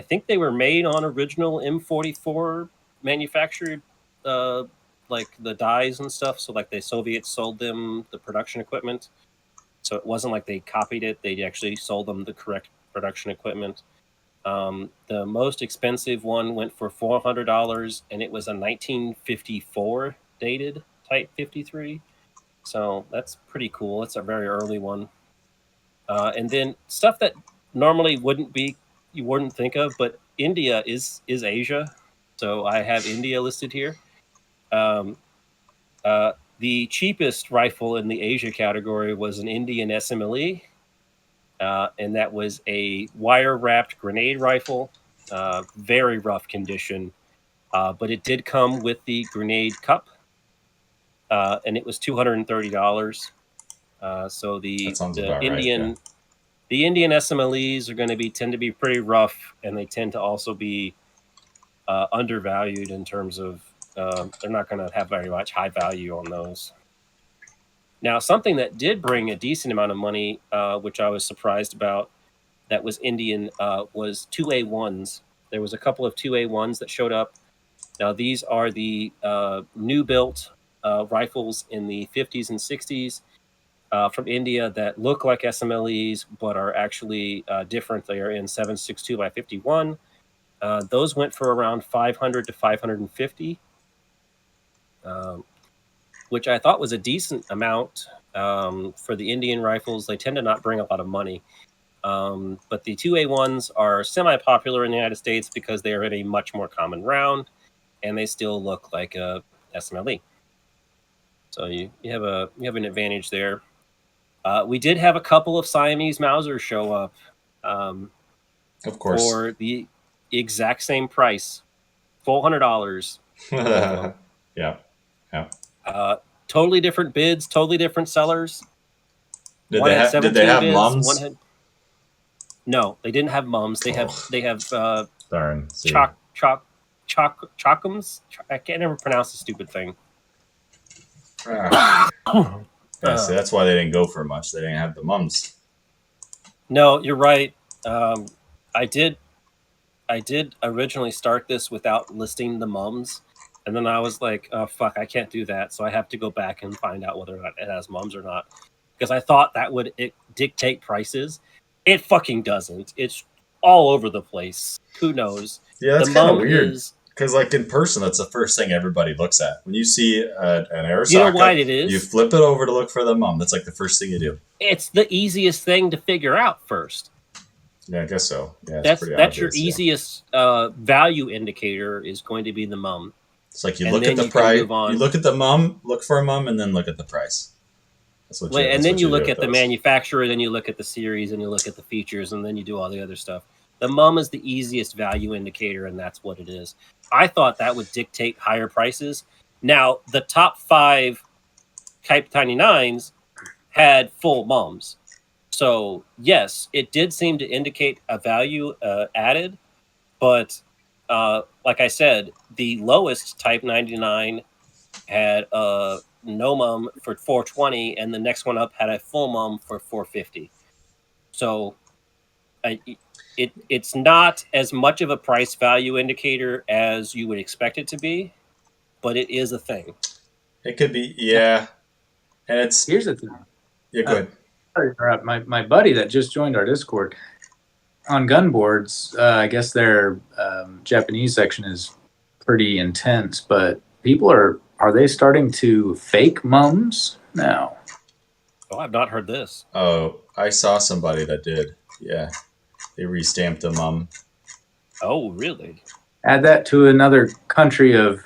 think they were made on original M44 manufactured, like the dies and stuff. So like the Soviets sold them the production equipment. So it wasn't like they copied it. They actually sold them the correct production equipment. The most expensive one went for $400, and it was a 1954 dated Type 53. So that's pretty cool. It's a very early one. And then stuff that normally you wouldn't think of, but India is Asia. So I have India listed here. The cheapest rifle in the Asia category was an Indian SMLE. and that was a wire-wrapped grenade rifle, very rough condition, but it did come with the grenade cup, and it was $230. So That sounds about right. Indian the Indian SMLEs are going to tend to be pretty rough, and they tend to also be undervalued in terms of they're not going to have very much high value on those. Now, something that did bring a decent amount of money, which I was surprised about, that was Indian, was 2A1s. There was a couple of 2A1s that showed up. Now, these are the new built rifles in the 50s and 60s from India that look like SMLEs, but are actually different. They are in 7.62 by 51. Those went for around 500 to 550. Which I thought was a decent amount for the Indian rifles. They tend to not bring a lot of money. But the 2A1s are semi-popular in the United States because they are in a much more common round, and they still look like a SMLE. So you have an advantage there. We did have a couple of Siamese Mausers show up. Of course. For the exact same price, $400. Yeah. Totally different bids, totally different sellers. Did they have bids, mums? No, they didn't have mums. They have Darn. chocums. I can't ever pronounce the stupid thing. Yeah, see, that's why they didn't go for much. They didn't have the mums. No, you're right. I did originally start this without listing the mums. And then I was like, oh, fuck, I can't do that. So I have to go back and find out whether or not it has mums or not. Because I thought that would dictate prices. It fucking doesn't. It's all over the place. Who knows? Yeah, that's kind of weird. Because, like, in person, that's the first thing everybody looks at. When you see an airsocket, you know why it is? You flip it over to look for the mum. That's, like, the first thing you do. It's the easiest thing to figure out first. Yeah, I guess so. Yeah, that's obvious, your easiest value indicator is going to be the mum. It's like you look at the price, you look at the mum, look for a mum, and then look at the price. That's what and then you look at the manufacturer, then you look at the series, and you look at the features, and then you do all the other stuff. The mum is the easiest value indicator, and that's what it is. I thought that would dictate higher prices. Now, the top 5 Type 99s had full mums. So, yes, it did seem to indicate a value added, but like I said, the lowest Type 99 had no mum for 420, and the next one up had a full mum for 450. So it's not as much of a price value indicator as you would expect it to be, but it is a thing. It could be, yeah. And here's the thing. Yeah, go ahead. My buddy that just joined our Discord on gun boards, I guess their Japanese section is pretty intense, but people are they starting to fake mums now? Oh, I've not heard this. Oh, I saw somebody that did. Yeah. They restamped a mum. Oh, really? Add that to another country of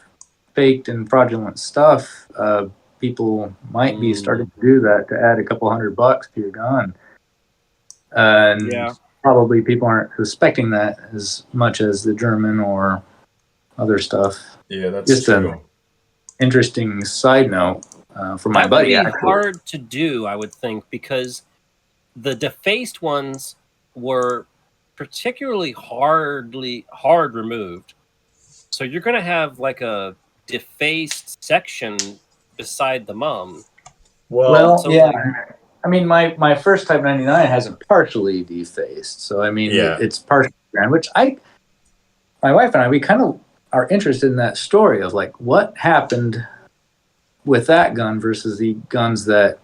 faked and fraudulent stuff. People might be starting to do that to add a couple $100 to your gun. And yeah. Probably people aren't suspecting that as much as the German or other stuff. Yeah, that's just true. An interesting side note from my buddy. That would be hard to do, I would think, because the defaced ones were particularly hard removed. So you're going to have like a defaced section beside the mum. Well, so yeah. I mean, my first Type 99 hasn't partially defaced. So, I mean, it's partially grand, which my wife and I, we kind of are interested in that story of like what happened with that gun versus the guns that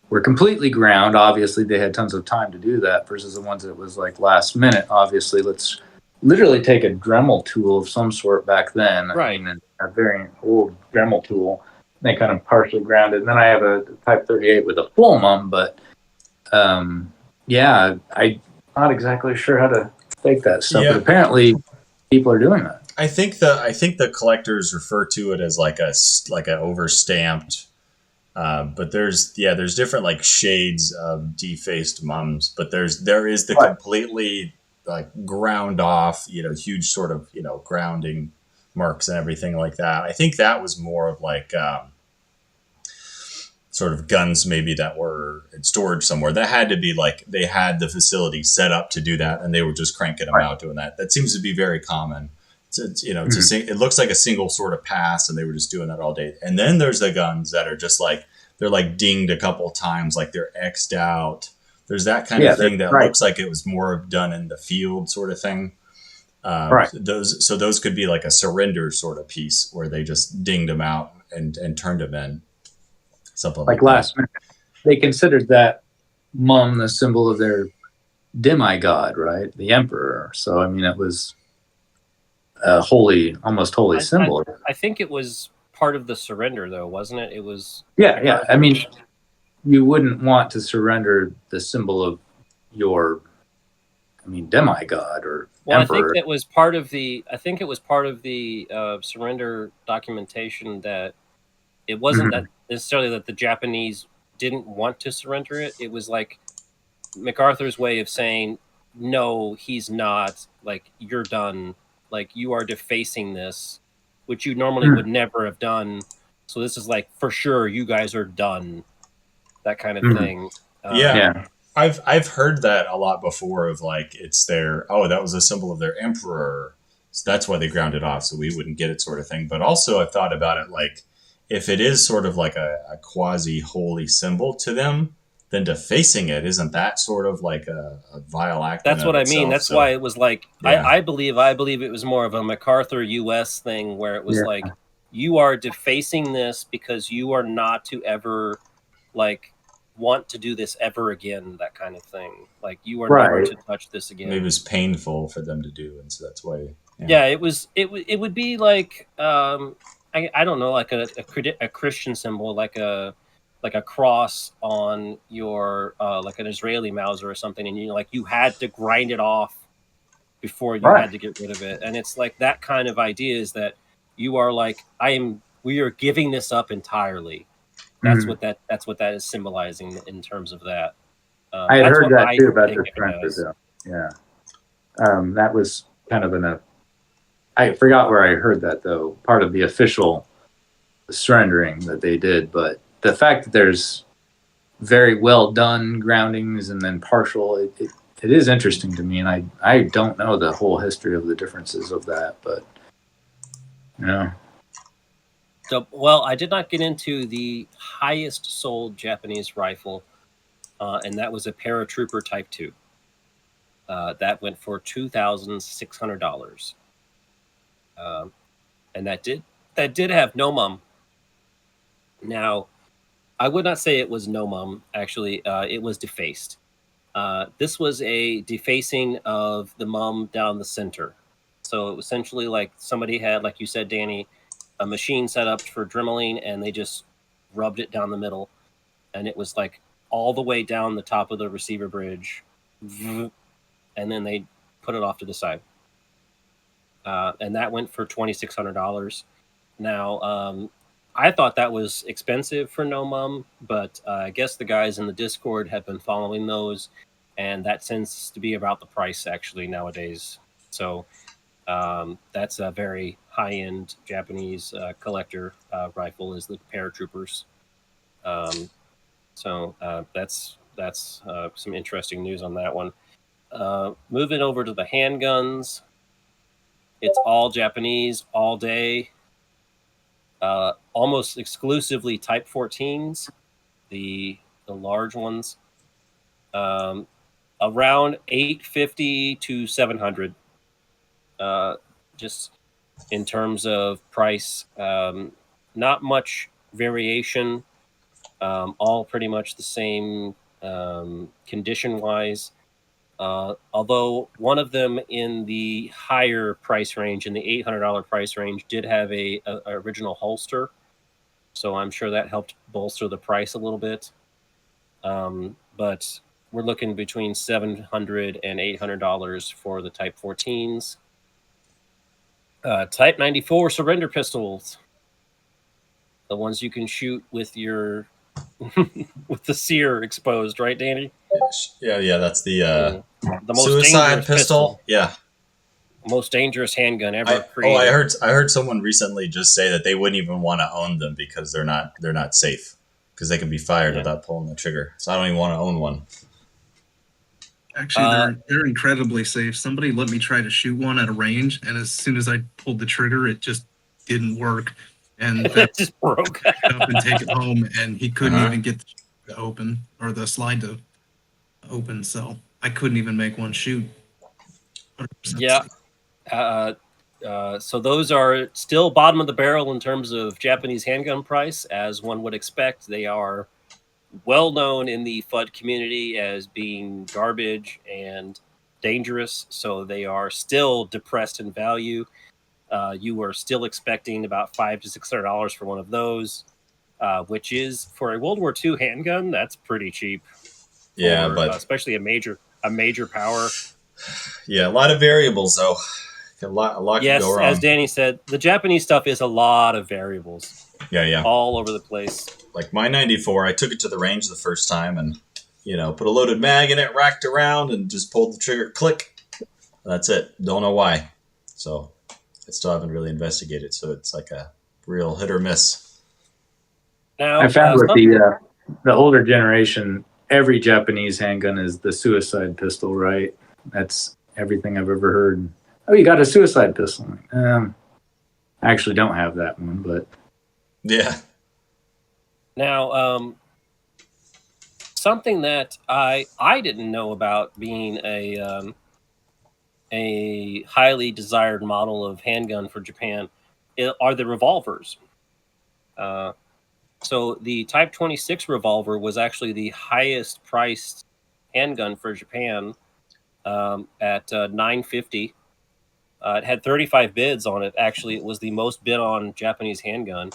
were completely ground. Obviously, they had tons of time to do that versus the ones that was like last minute. Obviously, let's literally take a Dremel tool of some sort back then. Right. I mean, a very old Dremel tool. They kind of partially grounded. And then I have a Type 38 with a full mum, but I'm not exactly sure how to fake that stuff. Yeah. But apparently, people are doing that. I think the collectors refer to it as like a overstamped But there's different like shades of defaced mums, but there is the Right. completely like ground off, huge sort of grounding marks and everything like that. I think that was more of like sort of guns maybe that were in storage somewhere. That had to be like they had the facility set up to do that, and they were just cranking them out doing that. That seems to be very common. It looks like a single sort of pass, and they were just doing that all day. And then there's the guns that are just like they're like dinged a couple times, like they're X'd out. There's that kind of thing that looks like it was more done in the field, sort of thing. Those could be like a surrender sort of piece where they just dinged them out and turned them in. Something like last minute. They considered that mum the symbol of their demigod, right? The emperor. So I mean, it was a almost holy symbol. I think it was part of the surrender, though, wasn't it? It was. Yeah. I mean, you wouldn't want to surrender the symbol of your, demigod or emperor. I think it was part of the. Surrender documentation that it wasn't that necessarily that the Japanese didn't want to surrender it. It was like MacArthur's way of saying, no, he's not. Like, you're done. Like, you are defacing this, which you normally would never have done. So this is like, for sure, you guys are done. That kind of thing. Yeah. I've heard that a lot before of like, it's that was a symbol of their emperor. So that's why they ground it off, so we wouldn't get it sort of thing. But also I've thought about it like, if it is sort of like a quasi-holy symbol to them, then defacing it, isn't that sort of like a vile act? That's what I mean. That's why it was like, I believe it was more of a MacArthur U.S. thing where it was like, you are defacing this because you are not to ever like want to do this ever again, that kind of thing. Like, you are never to touch this again. Maybe it was painful for them to do, and so that's why. Yeah, it would be like I don't know, like a Christian symbol, like a cross on your like an Israeli Mauser or something, and you had to grind it off before you had to get rid of it. And it's like that kind of idea is that you are like, we are giving this up entirely. That's what that is symbolizing in terms of that. I had heard that too about the surrender. Yeah, that was kind of I forgot where I heard that though. Part of the official surrendering that they did, but the fact that there's very well done groundings and then partial, it is interesting to me, and I don't know the whole history of the differences of that, but So, well, I did not get into the highest sold Japanese rifle, and that was a Paratrooper Type 2. That went for $2,600. And that did have no mum. Now, I would not say it was no mum. Actually, it was defaced. This was a defacing of the mum down the center. So essentially, like somebody had, like you said, Danny, a machine set up for dremeling, and they just rubbed it down the middle, and it was like all the way down the top of the receiver bridge, and then they put it off to the side. And that went for $2,600. Now, I thought that was expensive for no mum, but I guess the guys in the Discord have been following those, and that tends to be about the price actually nowadays. So that's a very high-end Japanese collector rifle, is the Paratroopers. So that's some interesting news on that one. Moving over to the handguns, it's all Japanese all day. Almost exclusively Type 14s, the large ones. Around $850 to $700. Just in terms of price, not much variation. All pretty much the same condition-wise. Although one of them in the higher price range, in the $800 price range, did have a original holster, so I'm sure that helped bolster the price a little bit. But we're looking between $700 and $800 for the Type 14s. Type 94 surrender pistols, the ones you can shoot with your with the sear exposed, right, Danny? Yeah. That's the most suicide dangerous pistol. Yeah. Most dangerous handgun ever I created. heard someone recently just say that they wouldn't even want to own them because they're not safe because they can be fired without pulling the trigger. So I don't even want to own one. Actually, they're incredibly safe. Somebody let me try to shoot one at a range, and as soon as I pulled the trigger, it just didn't work, and it just broke. up and take it home, and he couldn't even get the to open or the slide to open. So I couldn't even make one shoot. 100% Yeah. So those are still bottom of the barrel in terms of Japanese handgun price, as one would expect. They are well known in the FUD community as being garbage and dangerous, so they are still depressed in value. You are still expecting about $500 to $600 for one of those, which is for a World War II handgun. That's pretty cheap. Yeah, for, but especially a major power. Yeah, a lot of variables though. A lot Yes, could go wrong. as Danny said, the Japanese stuff is a lot of variables. Yeah. All over the place. Like my 94, I took it to the range the first time and, put a loaded mag in it, racked around, and just pulled the trigger, click. That's it. Don't know why. So I still haven't really investigated. So it's like a real hit or miss. Now, I found with the older generation, every Japanese handgun is the suicide pistol, right? That's everything I've ever heard. Oh, you got a suicide pistol. I actually don't have that one, but... Yeah. Now, something that I didn't know about being a highly desired model of handgun for Japan are the revolvers. So the Type 26 revolver was actually the highest priced handgun for Japan at $950. It had 35 bids on it. Actually, it was the most bid on Japanese handgun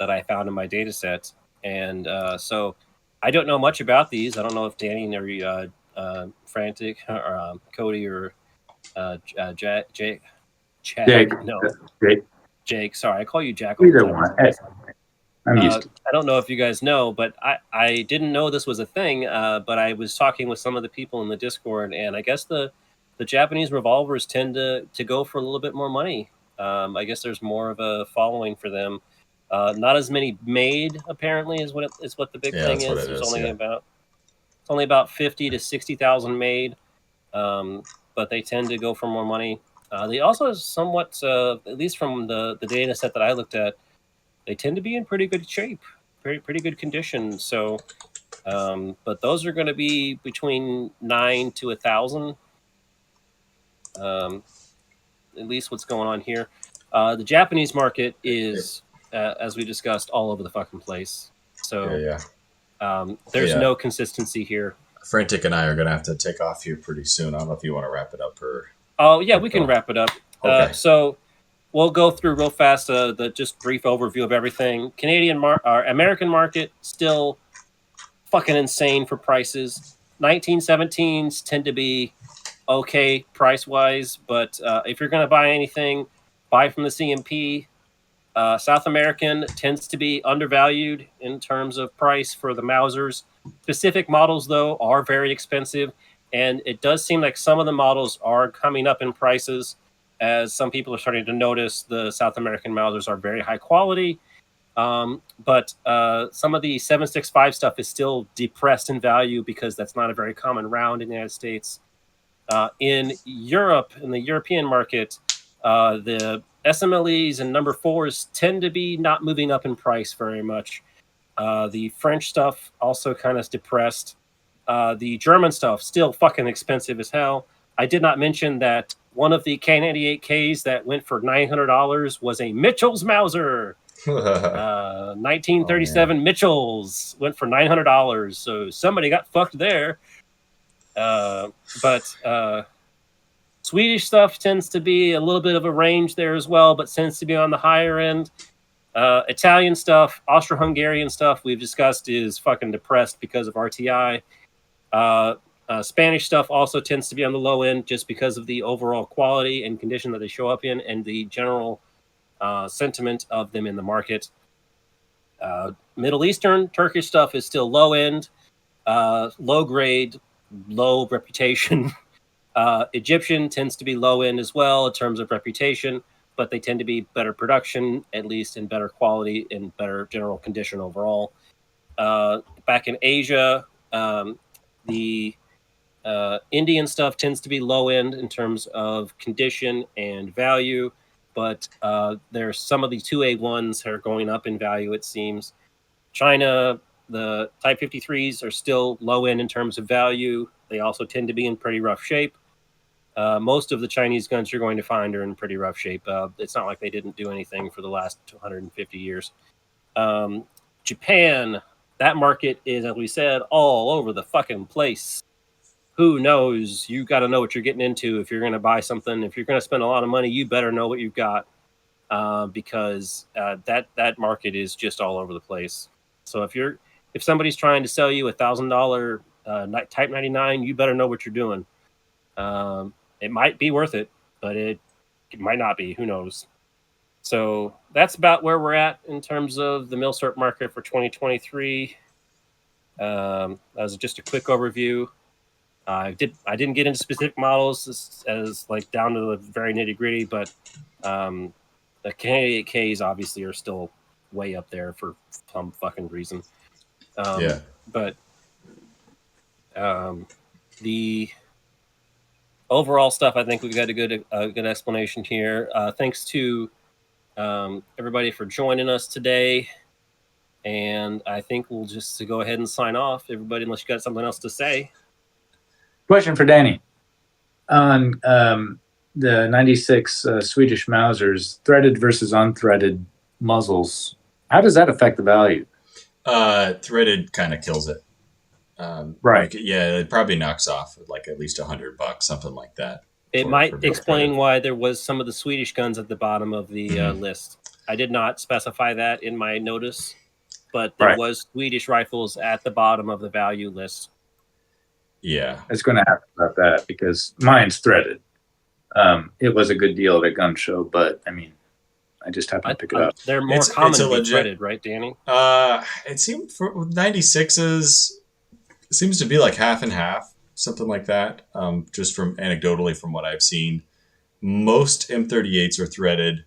that I found in my data set. And so I don't know much about these. I don't know if Danny or Frantic or Cody or Jake. No. Jake. Sorry, I call you Jack all the time. I'm used to it. I don't know if you guys know, but I didn't know this was a thing, but I was talking with some of the people in the Discord, and I guess the Japanese revolvers tend to go for a little bit more money. I guess there's more of a following for them. Not as many made, apparently, is what the big thing is. There's only about 50 to 60,000 made, but they tend to go for more money. They also somewhat, at least from the data set that I looked at, they tend to be in pretty good shape, pretty good condition. So, but those are going to be between 9 to 1,000. At least what's going on here. The Japanese market is, as we discussed, all over the fucking place. So there's no consistency here. Frantic and I are going to have to take off here pretty soon. I don't know if you want to wrap it up or... Oh, yeah, we can wrap it up. Okay. So we'll go through real fast the just brief overview of everything. American market, still fucking insane for prices. 1917s tend to be okay price-wise, but if you're going to buy anything, buy from the CMP. South American tends to be undervalued in terms of price for the Mausers. Specific models, though, are very expensive, and it does seem like some of the models are coming up in prices as some people are starting to notice the South American Mausers are very high quality. But some of the 7.65 stuff is still depressed in value because that's not a very common round in the United States. In Europe, in the European market, the SMLEs and number 4s tend to be not moving up in price very much. The French stuff also kind of depressed. The German stuff still fucking expensive as hell. I did not mention that one of the K98Ks that went for $900 was a Mitchell's Mauser. 1937 Mitchell's went for $900. So somebody got fucked there. But Swedish stuff tends to be a little bit of a range there as well, but tends to be on the higher end. Italian stuff, Austro-Hungarian stuff we've discussed is fucking depressed because of RTI. Spanish stuff also tends to be on the low end just because of the overall quality and condition that they show up in and the general sentiment of them in the market. Middle Eastern, Turkish stuff is still low end, low grade, low reputation. Egyptian tends to be low end as well in terms of reputation, but they tend to be better production, at least in better quality and better general condition overall. Back in Asia, the Indian stuff tends to be low end in terms of condition and value, but there's some of the 2A1s that are going up in value, it seems. China, the Type 53s are still low end in terms of value. They also tend to be in pretty rough shape. Most of the Chinese guns you're going to find are in pretty rough shape. It's not like they didn't do anything for the last 250 years. Japan, that market is, as we said, all over the fucking place. Who knows? You got to know what you're getting into if you're going to buy something. If you're going to spend a lot of money, you better know what you've got, because that market is just all over the place. So if somebody's trying to sell you $1,000 Type 99, you better know what you're doing. It might be worth it, but it might not be. Who knows? So that's about where we're at in terms of the Milsurp market for 2023. That was just a quick overview. I didn't get into specific models as like down to the very nitty gritty, but the K8Ks obviously are still way up there for some fucking reason. But the overall stuff, I think we've got a good explanation here. Thanks to everybody for joining us today. And I think we'll just go ahead and sign off, everybody, unless you got something else to say. Question for Danny. On the 96 Swedish Mausers, threaded versus unthreaded muzzles, how does that affect the value? Threaded kind of kills it. Right. Yeah, it probably knocks off like at least $100, something like that. It might explain why there was some of the Swedish guns at the bottom of the list. I did not specify that in my notice, but there was Swedish rifles at the bottom of the value list. Yeah. I was going to ask about that because mine's threaded. It was a good deal at a gun show, but I mean, I just happened to pick it up. They're more common to be threaded, right, Danny? It seemed for 96s, it seems to be like half and half, something like that. Just from anecdotally from what I've seen, most M38s are threaded,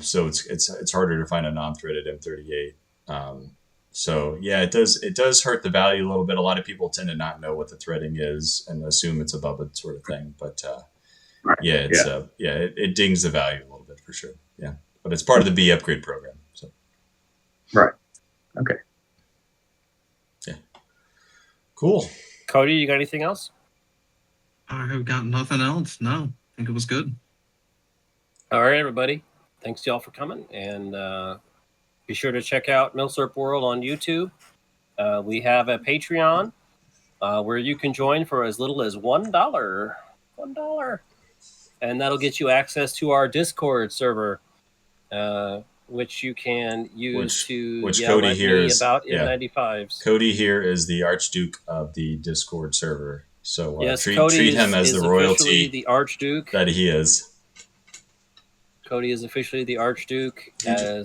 so it's harder to find a non-threaded M38. So yeah, it does hurt the value a little bit. A lot of people tend to not know what the threading is and assume it's above it sort of thing. But it dings the value a little bit for sure. Yeah, but it's part of the B upgrade program. So right, okay, yeah, cool. Cody, you got anything else? I have got nothing else. No, I think it was good. All right, everybody. Thanks to y'all for coming, and be sure to check out Milsurp World on YouTube. We have a Patreon where you can join for as little as $1. And that'll get you access to our Discord server, which you can use to yell Cody at here me is, about N95s. Cody here is the Archduke of the Discord server. So yes, treat him as the royalty the Archduke that he is. Cody is officially the Archduke. I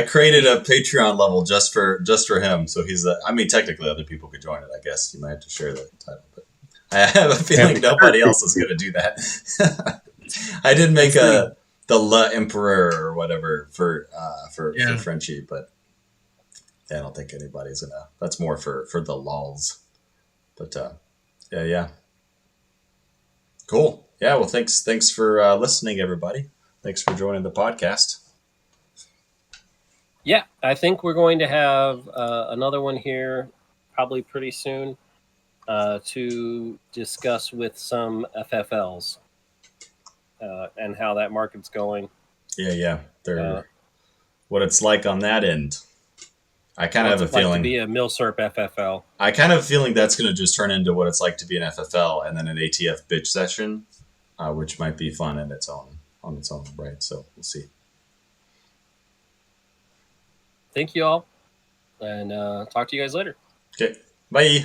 created a Patreon level just for him. So he's technically other people could join it. I guess you might have to share the title, but I have a feeling nobody else is going to do that. I did make the Le Emperor or whatever for Frenchie, but I don't think anybody's gonna. That's more for the lulz. But yeah. Cool. Yeah. Well, thanks for listening, everybody. Thanks for joining the podcast. Yeah, I think we're going to have another one here probably pretty soon to discuss with some FFLs and how that market's going. Yeah. They're what it's like on that end. I kind of have a feeling to be a Milsurp FFL. I kind of have a feeling that's going to just turn into what it's like to be an FFL and then an ATF bitch session, which might be fun on its own, right? So we'll see. Thank you all, and talk to you guys later. Okay, bye.